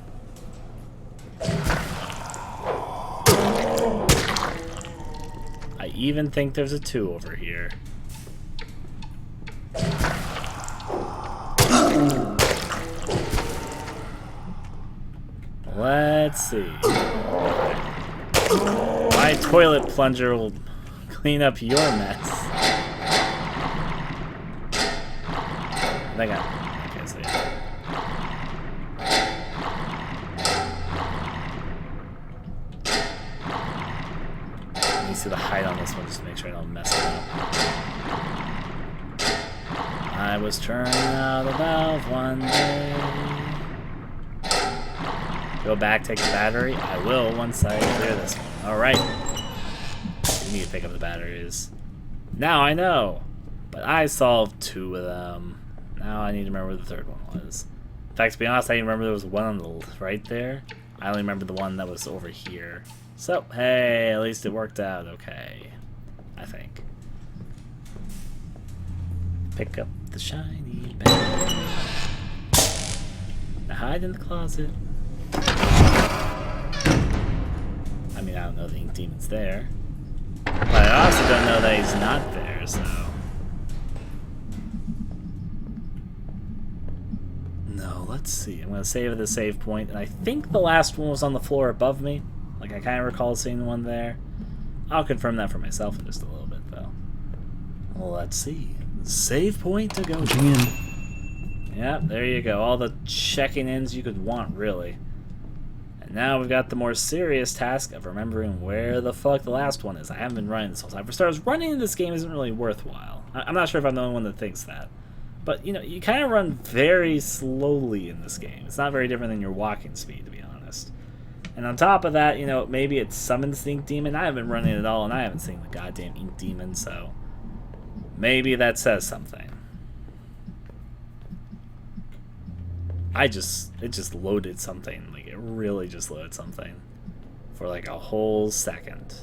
A: I even think there's a 2 over here. Let's see. My toilet plunger will clean up your mess. think I... Okay, so yeah. Let me see the height on this one just to make sure I don't mess it up. I was turning out a valve one day. Go back, take the battery. I will once I clear this one. Alright. You need to pick up the batteries. Now I know. But I solved 2 of them. Now I need to remember where the third one was. In fact, to be honest, I didn't remember there was one on the right there. I only remember the one that was over here. So, hey, at least it worked out okay. I think. Pick up the shiny bag. Now hide in the closet. I mean, I don't know the ink demon's there. But I also don't know that he's not there, so... No, let's see. I'm going to save the save point, and I think the last one was on the floor above me. Like, I kind of recall seeing one there. I'll confirm that for myself in just a little bit, though. Well, let's see. Save point to go.
B: Punching in.
A: Yep, there you go. All the checking ins you could want, really. And now we've got the more serious task of remembering where the fuck the last one is. I haven't been running this whole time. For starters, running in this game isn't really worthwhile. I'm not sure if I'm the only one that thinks that. But, you know, you kind of run very slowly in this game. It's not very different than your walking speed, to be honest. And on top of that, you know, maybe it summons the Ink Demon. I haven't been running at all, and I haven't seen the goddamn Ink Demon, so... maybe that says something. It just loaded something. Like, it really just loaded something. For like a whole second.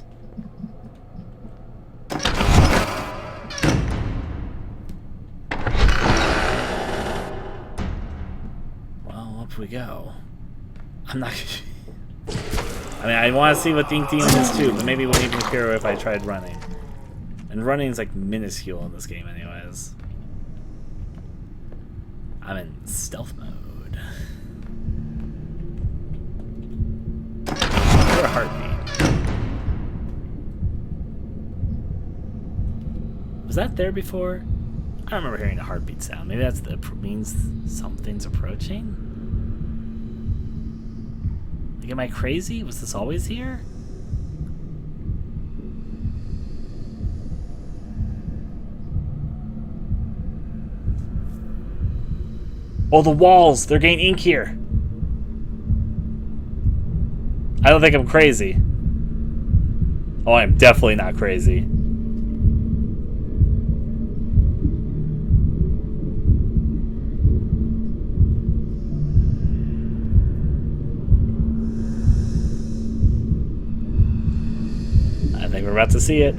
A: Well, up we go. I'm not I mean, I want to see what the Ink Demon is too, but maybe it wouldn't even appear if I tried running. And running is like minuscule in this game anyways. I'm in stealth mode. Or a heartbeat. Was that there before? I don't remember hearing a heartbeat sound. Maybe that's means something's approaching? Like, am I crazy? Was this always here? Oh, the walls! They're getting ink here! I don't think I'm crazy. Oh, I'm definitely not crazy. I think we're about to see it.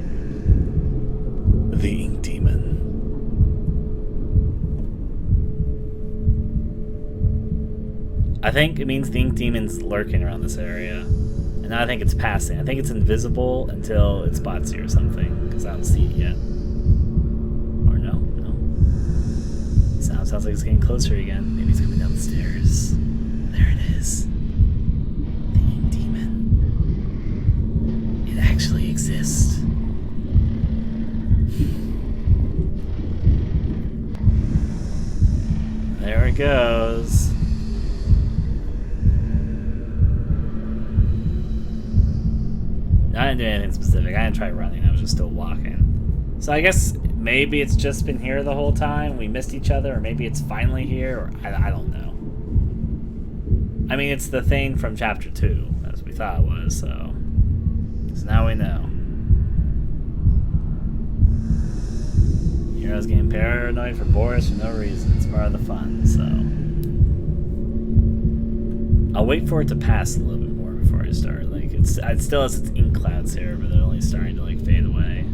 A: The Ink Demon. I think it means the Ink Demon's lurking around this area. And I think it's passing. I think it's invisible until it spots you or something. Because I don't see it yet. Or no? No. Sounds like it's getting closer again. Maybe it's coming down the stairs. There it is. The Ink Demon. It actually exists. There it goes. I didn't do anything specific. I didn't try running. I was just still walking. So I guess maybe it's just been here the whole time. We missed each other, or maybe it's finally here, or I don't know. I mean, it's the thing from Chapter 2, as we thought it was, so now we know. Heroes getting paranoid for Boris for no reason. It's part of the fun, so... I'll wait for it to pass a little bit more before I start. Like, it still has its ink clouds here, but they're only starting to like fade away.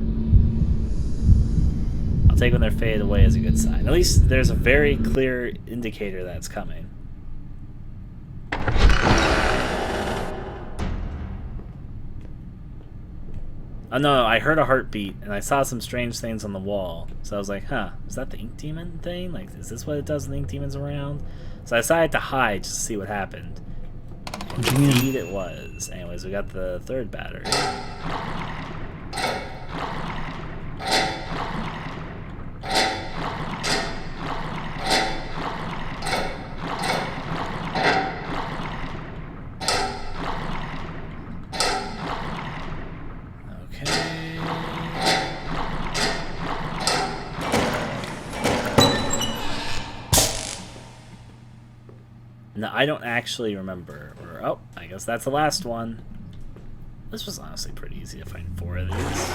A: I'll take when they're faded away as a good sign. At least there's a very clear indicator that it's coming. Oh no, I heard a heartbeat and I saw some strange things on the wall. So I was like, huh, is that the Ink Demon thing? Like, is this what it does when the Ink Demon's around? So I decided to hide just to see what happened. Indeed it was. Anyways, we got the third battery. No, I don't actually remember. Oh, I guess that's the last one. This was honestly pretty easy to find 4 of these.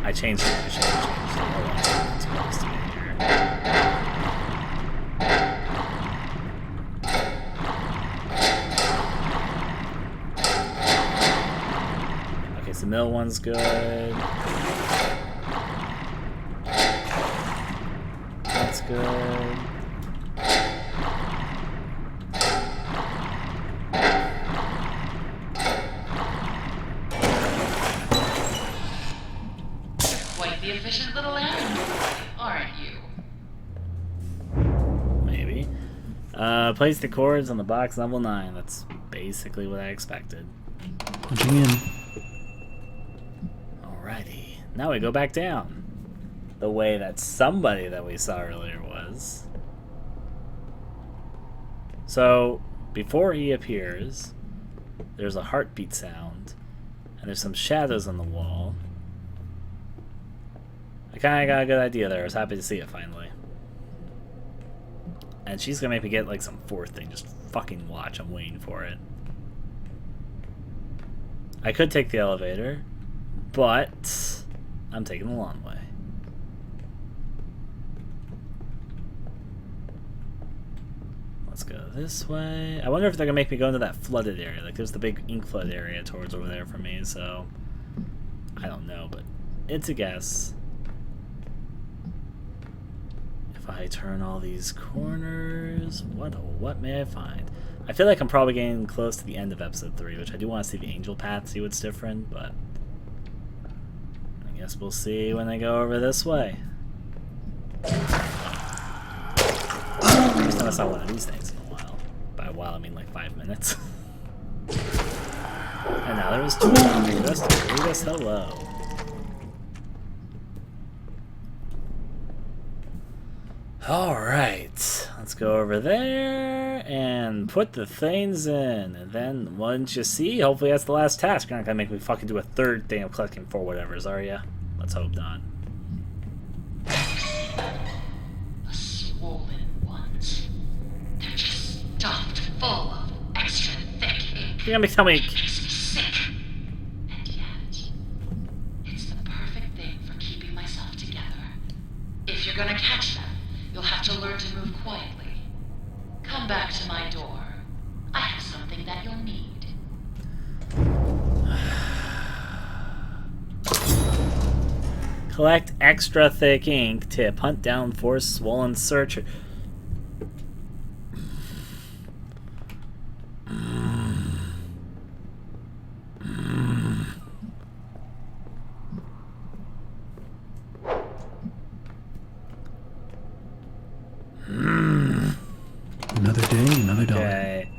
A: I changed it. I should have changed it. It's supposed to get here. Okay, so the middle one's good. That's good.
K: Quite the efficient little animal, aren't you?
A: Maybe. Place the chords on the box level 9. That's basically what I expected.
B: Punching in.
A: Alrighty. Now we go back down. The way that somebody that we saw earlier was. So, before he appears, there's a heartbeat sound, and there's some shadows on the wall. I kind of got a good idea there. I was happy to see it finally. And she's gonna make me get like some 4th thing. Just fucking watch. I'm waiting for it. I could take the elevator, but I'm taking the long way. Let's go this way. I wonder if they're gonna make me go into that flooded area. Like there's the big ink flood area towards over there for me, so I don't know, but it's a guess. If I turn all these corners, what may I find? I feel like I'm probably getting close to the end of episode 3, which I do want to see the angel path, see what's different, but I guess we'll see when I go over this way. First time I saw one of these things in a while. By a while, I mean like 5 minutes. And now there was 2 of them. Greet us, hello. Alright, let's go over there and put the things in. And then, once you see, hopefully that's the last task. You're not gonna make me fucking do a 3rd thing of collecting 4 whatevers, are ya? Let's hope not.
K: The swollen ones. They're just stuffed full of extra thick ink.
A: You're gonna tell me.
K: It makes me sick. And yet, it's the perfect thing for keeping myself together. If you're gonna catch them, you'll have to learn to move quietly. Come back to my door. I have something that you'll need.
A: Collect extra thick ink. Tip. Hunt down 4 swollen searcher.
B: Another day, another dollar.
A: Okay.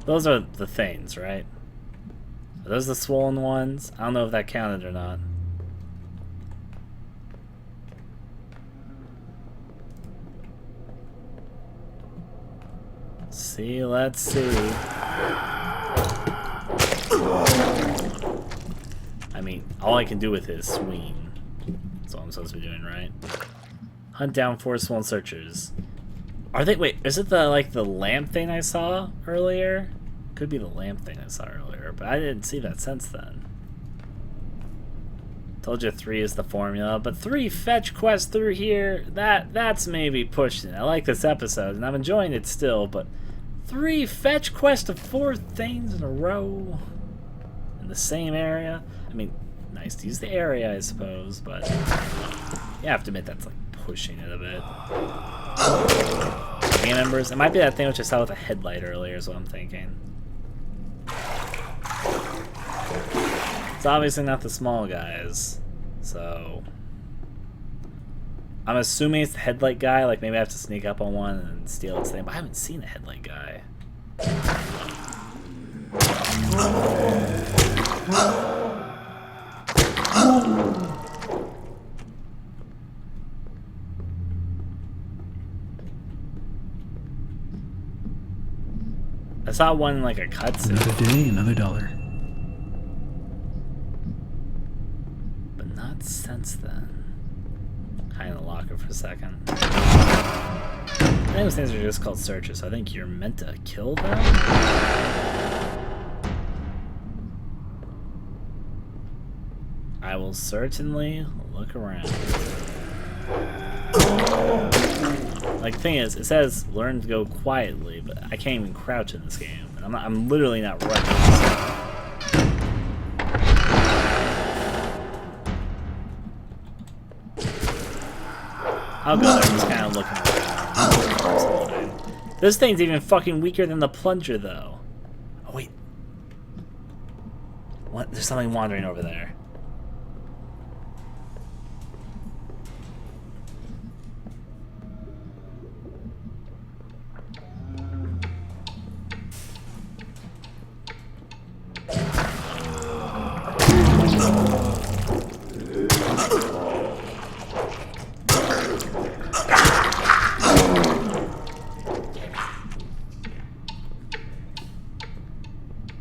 A: Those are the things, right? Are those the swollen ones? I don't know if that counted or not. See, let's see. I mean, all I can do with it is swing. That's all I'm supposed to be doing, right? Hunt down 4 swollen searchers. Are they? Wait, is it the like the lamp thing I saw earlier? Could be the lamp thing I saw earlier, but I didn't see that since then. Told you 3 is the formula, but 3 fetch quests through here, that's maybe pushing it. I like this episode, and I'm enjoying it still, but 3 fetch quests of 4 things in a row in the same area. I mean, nice to use the area, I suppose, but you have to admit that's like pushing it a bit. Game members, it might be that thing which I saw with a headlight earlier is what I'm thinking. It's obviously not the small guys, so I'm assuming it's the headlight guy. Like maybe I have to sneak up on one and steal its thing, but I haven't seen a headlight guy. I saw one in like a cutscene.
B: Another day, another dollar.
A: sense then. Hide in the locker for a second. I think those things are just called searches, so I think you're meant to kill them? I will certainly look around. Like, the thing is, it says learn to go quietly, but I can't even crouch in this game. And I'm literally not running. I'll go there, just kind of looking around. This thing's even fucking weaker than the plunger, though. Oh, wait. What? There's something wandering over there.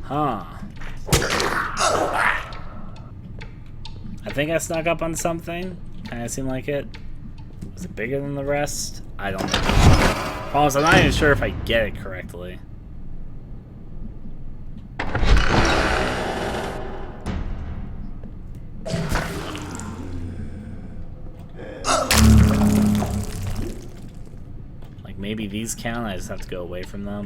A: Huh. I think I snuck up on something. Kinda seemed like it. Was it bigger than the rest? I don't know. Problem is, I'm not even sure if I get it correctly. Like, maybe these count, I just have to go away from them.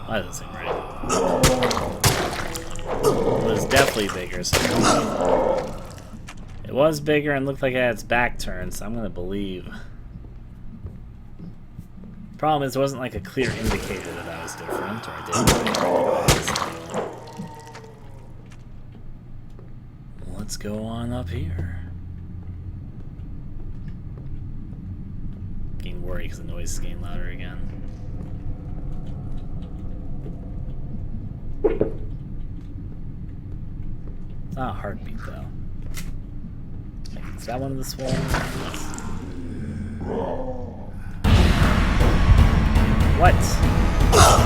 A: That doesn't seem right. It was definitely bigger, so it was bigger and looked like it had its back turned, so I'm gonna believe. Problem is, there wasn't like a clear indicator that that was different, or I didn't know. Let's go on up here. Getting worried because the noise is getting louder again. It's not a heartbeat, though. Is that one of the swollen ones? What?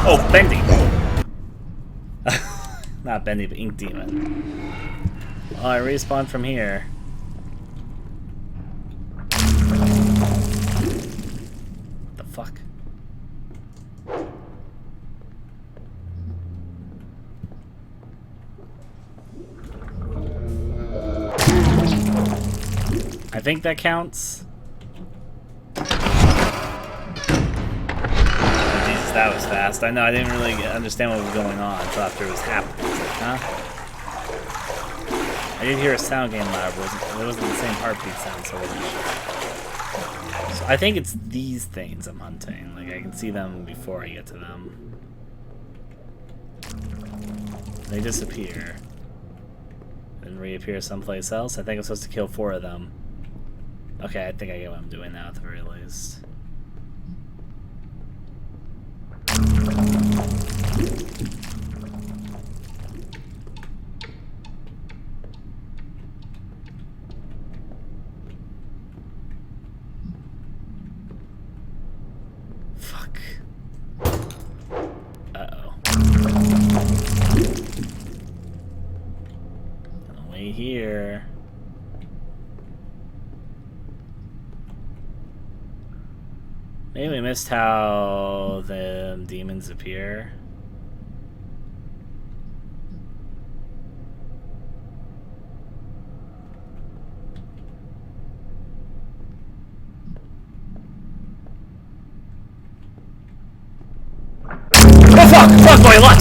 A: Oh, Bendy! Not Bendy, but Ink Demon. Oh, I respawned from here. What the fuck? I think that counts. Oh, Jesus, that was fast. I know, I didn't really understand what was going on until after it was happening. Huh? I did hear a sound getting loud, but it wasn't the same heartbeat sound, so I wasn't sure. So I think it's these things I'm hunting. Like, I can see them before I get to them. They disappear. Then reappear someplace else. I think I'm supposed to kill 4 of them. Okay, I think I get what I'm doing now at the very least. Fuck. Uh-oh. Gonna wait here. Maybe we missed how the demons appear. Oh fuck! Fuck boy, what?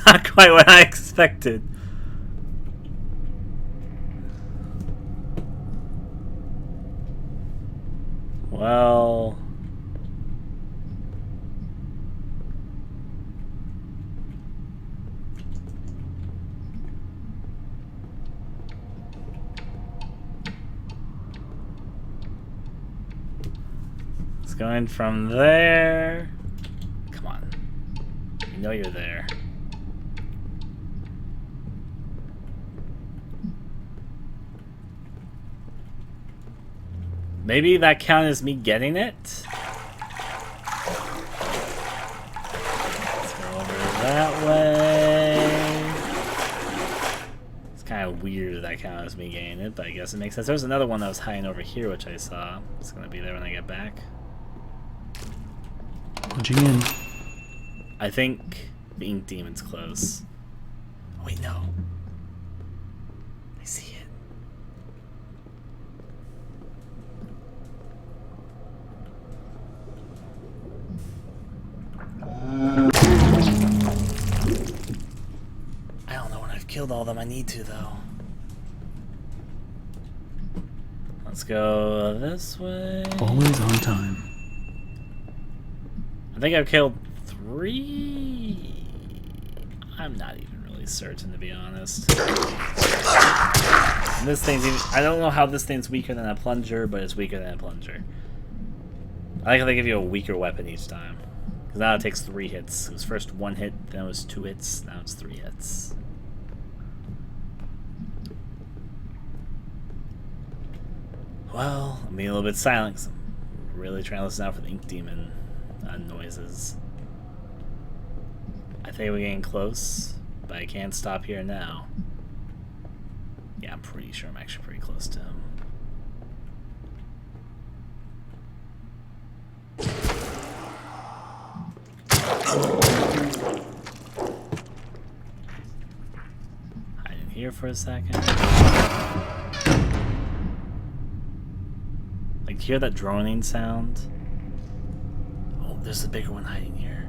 A: Not quite what I expected. Well... it's going from there... Come on. know you're there. Maybe that counted as me getting it? Let's go over that way. It's kind of weird that counted as me getting it, but I guess it makes sense. There's another one that was hiding over here, which I saw. It's going to be there when I get back.
B: Punching in.
A: I think the ink demon's close. Oh, wait, no. I see it. I don't know when I've killed all of them. I need to, though. Let's go this way.
B: Always on time.
A: I think I've killed 3. I'm not even really certain, to be honest. This thing's even, I don't know how this thing's weaker than a plunger, but it's weaker than a plunger. I like how they give you a weaker weapon each time. Because now it takes 3 hits. It was first 1 hit, then it was 2 hits, now it's 3 hits. Well, I'm being a little bit silent because I'm really trying to listen out for the ink demon noises. I think we're getting close, but I can't stop here now. Yeah, I'm pretty sure I'm actually pretty close to him. Hide in here for a second. Like, hear that droning sound? Oh, there's a bigger one hiding here.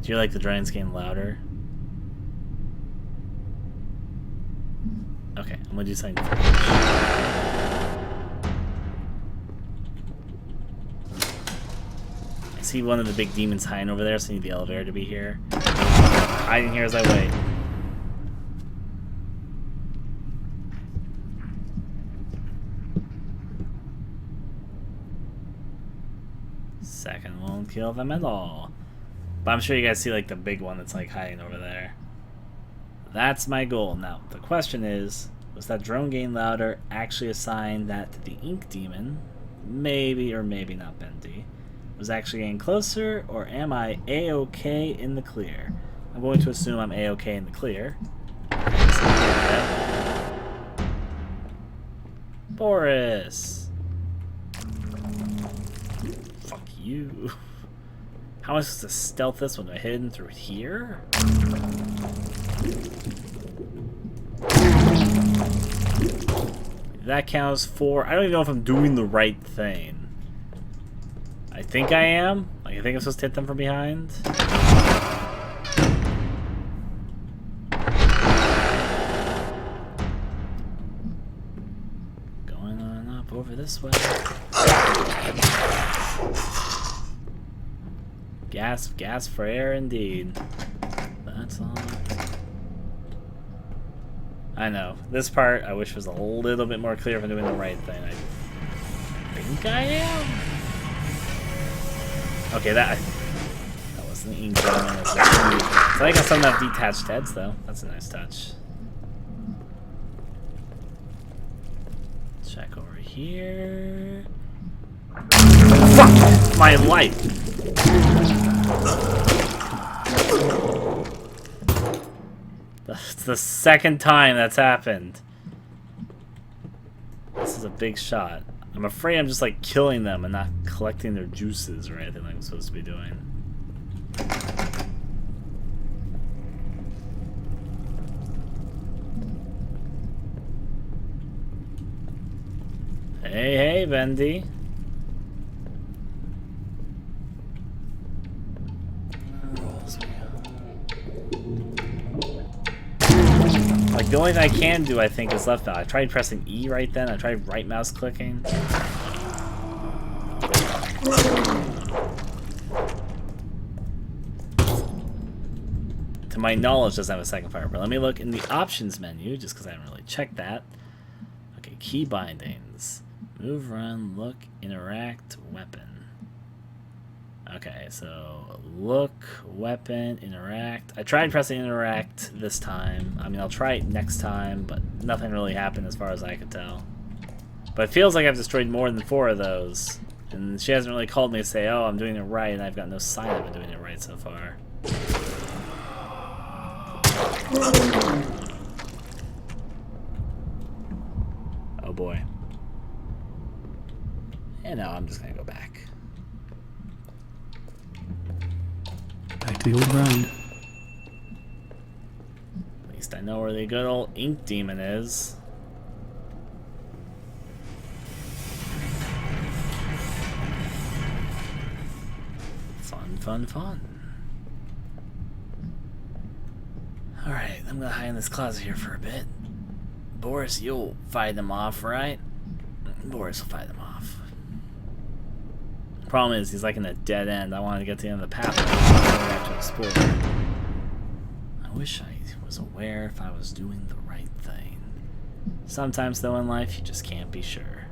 A: Do you like the droning's getting louder? Okay, I'm gonna do something. I see one of the big demons hiding over there, so I need the elevator to be here. Hiding here as I wait. Second won't kill them at all. But I'm sure you guys see like the big one that's like hiding over there. That's my goal. Now, the question is, was that drone getting louder actually a sign that the ink demon, maybe or maybe not Bendy, was actually getting closer, or am I A-okay in the clear? I'm going to assume I'm A-okay in the clear. Boris! Fuck you. How am I supposed to stealth this one? Do I hit in through here? That counts for... I don't even know if I'm doing the right thing. I think I am. Like, I think I'm supposed to hit them from behind. Going on up over this way. Gas for air indeed. That's all. I know. This part I wish was a little bit more clear if I'm doing the right thing. I think I am. Okay, that wasn't the ink demon. So I like how some have detached heads though. That's a nice touch. Check over here. Fuck my life. That's the second time that's happened. This is a big shot. I'm afraid I'm just like killing them and not collecting their juices or anything like I'm supposed to be doing. Hey, Bendy. Like, the only thing I can do, I think, is left mouse. I tried pressing E right then. I tried right mouse clicking. To my knowledge, doesn't have a second fire. But let me look in the options menu, just because I haven't really checked that. Okay, key bindings. Move, run, look, interact, weapon. Okay, so look, weapon, interact. I tried pressing interact this time. I mean, I'll try it next time, but nothing really happened as far as I could tell. But it feels like I've destroyed more than 4 of those. And she hasn't really called me to say, oh, I'm doing it right, and I've got no sign of it doing it right so far. Oh boy. And now I'm just gonna go back.
B: Back to the old grind.
A: At least I know where the good old ink demon is. Fun, fun, fun. Alright, I'm gonna hide in this closet here for a bit. Boris, you'll fight them off, right? Boris will fight them off. Problem is, he's like in a dead end. I wanted to get to the end of the path. I have to explore. I wish I was aware if I was doing the right thing. Sometimes, though, in life, you just can't be sure.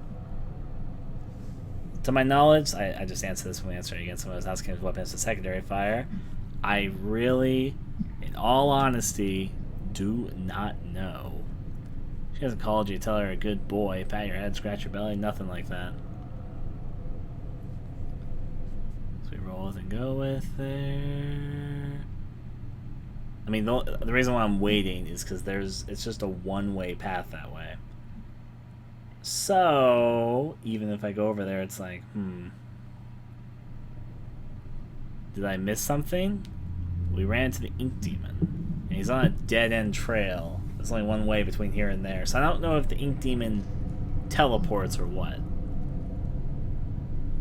A: To my knowledge, I just answered this when we answered against some of those house games weapons to secondary fire. I really, in all honesty, do not know. She hasn't called you, tell her a good boy, pat your head, scratch your belly, nothing like that. So we roll with and go with there. I mean, the reason why I'm waiting is because it's just a one-way path that way. So, even if I go over there, it's like, did I miss something? We ran into the ink demon, and he's on a dead-end trail. There's only one way between here and there, so I don't know if the ink demon teleports or what.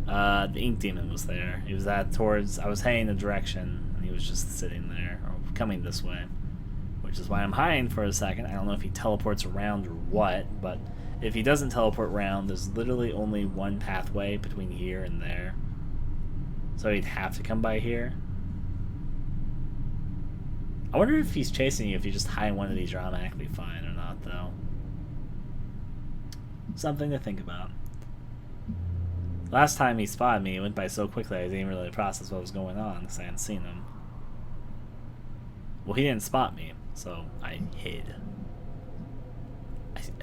A: The ink demon was there. He was I was heading a direction, and he was just sitting there, or coming this way. Which is why I'm hiding for a second. I don't know if he teleports around or what, but if he doesn't teleport around, there's literally only one pathway between here and there. So he'd have to come by here. I wonder if he's chasing you, if you just hide one of these, you're automatically fine or not, though. Something to think about. Last time he spotted me, it went by so quickly I didn't really process what was going on because I hadn't seen him. Well, he didn't spot me, so I hid.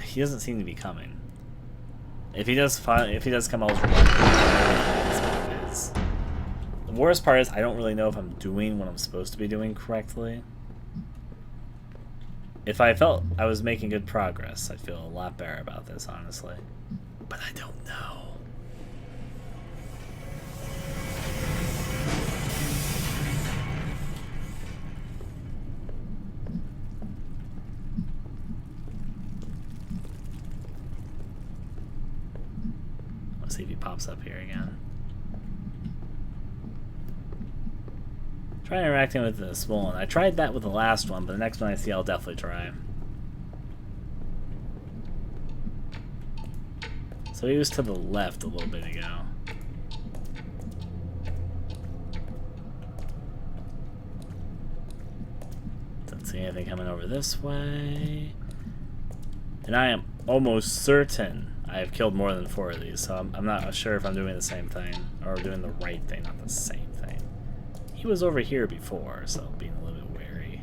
A: He doesn't seem to be coming. If he does come, I'll just run. The worst part is I don't really know if I'm doing what I'm supposed to be doing correctly. If I felt I was making good progress, I'd feel a lot better about this, honestly. But I don't know. Let's see if he pops up here again. Try interacting with the swollen. I tried that with the last one, but the next one I see I'll definitely try. So he was to the left a little bit ago. Don't see anything coming over this way. And I am almost certain I have killed more than 4 of these, so I'm not sure if I'm doing the same thing, or doing the right thing, not the same thing. He was over here before, so being a little bit wary.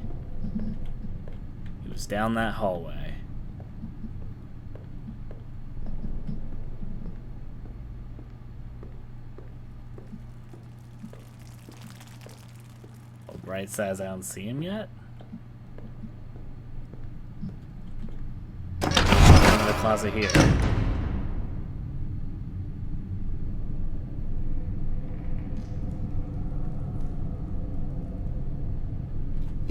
A: He was down that hallway. Oh, Bright says I don't see him yet. In the closet here.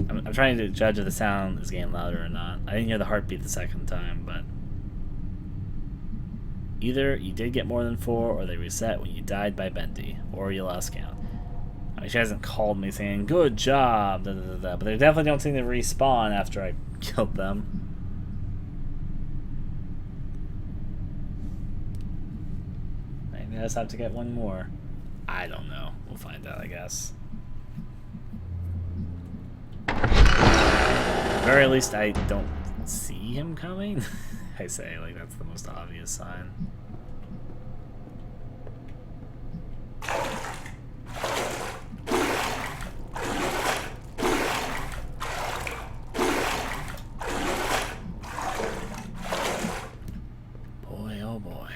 A: I'm trying to judge if the sound is getting louder or not. I didn't hear the heartbeat the second time, but either you did get more than 4, or they reset when you died by Bendy, or you lost count. I mean, she hasn't called me saying, good job, da, da, da, da, but they definitely don't seem to respawn after I killed them. Maybe I just have to get one more. I don't know. We'll find out, I guess. At the very least, I don't see him coming. I say, like, that's the most obvious sign. boy.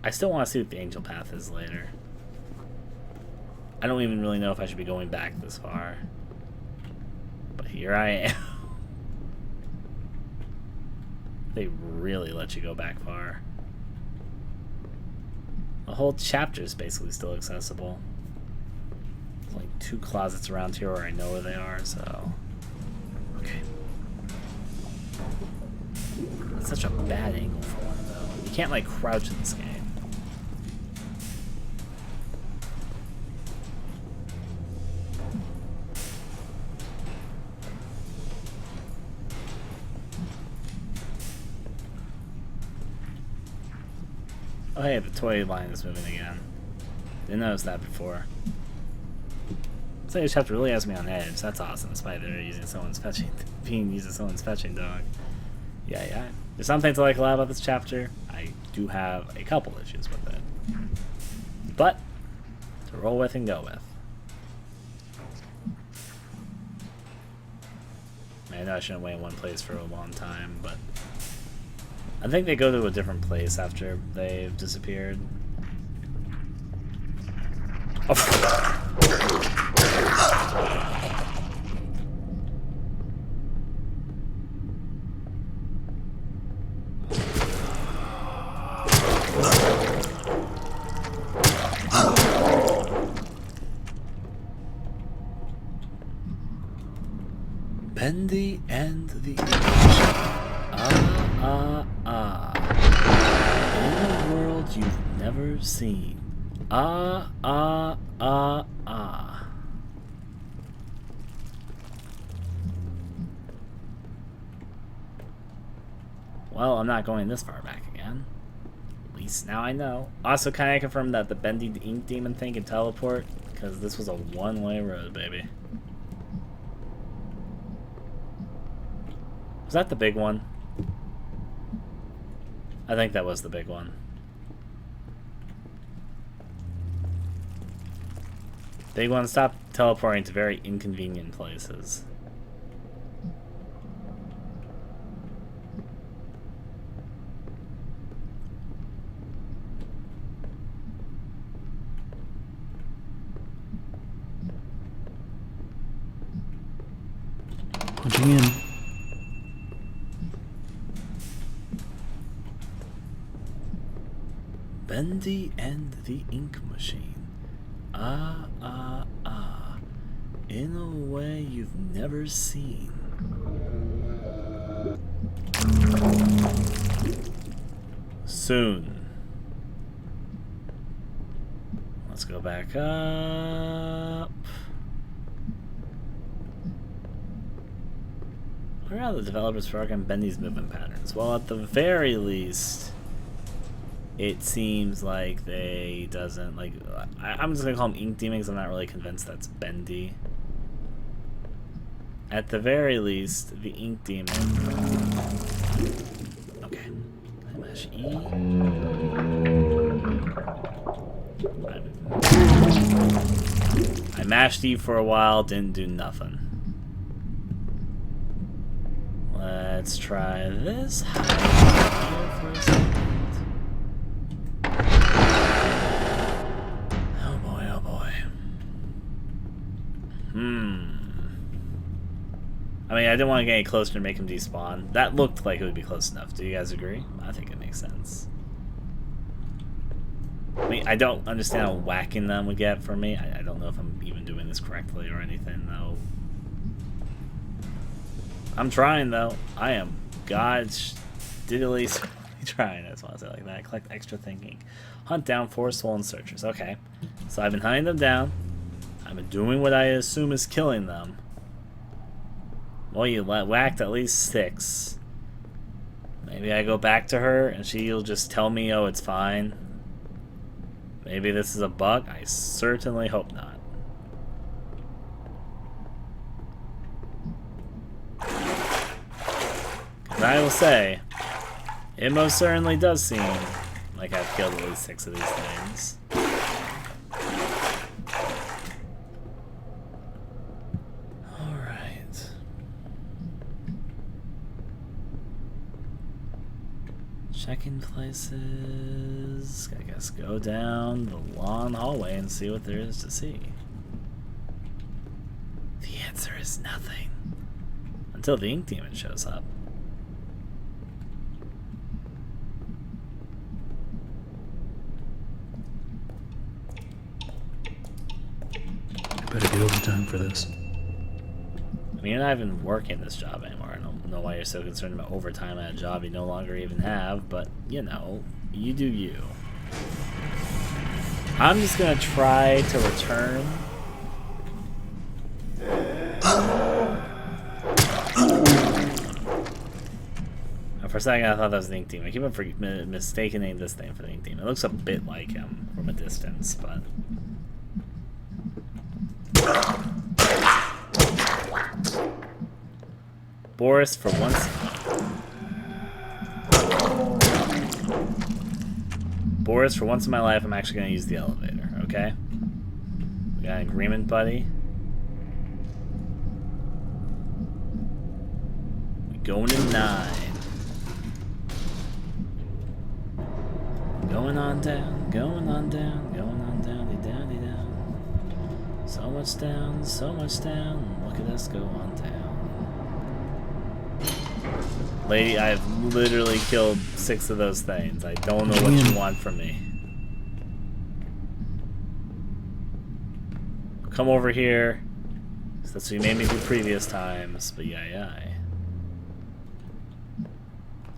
A: I still want to see what the angel path is later. I don't even really know if I should be going back this far. But here I am. They really let you go back far. The whole chapter is basically still accessible. There's like 2 closets around here where I know where they are, so... Okay. That's such a bad angle for one, though. You can't, like, crouch in this game. Oh hey, the toy line is moving again. Didn't notice that before. So this chapter really has me on edge. That's awesome. Despite they're using someone's fetching, being used as someone's fetching dog. Yeah. There's some things I like a lot about this chapter. I do have a couple issues with it, but to roll with and go with. I know I shouldn't wait in one place for a long time, but I think they go to a different place after they've disappeared. Oh. Bendy and the in a world you've never seen. Well, I'm not going this far back again. At least now I know. Also, can I confirm that the Bendy ink demon thing can teleport? Because this was a one-way road, baby. Was that the big one? I think that was the big one. Big one, stop teleporting to very inconvenient places.
B: Punching in.
A: Bendy and the ink machine. In a way you've never seen. Soon. Let's go back up. Where are the developers program Bendy's movement patterns? Well, at the very least, it seems like they doesn't like. I'm just gonna call them ink demons. I'm not really convinced that's Bendy. At the very least, the ink demon. Okay. I mash E. I mashed E for a while, didn't do nothing. Let's try this. Hide here for a second. Oh boy, oh boy. I mean, I didn't want to get any closer to make him despawn. That looked like it would be close enough. Do you guys agree? I think it makes sense. I mean, I don't understand how whacking them would get for me. I don't know if I'm even doing this correctly or anything, though. I'm trying, though. I am diddly trying. I just want to say it like that. Collect extra thinking. Hunt down 4 swollen searchers. Okay. So I've been hunting them down. I've been doing what I assume is killing them. Well, you whacked at least 6. Maybe I go back to her and she'll just tell me, oh, it's fine. Maybe this is a bug. I certainly hope not. Because I will say, it most certainly does seem like I've killed at least 6 of these things. Checking places. I guess go down the long hallway and see what there is to see. The answer is nothing. Until the ink demon shows up.
B: I better get overtime for this.
A: I mean, you're not even working this job anymore. I don't know why you're so concerned about overtime at a job you no longer even have, but, you know, you do you. I'm just gonna try to return. For a second, I thought that was the ink demon. I keep on mistaking this thing for the ink demon. It looks a bit like him from a distance, but... Boris, for once... Boris, for once in my life, I'm actually going to use the elevator, okay? We got an agreement, buddy. We going to 9. Going on down, going on down, going on downy, downy, down. So much down, so much down. Look at us go on down. Lady, I've literally killed 6 of those things. I don't know what you want from me. Come over here. That's what you made me do previous times, but yeah.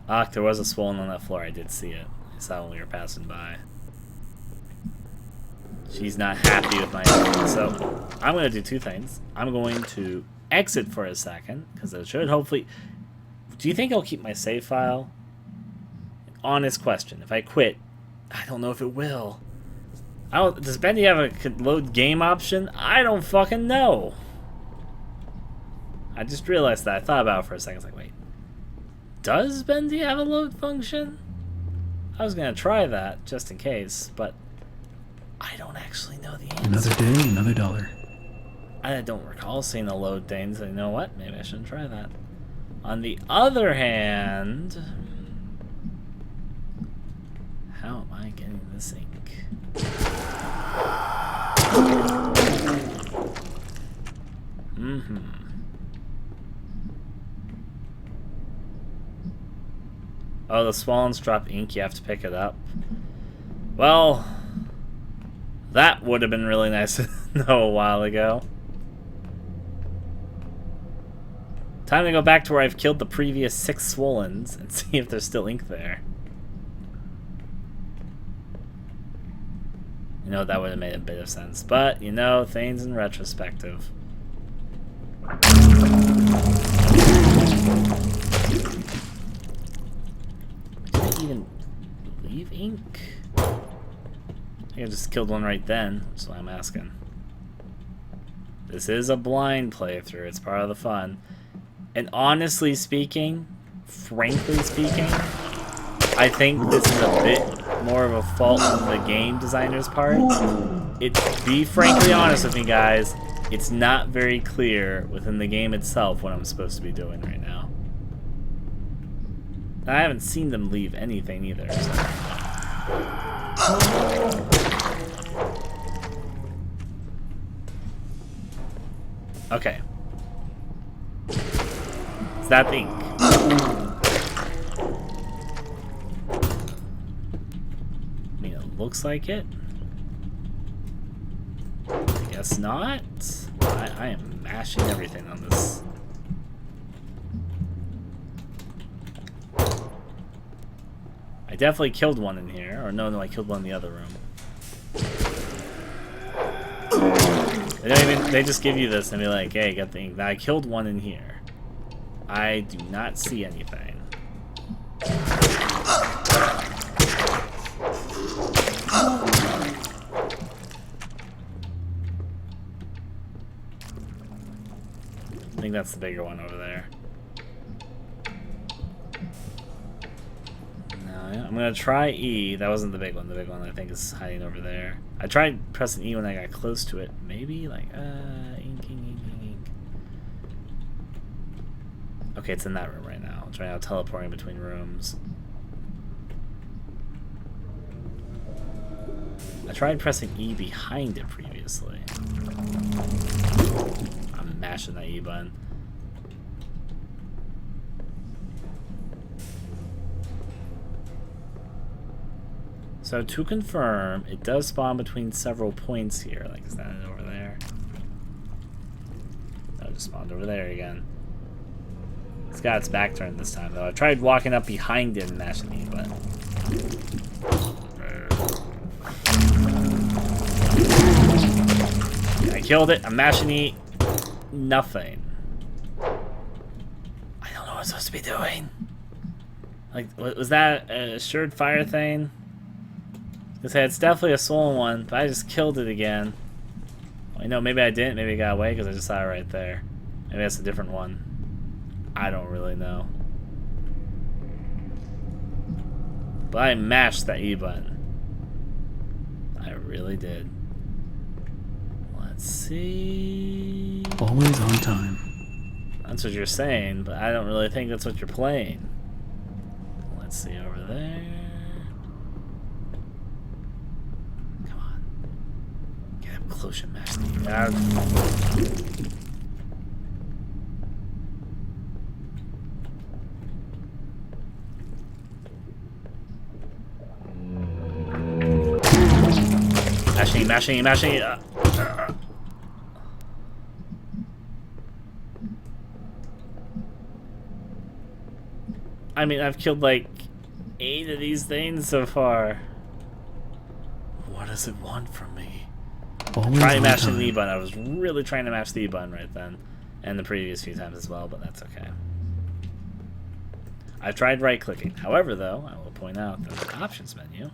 A: Ah, there was a swollen on that floor. I did see it. I saw when we were passing by. She's not happy with my effort. So I'm going to do 2 things. I'm going to exit for a second, because it should hopefully... Do you think I'll keep my save file? Honest question. If I quit, I don't know if it will. Does Bendy have a load game option? I don't fucking know. I just realized that. I thought about it for a second. I was like, wait. Does Bendy have a load function? I was going to try that, just in case, but I don't actually know the answer.
B: Another day, another dollar.
A: I don't recall seeing a load thing, so you know what? Maybe I shouldn't try that. On the other hand... How am I getting this ink? Oh, the swallens drop ink, you have to pick it up. Well, that would have been really nice to know a while ago. Time to go back to where I've killed the previous 6 swollens and see if there's still ink there. You know, that would have made a bit of sense. But, you know, things in retrospective. Did I even leave ink? I think I just killed one right then, which is why I'm asking. This is a blind playthrough. It's part of the fun. And honestly speaking, frankly speaking, I think this is a bit more of a fault on the game designer's part. Be frankly honest with me, guys. It's not very clear within the game itself what I'm supposed to be doing right now. And I haven't seen them leave anything either. So. Okay. Is that the ink? I mean, it looks like it. I guess not. I am mashing everything on this. I definitely killed one in here. Or no, I killed one in the other room. They just give you this and be like, hey, got the ink. Now I killed one in here. I do not see anything. I think that's the bigger one over there. No, I'm gonna try E. That wasn't the big one. The big one I think is hiding over there. I tried pressing E when I got close to it. Maybe like ink. Okay, it's in that room right now. I'm trying out teleporting between rooms. I tried pressing E behind it previously. I'm mashing that E button. So to confirm, it does spawn between several points here. Like, is that it over there? No, it just spawned over there again. It's got its back turned this time, though. I tried walking up behind it and mashing E, but... I killed it. I'm mashing E. Nothing. I don't know what I'm supposed to be doing. Like, was that a assured fire thing? Because it's definitely a swollen one, but I just killed it again. Well, you know, maybe I didn't. Maybe it got away because I just saw it right there. Maybe that's a different one. I don't really know. But I mashed that E button. I really did. Let's see.
B: Always on time.
A: That's what you're saying, but I don't really think that's what you're playing. Let's see over there. Come on. Get up close and mash the Mashing. I mean, I've killed like 8 of these things so far. What does it want from me? Try mashing the E button. I was really trying to mash the E button right then, and the previous few times as well, but that's okay. I've tried right-clicking. However, though, I will point out that the options menu,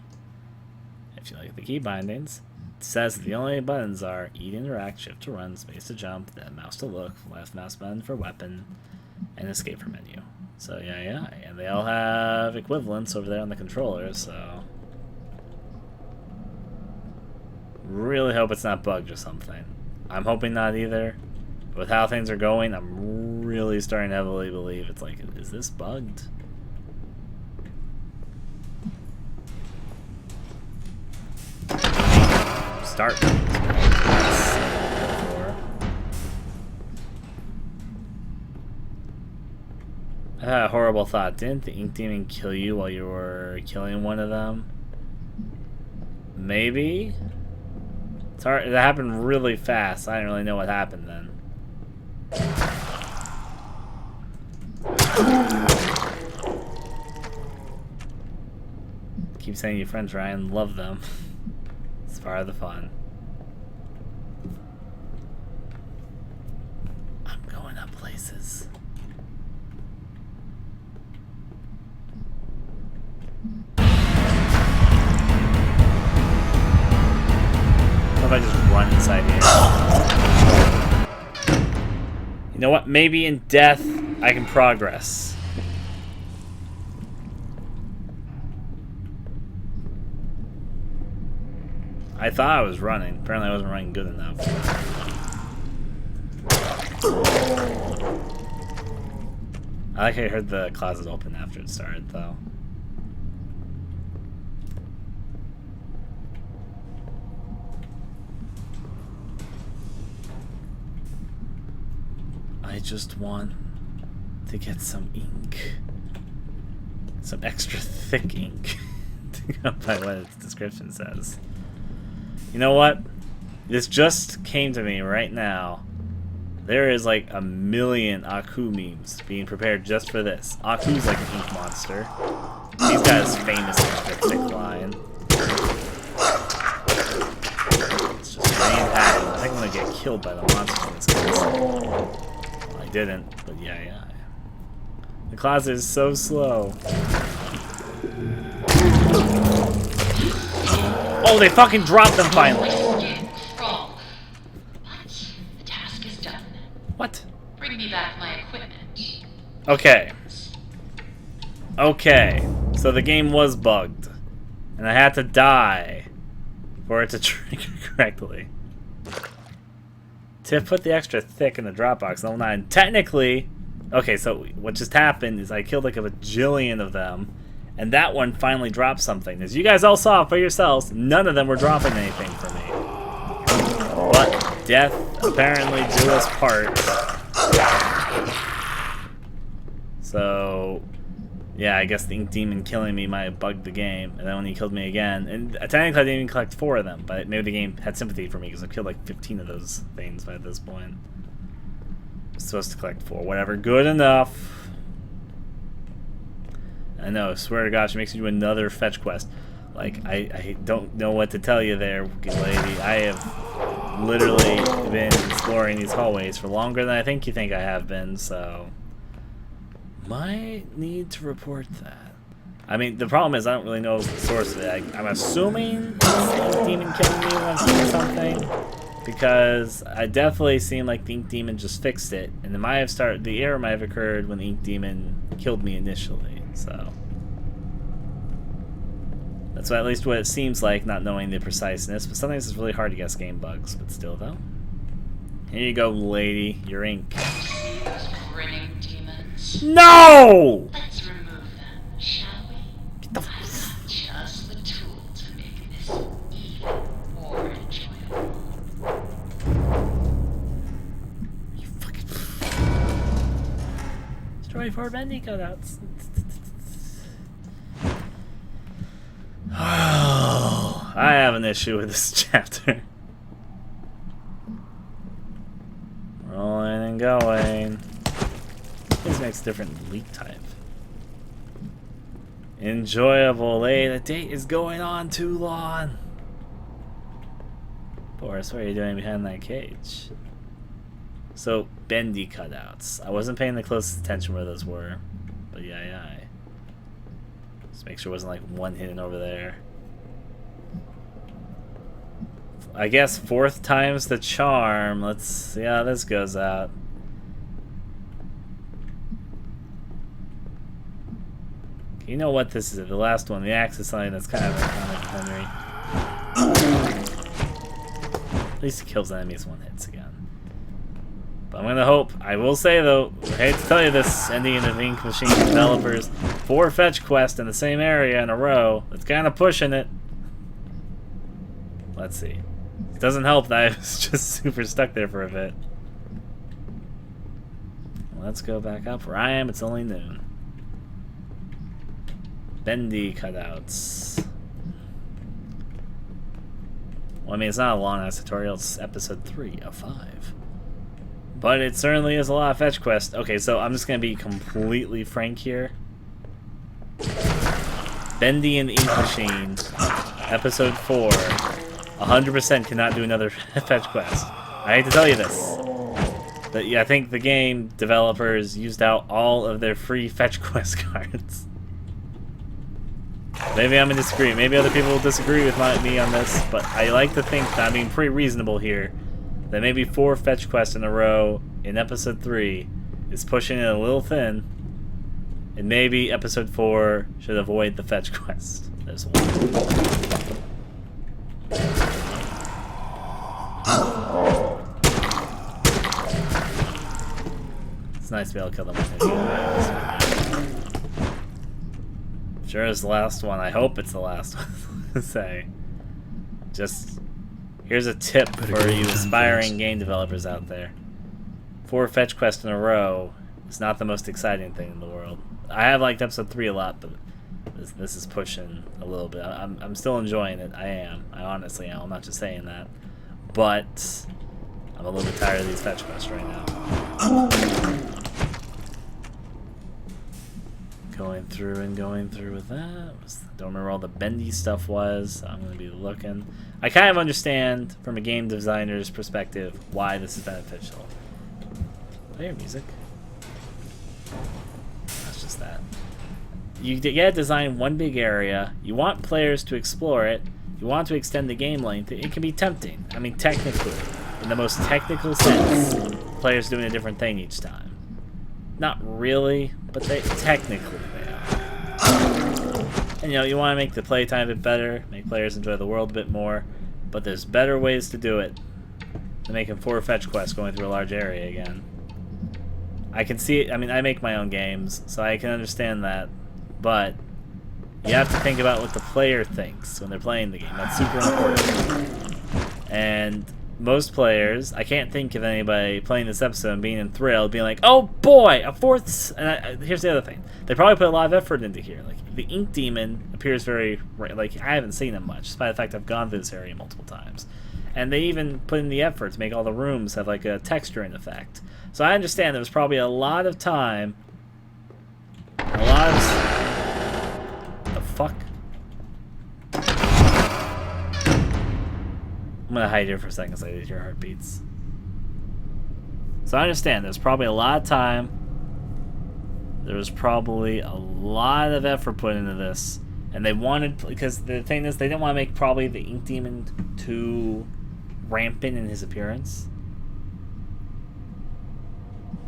A: if you like the key bindings, it says that the only buttons are E to interact, shift to run, space to jump, then mouse to look, left mouse button for weapon, and escape from menu. So yeah, and they all have equivalents over there on the controller, so... Really hope it's not bugged or something. I'm hoping not either. But with how things are going, I'm really starting to heavily believe it's like, is this bugged? Start. I had a horrible thought. Didn't the ink demon kill you while you were killing one of them? Maybe? It's hard. That happened really fast. I didn't really know what happened then. Keep saying your friends, Ryan. Love them. It's part of the fun. I'm going up places. What if I just run inside here? You know what? Maybe in death I can progress. I thought I was running. Apparently I wasn't running good enough. I like how I heard the closet open after it started, though. I just want to get some ink. Some extra thick ink. To go by what its description says. You know what? This just came to me right now. There is like a million Aku memes being prepared just for this. Aku's like an ink monster. He's got his famous extra thick line. It's just rain happening. I think I'm gonna get killed by the monster in this case. Well, I didn't, but yeah. The closet is so slow. Oh, they fucking dropped them finally.
K: Wrong. But the task is done.
A: What?
K: Bring me back my equipment.
A: Okay. Okay. So the game was bugged. And I had to die for it to trigger correctly. To put the extra thick in the Dropbox level 9. Technically, okay, so what just happened is I killed like a bajillion of them. And that one finally dropped something. As you guys all saw for yourselves, none of them were dropping anything for me. But death apparently do us part. So, yeah, I guess the Ink Demon killing me might have bugged the game. And then when he killed me again, and technically I didn't even collect 4 of them, but maybe the game had sympathy for me because I've killed like 15 of those things by this point. I'm supposed to collect 4, whatever, good enough. I know, swear to gosh, it makes you do another fetch quest. Like, I don't know what to tell you there, lady. I have literally been exploring these hallways for longer than I think you think I have been, so... might need to report that. I mean, the problem is I don't really know the source of it. I'm assuming it's the Ink Demon killing me when I'm doing something, because I definitely seem like the Ink Demon just fixed it, and the error might have occurred when the Ink Demon killed me initially, so... that's at least what it seems like, not knowing the preciseness, but sometimes it's really hard to guess game bugs, but still though. Here you go, lady, your ink.
K: These grinning demons.
A: No!
K: Let's remove them, shall we?
A: Get the
K: I've got just the tool to make this even more enjoyable.
A: You fucking... Destroy 4 Bendy cutouts. Oh, I have an issue with this chapter. Rolling and going. This makes a different leak type. Enjoyable. Hey, the date is going on too long. Boris, what are you doing behind that cage? So, Bendy cutouts. I wasn't paying the closest attention where those were, but yeah. Just make sure it wasn't like one hidden over there. I guess 4th time's the charm. Let's see how this goes out. You know what this is? The last one. The axe is something that's kind of iconic, Henry. At least it kills enemies 1 hits again. But I'm gonna hope. I will say though, I hate to tell you this, ending in the Ink Machine developers, 4 fetch quests in the same area in a row. It's kind of pushing it. Let's see. It doesn't help that I was just super stuck there for a bit. Let's go back up where I am. It's only noon. Bendy cutouts. Well, I mean, it's not a long-ass tutorial. It's episode 3 of 5. But it certainly is a lot of fetch quests. Okay, so I'm just going to be completely frank here. Bendy and the Ink Machine, episode 4, 100% cannot do another fetch quest. I hate to tell you this. But yeah, I think the game developers used out all of their free fetch quest cards. Maybe I'm in disagreement. Maybe other people will disagree with me on this, but I like to think that I'm being pretty reasonable here. That maybe 4 fetch quests in a row in episode 3 is pushing it a little thin, and maybe episode 4 should avoid the fetch quest. There's one. It's nice to be able to kill them. Sure is the last one. I hope it's the last one to say. Just... here's a tip for you aspiring game developers out there. 4 fetch quests in a row is not the most exciting thing in the world. I have liked episode 3 a lot, but this is pushing a little bit. I'm still enjoying it. I am. I honestly am. I'm not just saying that. But I'm a little bit tired of these fetch quests right now. Going through with that. Don't remember all the Bendy stuff was. So I'm going to be looking. I kind of understand from a game designer's perspective why this is beneficial. I hear music. That's just that. You gotta design one big area. You want players to explore it. You want to extend the game length. It can be tempting. I mean, technically, in the most technical sense, players doing a different thing each time. Not really, but technically they are. And you know, you want to make the playtime a bit better, make players enjoy the world a bit more, but there's better ways to do it than making 4 fetch quests going through a large area again. I can see it. I mean, I make my own games, so I can understand that, but you have to think about what the player thinks when they're playing the game. That's super important. And most players, I can't think of anybody playing this episode and being enthralled, being like, "Oh boy, a fourth!" And here's the other thing: they probably put a lot of effort into here. Like the ink demon appears very like I haven't seen him much, despite the fact I've gone through this area multiple times. And they even put in the effort to make all the rooms have like a texturing effect. So I understand there was probably a lot of time, a lot of the fuck. I'm gonna hide here for a second so I hear heartbeats. So I understand there's probably a lot of time. There was probably a lot of effort put into this. And they wanted, because the thing is, they didn't want to make probably the ink demon too rampant in his appearance.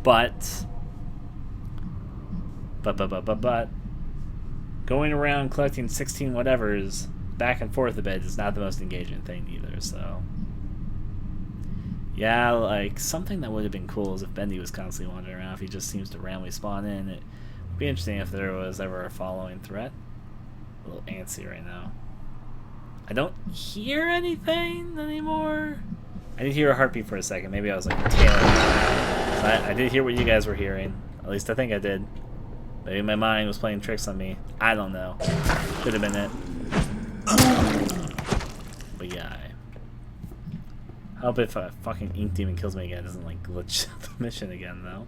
A: But going around collecting 16 whatevers back and forth a bit is not the most engaging thing either, so yeah, like something that would have been cool is if Bendy was constantly wandering around. If he just seems to randomly spawn in, it would be interesting if there was ever a following threat. A little antsy right now. I don't hear anything anymore. I did hear a heartbeat for a second. Maybe I was like tailing. So I did hear what you guys were hearing. At least I think I did. Maybe my mind was playing tricks on me. I don't know. Could have been it. But yeah. I hope if a fucking ink demon kills me again, it doesn't like glitch the mission again though.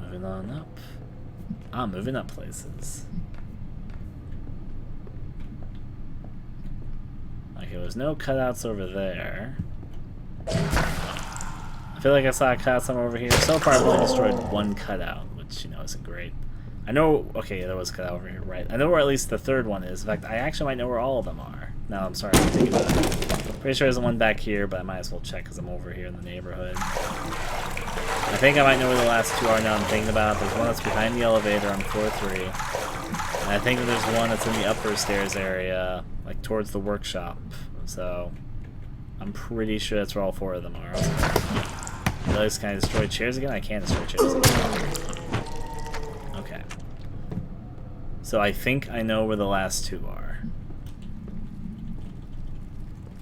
A: Moving on up. Moving up places. Okay, there's no cutouts over there. I feel like I saw a cutout somewhere over here. So far I've only destroyed one cutout, which, you know, isn't great. I know, okay, there was a cutout over here, right. I know where at least the third one is. In fact, I actually might know where all of them are. Now I'm sorry to think about it. Pretty sure there's one back here, but I might as well check because I'm over here in the neighborhood. I think I might know where the last two are now I'm thinking about. There's one that's behind the elevator on floor 3. And I think that there's one that's in the upper stairs area, like towards the workshop. So I'm pretty sure that's where all 4 of them are. Can I destroy chairs again? I can't destroy chairs again. Okay. So I think I know where the last 2 are.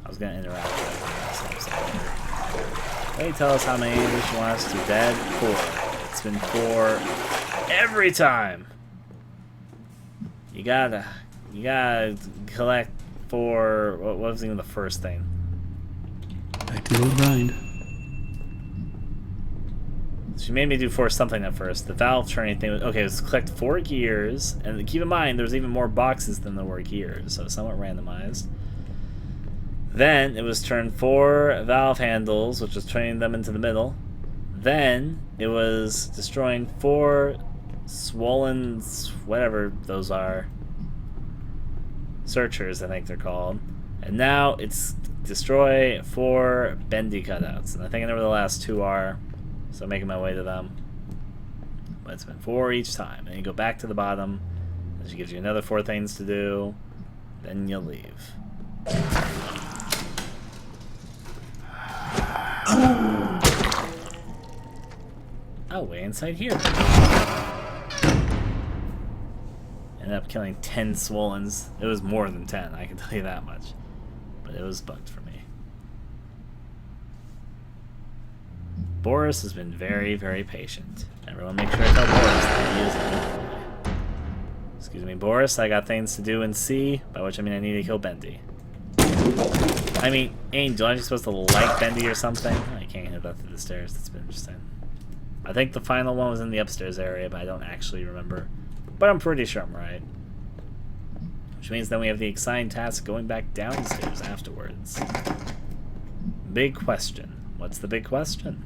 A: I was going to interact with them. They tell us how many she wants to dead. 4. It's been 4 every time. You gotta collect 4. What was even the first thing?
B: Back to the old grind.
A: She made me do 4 something at first. The valve turning thing was okay. It was collect 4 gears, and keep in mind there's even more boxes than there were gears, so somewhat randomized. Then it was turn 4 valve handles, which was turning them into the middle. Then it was destroying 4 swollen, whatever those are, searchers, I think they're called. And now it's destroy 4 bendy cutouts, and I think I know where the last 2 are. So I'm making my way to them. But it's been 4 each time. And you go back to the bottom. She gives you another 4 things to do. Then you leave. Oh, way inside here. Ended up killing 10 swollens. It was more than 10, I can tell you that much. But it was bugged for me. Boris has been very, very patient. Everyone make sure to tell Boris that he is a good boy. Excuse me, Boris, I got things to do in C, by which I mean I need to kill Bendy. I mean, Angel, aren't you supposed to like Bendy or something? Oh, I can't hit that through the stairs, that's been interesting. I think the final one was in the upstairs area, but I don't actually remember. But I'm pretty sure I'm right. Which means then we have the exciting task of going back downstairs afterwards. Big question. What's the big question?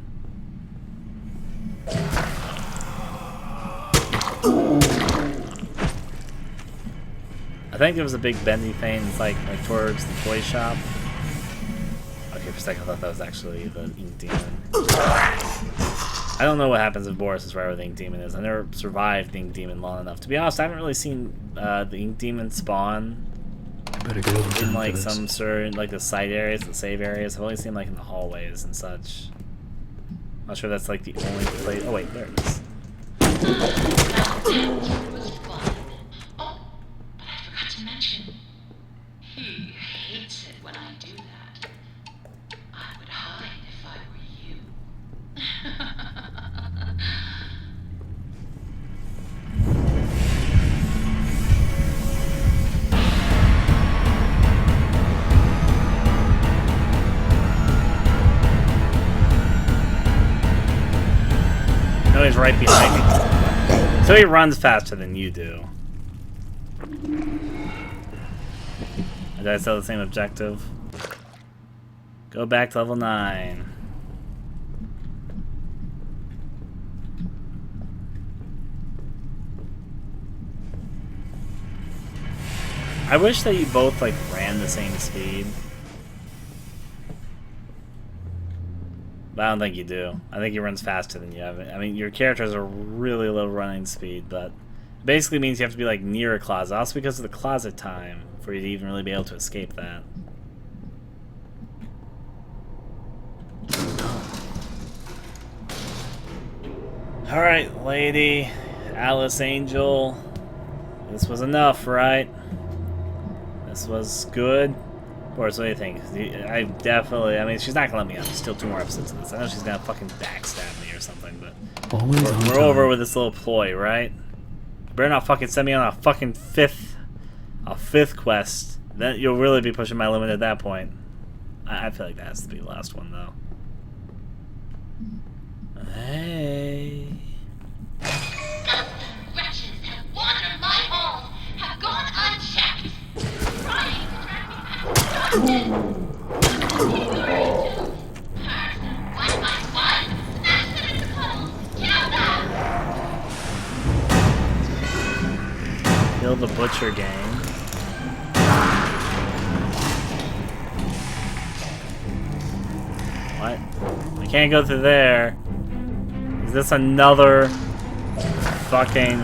A: I think there was a big bendy thing. It's like towards the toy shop. Okay, for a second I thought that was actually the ink demon. I don't know what happens if Boris is right where the ink demon is. I never survived the ink demon long enough. To be honest, I haven't really seen the ink demon spawn in like some certain like the side areas, the save areas. I've only seen like in the hallways and such. Not sure that's like the only place. Oh wait, there it is.
K: It was fun. Oh, but I forgot to mention, he hates it when I do that. I would hide if I were you.
A: No, he's right behind me. So he runs faster than you do. Did I still have the same objective? Go back to level 9. I wish that you both like ran the same speed. But I don't think you do. I think he runs faster than you have. I mean, your character has a really low running speed, but basically means you have to be like near a closet. Also because of the closet time for you to even really be able to escape that. Alright, lady. Alice Angel. This was enough, right? This was good. Boris, what do you think? I mean, she's not gonna let me on. There's still 2 more episodes of this. I know she's gonna fucking backstab me or something, but we're over with this little ploy, right? You better not fucking send me on a fucking fifth quest. Then you'll really be pushing my limit at that point. I feel like that has to be the last one, though. Hey.
K: Wretches have wandered my halls, have gone unchecked, trying to drag me past justice. One by one, smash them into puddles, kill them!
A: Kill the Butcher Gang. What? I can't go through there. Is this another fucking...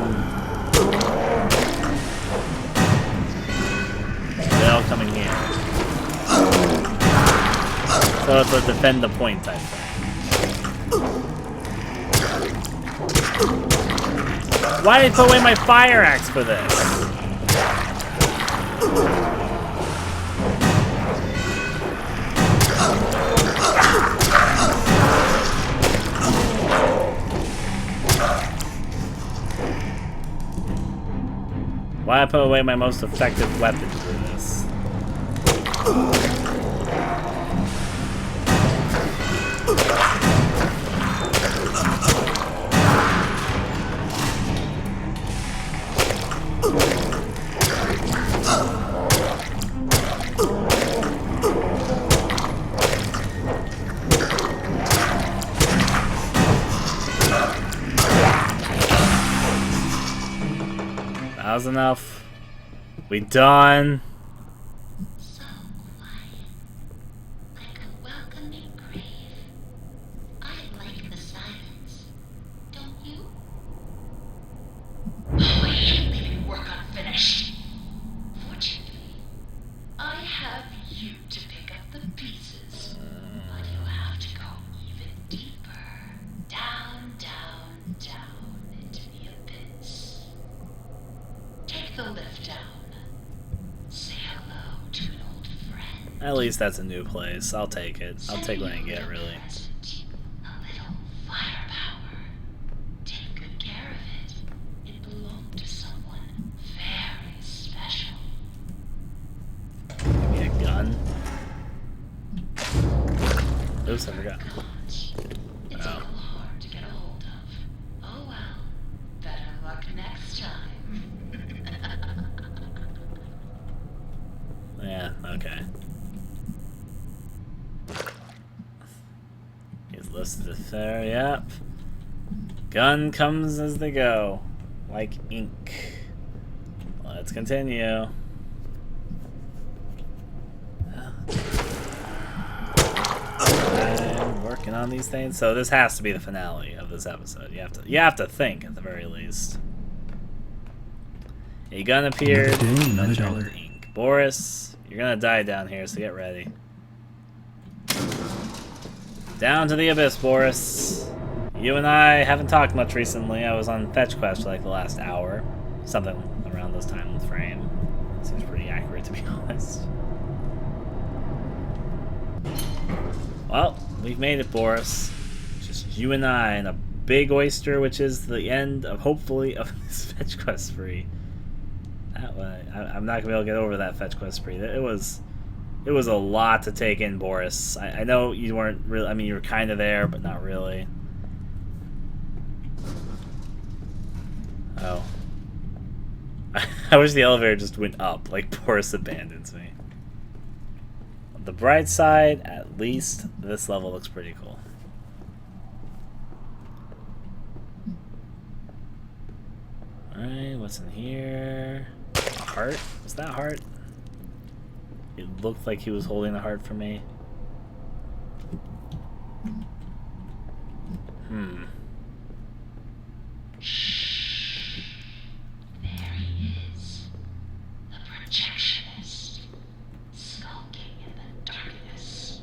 A: They're all coming here. So it's a defend the point type thing. Why did I put away my fire axe for this? Why I put away my most effective weapon for this? That was enough. We done.
K: So quiet, like a welcoming grave. I like the silence, don't you? Oh, I hate leaving work unfinished. Fortunately, I have you to pick up the pieces. But you have to go even deeper. Down, down, down into the abyss. Take the lift down. Say hello to an old friend.
A: At least that's a new place. I'll take it. I'll take what I can get, really.
K: A little firepower. Take good care of it. It belonged to someone very special.
A: Give me a gun. Oops, I forgot.
K: It's a little hard to get a hold of. Oh well. Better luck next time.
A: Yeah, okay. He's listed there, yep. Gun comes as they go. Like ink. Let's continue. I'm working on these things. So this has to be the finale of this episode. You have to think at the very least. A gun appeared.
B: Another dollar.
A: Ink. Boris, you're gonna die down here, so get ready. Down to the abyss, Boris. You and I haven't talked much recently. I was on Fetch Quest for like the last hour. Something around this time frame. Seems pretty accurate, to be honest. Well, we've made it, Boris. Just you and I and a big oyster, which is the end of, hopefully, of this Fetch Quest spree. That way, I'm not gonna be able to get over that Fetch Quest spree. It was a lot to take in, Boris. I know you weren't really. I mean, you were kind of there, but not really. Oh. I wish the elevator just went up, like Boris abandons me. On the bright side, at least this level looks pretty cool. Alright, what's in here? A heart? Was that a heart? It looked like he was holding a heart for me.
K: There he is, the Projectionist, skulking in the darkness.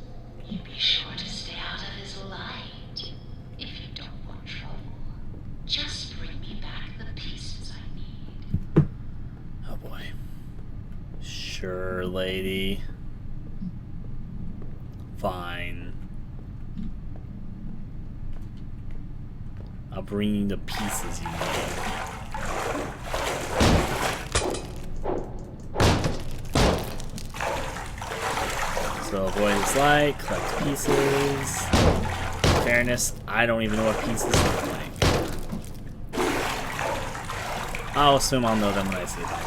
K: You be sure to stay out of his light if you don't want trouble. Just bring me back the pieces I need.
A: Oh boy. Sure, lady. Fine. I'll bring you the pieces you need. So avoid his light, collect pieces. In fairness, I don't even know what pieces look like. I'll assume I'll know them when I see them.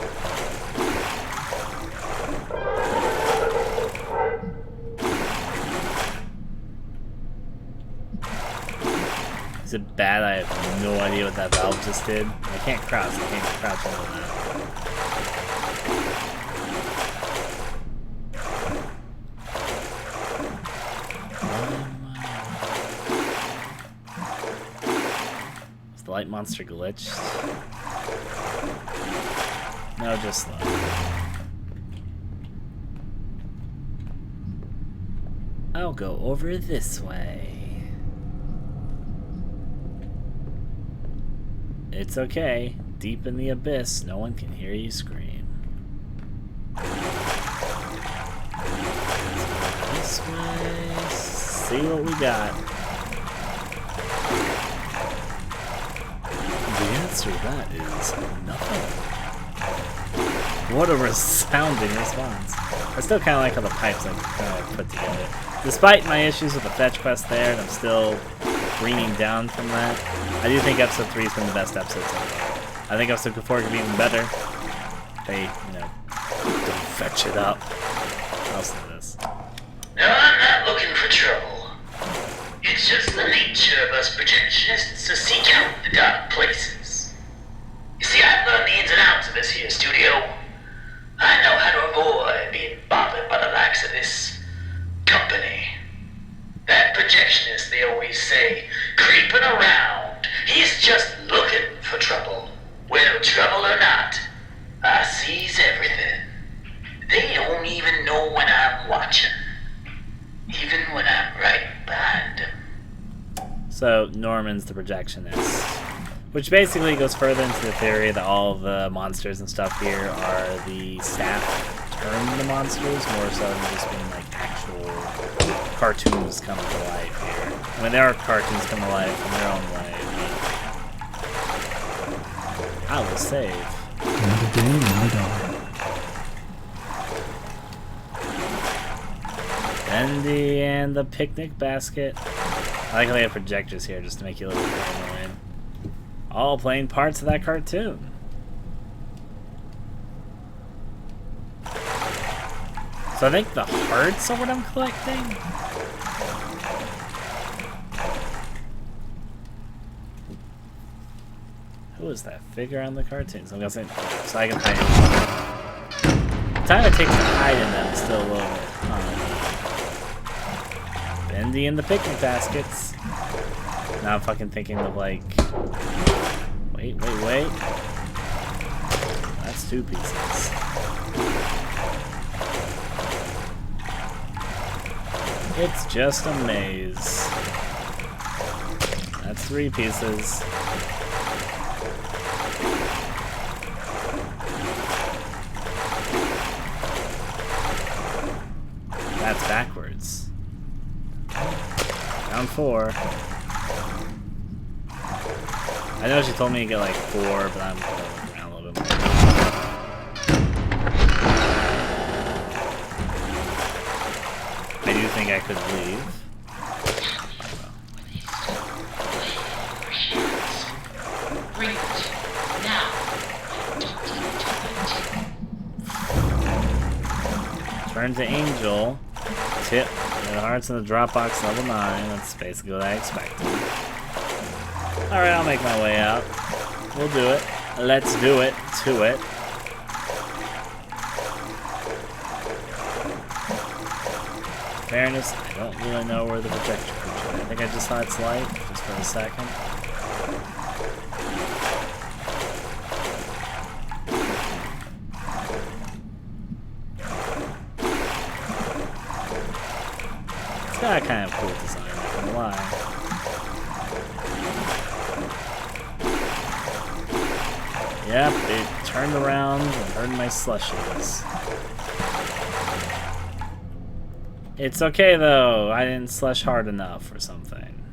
A: Is it bad? I have no idea what that valve just did. I can't crouch. I can't crouch under that. Is the light monster glitched? No, just slow. I'll go over this way. It's okay. Deep in the abyss, no one can hear you scream. This way. See what we got. The answer to that is nothing. What a resounding response. I still kind of like how the pipes like kind of put together. Despite my issues with the fetch quest there, and I'm still bringing down from that, I do think episode 3 has been the best episode so far. I think episode 4 could be even better. They, you know, don't fetch it up. I'll say this.
H: No, I'm not looking for trouble. It's just the nature of us projectionists to seek out the dark places. You see, I've learned the ins and outs of this here studio. I know how to avoid being bothered by the likes of this company. That projectionist, they always say, creeping around. He's just looking for trouble. Well, trouble or not, I sees everything. They don't even know when I'm watching. Even when I'm right behind them.
A: So, Norman's the projectionist. Which basically goes further into the theory that all of the monsters and stuff here are the staff turned the monsters, more so than just being like actual cartoons come to life here. I mean, there are cartoons come to life in their own way, but I will save.
B: Another day, another dollar.
A: Bendy and the picnic basket. I like how they have projectors here just to make you a little paranoid. All playing parts of that cartoon. So I think the hearts are what I'm collecting. Who is that figure on the cartoons? I'm guessing so I can hide it. The time it takes to hide in them is still a little bit. Bendy and the picnic baskets. Now I'm fucking thinking of like. Wait. That's 2 pieces. It's just a maze. That's That's 3 pieces. That's backwards. Round 4. I know she told me to get like 4, but I'm gonna look around a little bit more. I do think I could leave.
K: Bring it. Now.
A: Turn to Angel. Tip. The hearts in the Dropbox level 9. That's basically what I expected. Alright, I'll make my way out. We'll do it. Let's do it. To it. Fairness, I don't really know where the projector creature is. I think I just saw its light just for a second. It's got a kind of cool design, not gonna lie. Yep, it turned around and hurt my slushies. It's okay though, I didn't slush hard enough or something.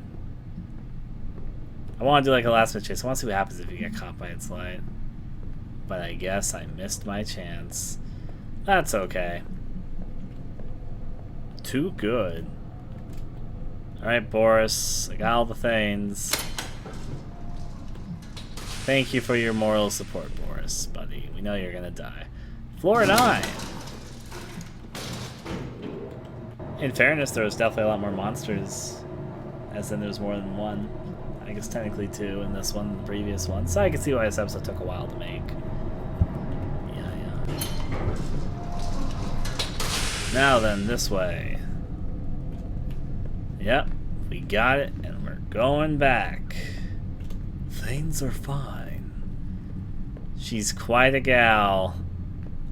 A: I want to do like a last minute chase. I want to see what happens if you get caught by its light. But I guess I missed my chance. That's okay. Too good. Alright, Boris. I got all the things. Thank you for your moral support, Boris, buddy. We know you're gonna die. Floor 9! In fairness, there was definitely a lot more monsters. As in there's more than one. I guess technically 2 in this one and the previous one. So I can see why this episode took a while to make. Yeah. Now then, this way. Yep, we got it, and we're going back. Things are fine. She's quite a gal.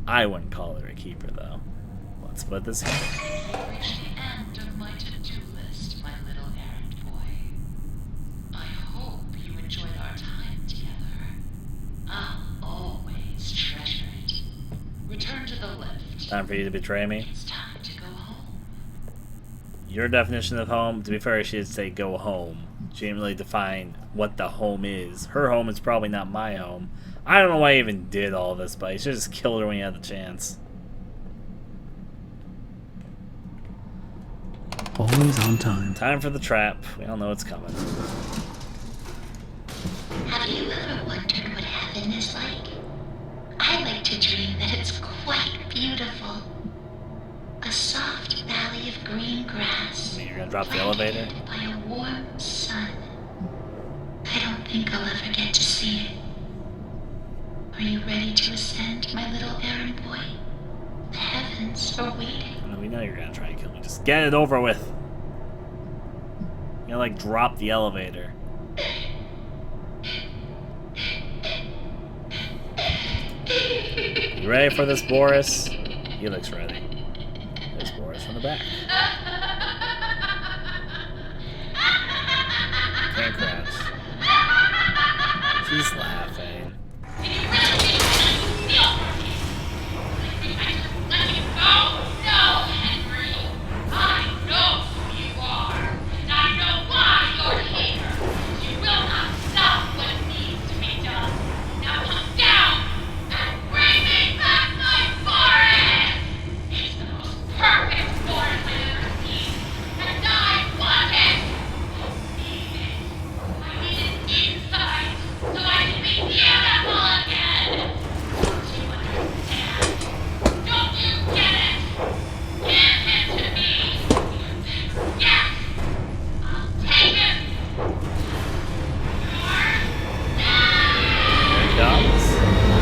A: I wouldn't call her a keeper, though. Let's put this here.
K: You've reached the end of my to-do list, my little errand boy. I hope you enjoyed our time together. I'll always treasure it. Return to the lift.
A: Time for you to betray me.
K: It's time to go home.
A: Your definition of home, to be fair, she did say go home. She didn't really define what the home is. Her home is probably not my home. I don't know why I even did all this, but you should just kill her when you had the chance.
B: Always on time.
A: Time for the trap. We all know it's coming.
I: Have you ever wondered what heaven is like? I like to dream that it's quite beautiful. A soft valley of green grass.
A: I mean, you're gonna drop the elevator?
I: blanketed by a warm sun. I don't think I'll ever get to see it. Are you ready to ascend, my little errand boy? The heavens are waiting.
A: I mean, we know you're gonna try and kill me. Just get it over with. You know, like, drop the elevator. You ready for this, Boris? He looks ready. There's Boris from the back. Can't crouch. She's laughing.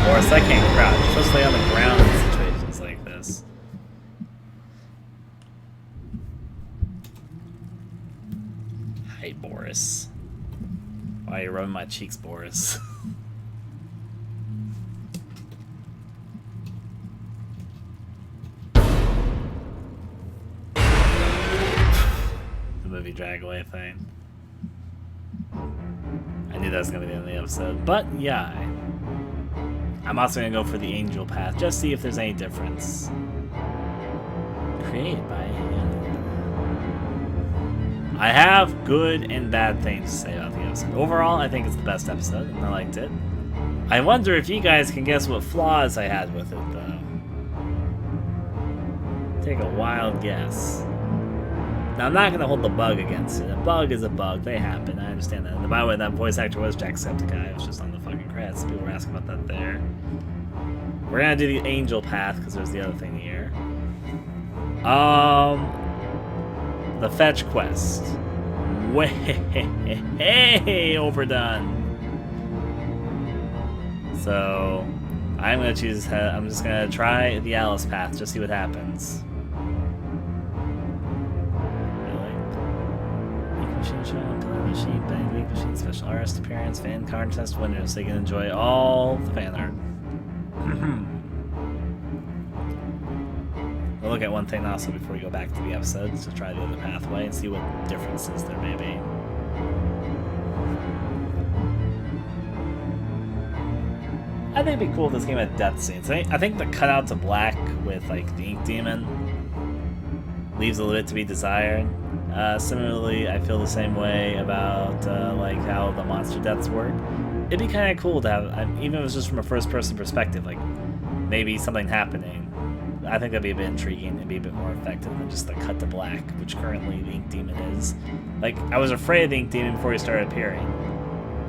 A: Boris, I can't crouch. I'm supposed to lay on the ground in situations like this. Hi, Boris. Why are you rubbing my cheeks, Boris? The movie Drag Away thing. that's gonna be the end of the episode. But yeah, I'm also gonna go for the angel path, just see if there's any difference. Created by hand. I have good and bad things to say about the episode. Overall, I think it's the best episode, and I liked it. I wonder if you guys can guess what flaws I had with it, though. Take a wild guess. Now, I'm not going to hold the bug against it. A bug is a bug. They happen. I understand that. And by the way, that voice actor was Jacksepticeye. It was just on the fucking credits. People were asking about that there. We're going to do the angel path, because there's the other thing here. The fetch quest. Way overdone. So, I'm going to choose... I'm just going to try the Alice path, just see what happens. Machine, Bendy, machine, special artist appearance, fan card test winners, so you can enjoy all the fan art. We'll look at one thing also before we go back to the episode, to try the other pathway and see what differences there may be. I think it'd be cool if this game had death scenes. I think the cutout to black with like the ink demon leaves a little bit to be desired. Similarly, I feel the same way about like how the monster deaths work. It'd be kind of cool to have, even if it was just from a first-person perspective, like maybe something happening. I think that'd be a bit intriguing and be a bit more effective than just the cut to black, which currently the ink demon is. Like, I was afraid of the ink demon before he started appearing.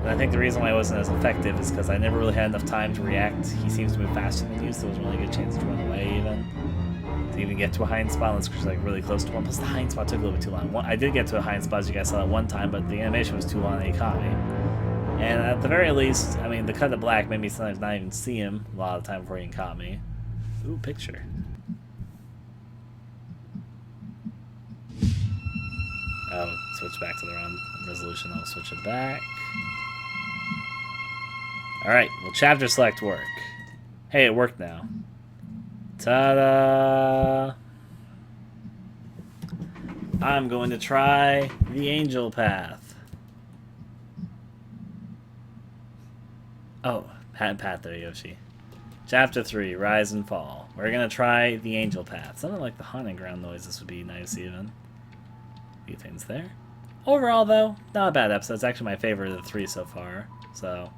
A: And I think the reason why it wasn't as effective is because I never really had enough time to react. He seems to move faster than you, so there was a really good chance to run away even. To even get to a hiding spot, unless it's like really close to one. Plus the hiding spot took a little bit too long. I did get to a hiding spot, as you guys saw that one time, but the animation was too long and he caught me. And at the very least, I mean, the cut to black made me sometimes not even see him a lot of the time before he caught me. Ooh, picture. Oh, switch back to the wrong resolution. I'll switch it back. Alright, well, chapter select work. Hey, it worked now. Ta-da! I'm going to try the angel path. Oh, path there, Yoshi. Chapter 3, Rise and Fall. We're going to try the angel path. Something like the haunting ground noise. This would be nice even. A few things there. Overall, though, not a bad episode. It's actually my favorite of the 3 so far. So,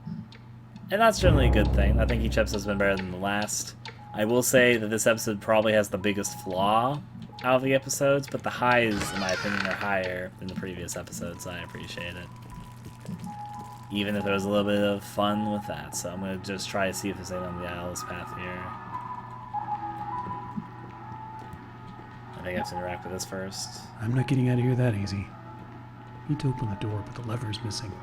A: and that's generally a good thing. I think each episode's been better than the last. I will say that this episode probably has the biggest flaw out of the episodes, but the highs, in my opinion, are higher than the previous episodes, so I appreciate it. Even if there was a little bit of fun with that. So I'm going to just try to see if there's anything on the Alice path here. I think I have to interact with this first.
B: I'm not getting out of here that easy. Need to open the door, but the lever's missing.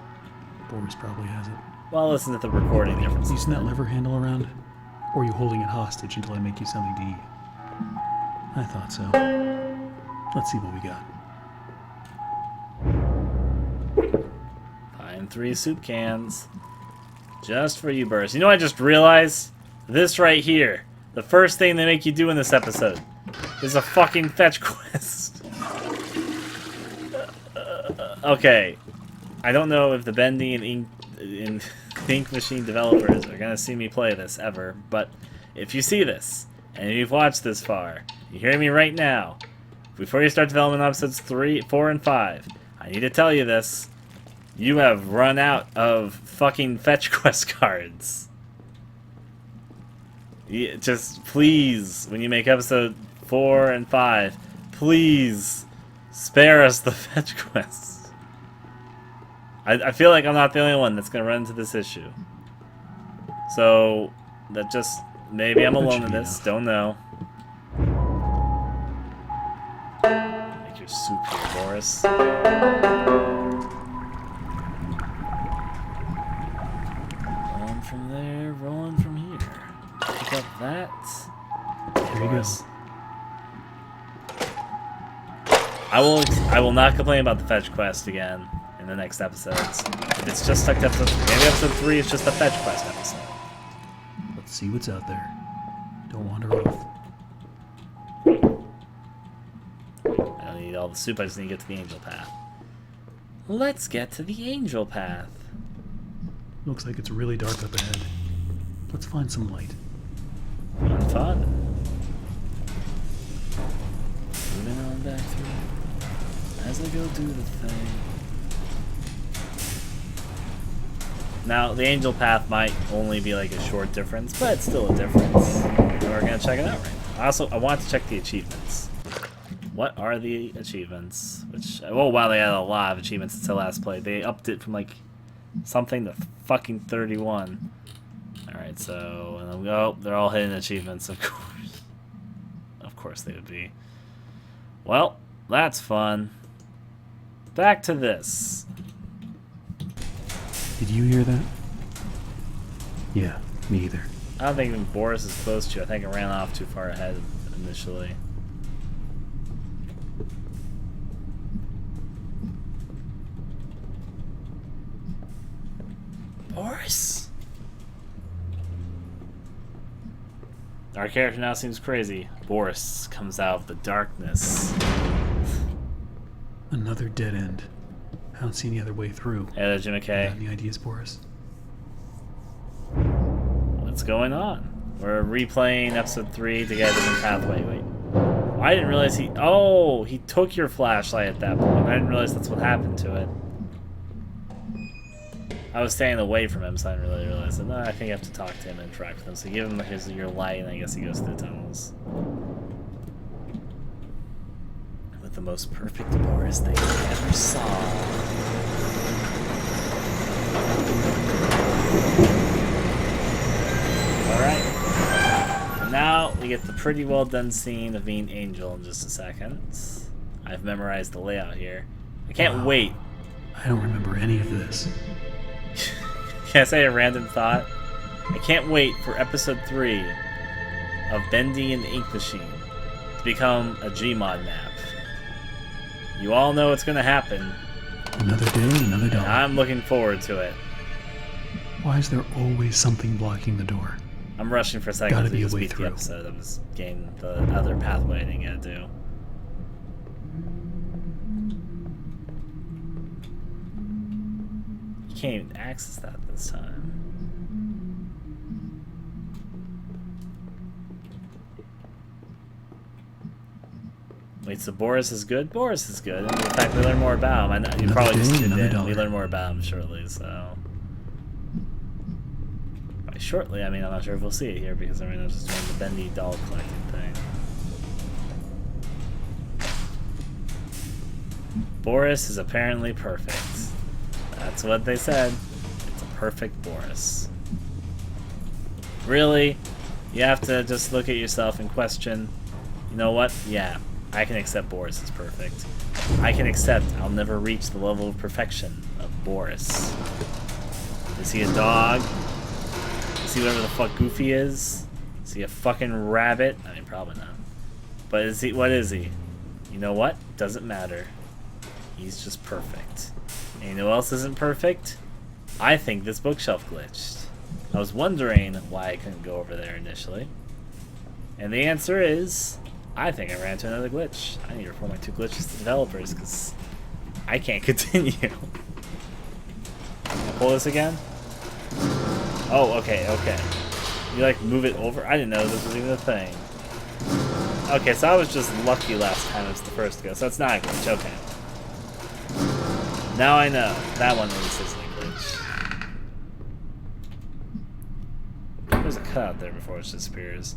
B: Boris probably has it.
A: Well, listen to the recording differences.
B: Using that lever handle around? Or are you holding it hostage until I make you something to eat? I thought so. Let's see what we got.
A: Find 3 soup cans. Just for you, Boris. You know what I just realized? This right here. The first thing they make you do in this episode is a fucking fetch quest. Okay. I don't know if the Bendy and Ink Machine developers are gonna see me play this ever, but if you see this and you've watched this far, you hear me right now. Before you start development on episodes 3, 4, and 5, I need to tell you this: you have run out of fucking fetch quest cards. Just please, when you make episode 4 and 5, please spare us the fetch quests. I feel like I'm not the only one that's going to run into this issue. So, that just... maybe I'm alone in this. Don't know. Make your soup here, Boris. Rolling from there, rolling from here. Pick up that.
B: Here you go.
A: I will not complain about the fetch quest again in the next episodes. If it's just stuck to episode 3. Maybe episode 3 is just a fetch quest episode.
B: Let's see what's out there. Don't wander off.
A: I don't need all the soup, I just need to get to the angel path. Let's get to the angel path.
B: Looks like it's really dark up ahead. Let's find some light.
A: Fun. Moving on back through as I go do the thing. Now, the angel path might only be like a short difference, but it's still a difference. And we're gonna check it out right now. Also, I want to check the achievements. What are the achievements? Which, oh wow, they had a lot of achievements since I last played. They upped it from like something to fucking 31. Alright, so, and then, oh, they're all hidden achievements, of course. Of course they would be. Well, that's fun. Back to this.
B: Did you hear that? Yeah, me either.
A: I don't think even Boris is close to you. I think I ran off too far ahead initially. Boris! Our character now seems crazy. Boris comes out of the darkness.
B: Another dead end. I don't see any other way through.
A: Hey there, Jim McKay.
B: Any ideas, Boris?
A: What's going on? We're replaying episode 3 to get a different pathway. Wait. I didn't realize he... Oh! He took your flashlight at that point. I didn't realize that's what happened to it. I was staying away from him, so I didn't really realize it. No, I think you have to talk to him and interact with him. So give him your light, and I guess he goes through the tunnels. With the most perfect Boris thing I ever saw. Alright. And now we get the pretty well done scene of being Angel in just a second. I've memorized the layout here. I can't wait.
B: I don't remember any of this.
A: Can I say a random thought? I can't wait for episode 3 of Bendy and the Ink Machine to become a Gmod map. You all know what's going to happen.
B: Another day, another dollar.
A: I'm looking forward to it.
B: Why is there always something blocking the door?
A: I'm rushing for a second
B: Gotta
A: to
B: be a
A: just
B: way
A: beat the
B: through.
A: episode. I was getting the other pathway I didn't get to do. You can't even access that this time. Wait, so Boris is good? Boris is good. In fact, we learn more about him. I know, you
B: Another
A: probably just
B: day,
A: did
B: another
A: that.
B: dollar.
A: We learn more about him shortly, so... By shortly, I mean, I'm not sure if we'll see it here, because I mean, I'm just doing the Bendy doll collecting thing. Boris is apparently perfect. That's what they said. It's a perfect Boris. Really? You have to just look at yourself and question, you know what? Yeah, I can accept Boris is perfect. I can accept I'll never reach the level of perfection of Boris. Is he a dog? Is he whatever the fuck Goofy is? Is he a fucking rabbit? I mean, probably not. But is he? What is he? You know what? Doesn't matter. He's just perfect. And you know who else isn't perfect? I think this bookshelf glitched. I was wondering why I couldn't go over there initially. And the answer is, I think I ran into another glitch. I need to report my 2 glitches to developers, because I can't continue. Can I pull this again? Oh, okay, okay. You like move it over? I didn't know this was even a thing. Okay, so I was just lucky last time it was the first go, so it's not a glitch, okay. Now I know. That one at least isn't a glitch. There's a cutout there before it disappears.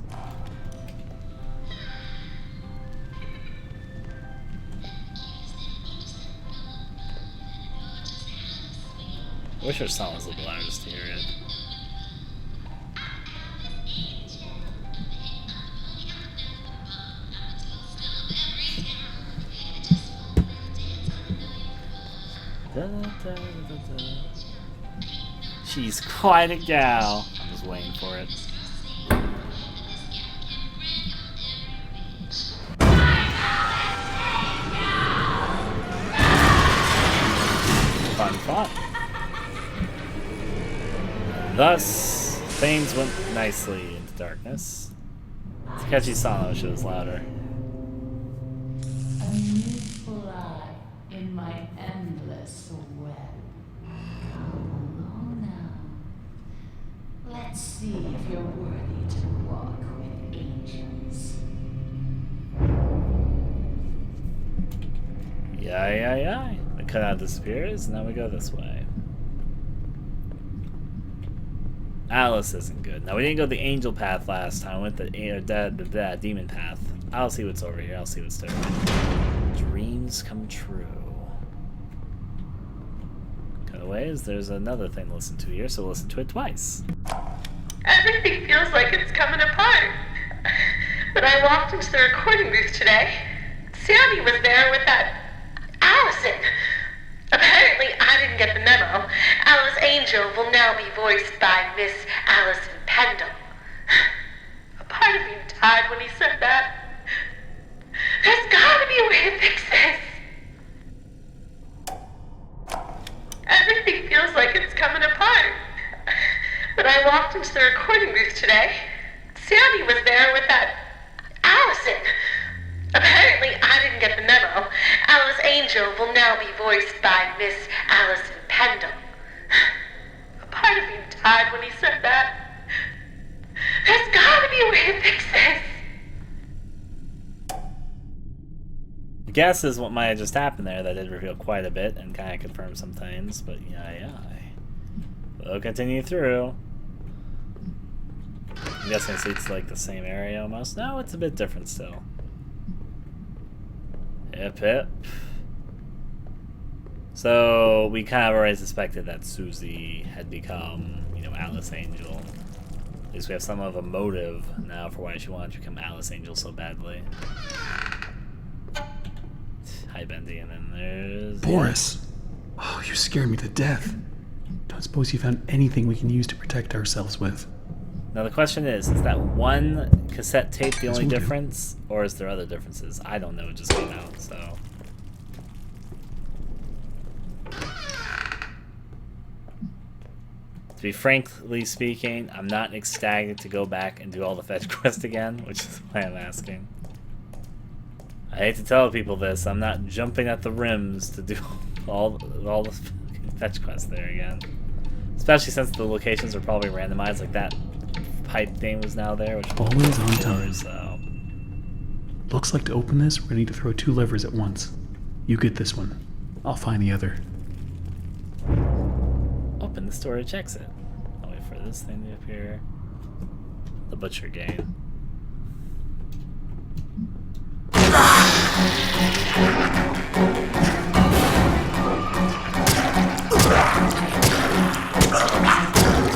A: I wish our song was a little louder just to hear it. Da, da, da, da. She's quite a gal. I'm just waiting for it. Fun fun. Thus, things went nicely into darkness. It's a catchy song, I wish it was louder.
K: A youthful eye in my endless web. Come along now. Let's see if you're worthy to walk with angels.
A: Yeah. The cutout disappears, and now we go this way. Alice isn't good. Now, we didn't go the angel path last time. We went the demon path. I'll see what's over here. I'll see what's there. Dreams come true. Ways, there's another thing to listen to here, so we'll listen to it twice.
J: Everything feels like it's coming apart. When I walked into the recording booth today, Sammy was there with that Allison. Apparently, I didn't get the memo. Alice Angel will now be voiced by Miss Allison Pendle. A part of me died when he said that. There's gotta be a way to fix this. Everything feels like it's coming apart. When I walked into the recording booth today, Sammy was there with that Allison. Apparently, I didn't get the memo. Alice Angel will now be voiced by Miss Allison Pendle. A part of me died when he said that. There's gotta be a way to fix this.
A: Guesses what might have just happened there. That did reveal quite a bit and kind of confirm some things, but yeah. We'll continue through. I'm guessing it's like the same area almost. No, it's a bit different still. Hip. So we kind of already suspected that Susie had become, Alice Angel. At least we have some of a motive now for why she wanted to become Alice Angel so badly. Hi, Bendy, and then there's...
B: Boris! Oh, you scared me to death. Don't suppose you found anything we can use to protect ourselves with.
A: Now the question is that one cassette tape the only difference? Or is there other differences? I don't know, it just came out, so... To be frankly speaking, I'm not ecstatic to go back and do all the fetch quests again, which is why I'm asking. I hate to tell people this, I'm not jumping at the rims to do all the fetch quests there again. Especially since the locations are probably randomized, like that pipe thing was now there, which
B: always on time.
A: So.
B: Looks like to open this, we're gonna need to throw 2 levers at once. You get this one. I'll find the other.
A: Open the storage exit. I'll wait for this thing to appear. The butcher game.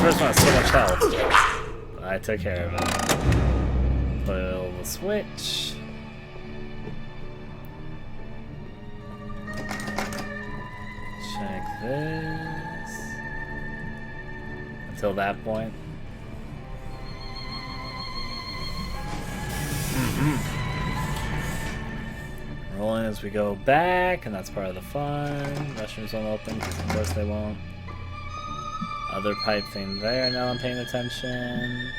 A: First one has so much health. But I took care of it. Pull the switch. Check this. Until that point. Rolling as we go back, and that's part of the fun. Restrooms won't open, because of course they won't. Other pipe thing there, now I'm paying attention.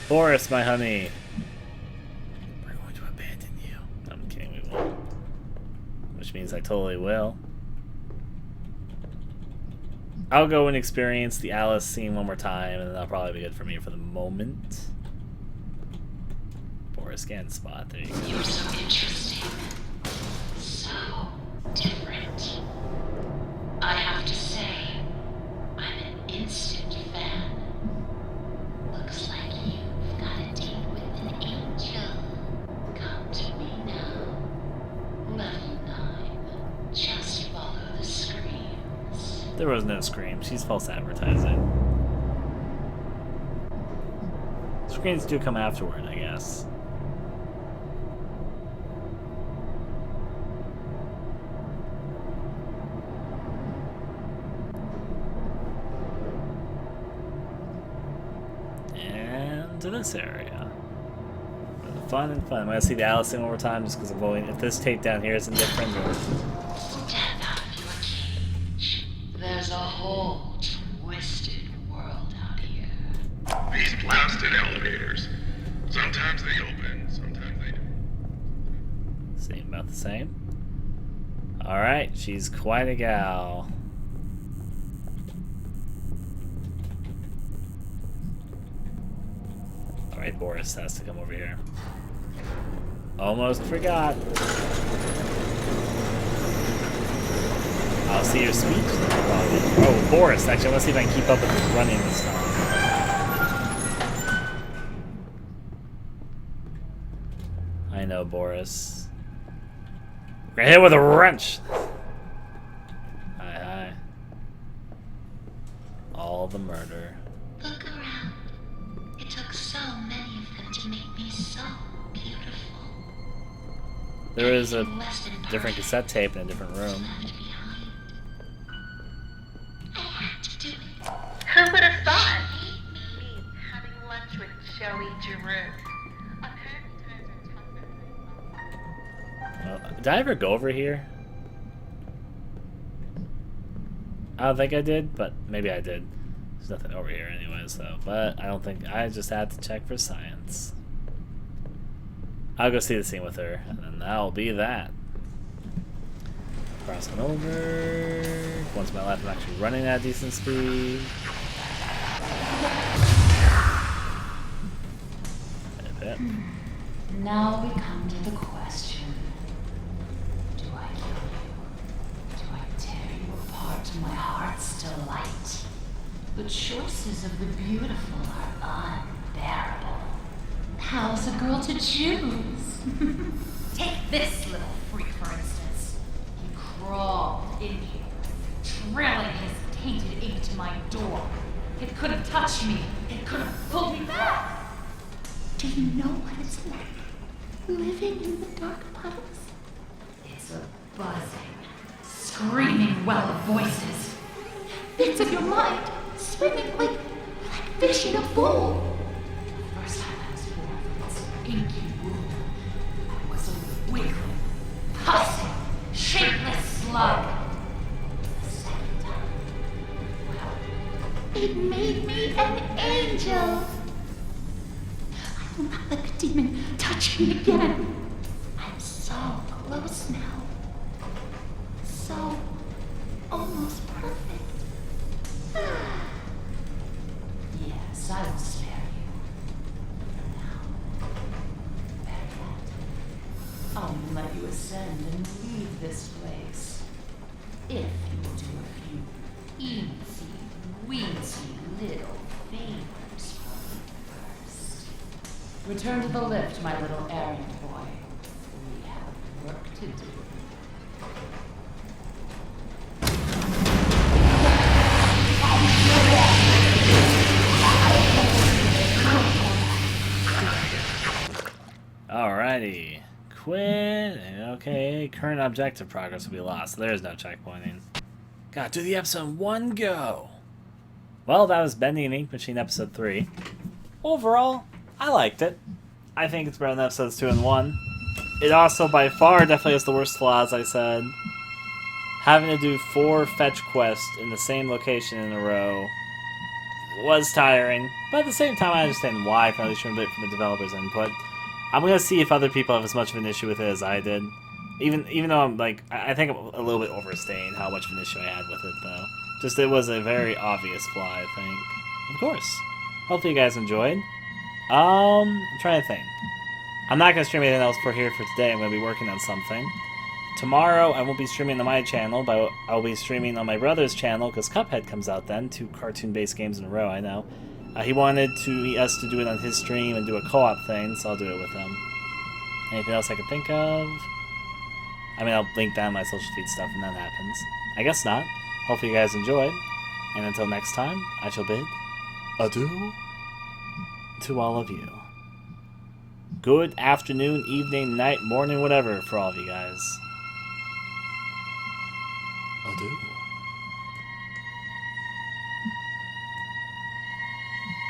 A: Boris, my honey. We're going to abandon you. I'm kidding, we won't. Which means I totally will. I'll go and experience the Alice scene one more time, and then that'll probably be good for me for the moment. Boris scan spot, there you go.
K: You're so interesting. So different. I have to say, I'm an instant fan. Looks like you've got a date with an angel. Come to me now. Level 9. Just follow the screams.
A: There was no scream. She's false advertising. Screams do come afterward, I guess. To this area. Fun and fun. I'm gonna see the Alice thing one more time just because I'm going. If this tape down here isn't different,
K: Step out of your cage. There's a whole twisted world out here.
C: These blasted elevators. Sometimes they open, sometimes they don't.
A: Same about the same. Alright, she's quite a gal. Alright, Boris has to come over here. Almost forgot. I'll see your speech. Oh, Boris. Actually, I want to see if I can keep up with his running this time. I know, Boris. We're gonna hit with a wrench. Hi, hi. All the murder.
I: Look around. It took so many of them to make me so beautiful.
A: There is a
I: Less than
A: different
I: perfect
A: cassette tape in a different room.
I: left behind. I had to do it.
J: Who would have thought? Me having lunch with Joey Giroux. Apparently times are tougher.
A: Did I ever go over here? I don't think I did, but maybe I did. There's nothing over here anyway, so. But I don't think. I just had to check for science. I'll go see the scene with her, and then that'll be that. Crossing over. Once my left, I'm actually running at decent speed.
K: Now we come to the question. Do I kill you? Do I tear you apart to my heart's delight? The choices of the beautiful are unbearable. How's a girl to choose? Take this little freak, for instance. He crawled in here, trailing his tainted ink to my door. It could have touched me. It could have pulled me back. Do you know what it's like? Living in the dark puddles? It's a buzzing, screaming well of voices. Bits of your mind swimming like fish in a bowl. The first time I was born from its inky womb, I was a wiggling, pussing, shapeless slug. The second time, well, it made me an angel. I will not let the demon touch me again. I'm so close now. So almost perfect. Yes, I will spare you. For now. Better yet, I'll let you ascend and leave this place. If you will do a few easy, weensy little favors for me first. Return to the lift, my little errand boy. We have work to do.
A: Alrighty. Quit. Okay, current objective progress will be lost. So there's no checkpointing. Got to the episode in one go. Well, that was Bendy and Ink Machine episode 3. Overall, I liked it. I think it's better than episodes 2 and 1. It also, by far, definitely has the worst flaws, I said. Having to do 4 fetch quests in the same location in a row was tiring. But at the same time, I understand why, from at least from the developer's input. I'm going to see if other people have as much of an issue with it as I did. Even though I'm like, I think I'm a little bit overstaying how much of an issue I had with it, though. Just, it was a very obvious flaw, I think. Of course. Hopefully you guys enjoyed. I'm trying to think. I'm not going to stream anything else for today. I'm going to be working on something. Tomorrow, I won't be streaming on my channel, but I'll be streaming on my brother's channel, because Cuphead comes out then. 2 cartoon-based games in a row, I know. He wanted us to do it on his stream and do a co-op thing, so I'll do it with him. Anything else I can think of? I mean, I'll link down my social feed stuff when that happens. I guess not. Hopefully you guys enjoyed. And until next time, I shall bid adieu to all of you. Good afternoon, evening, night, morning, whatever for all of you guys. Adieu.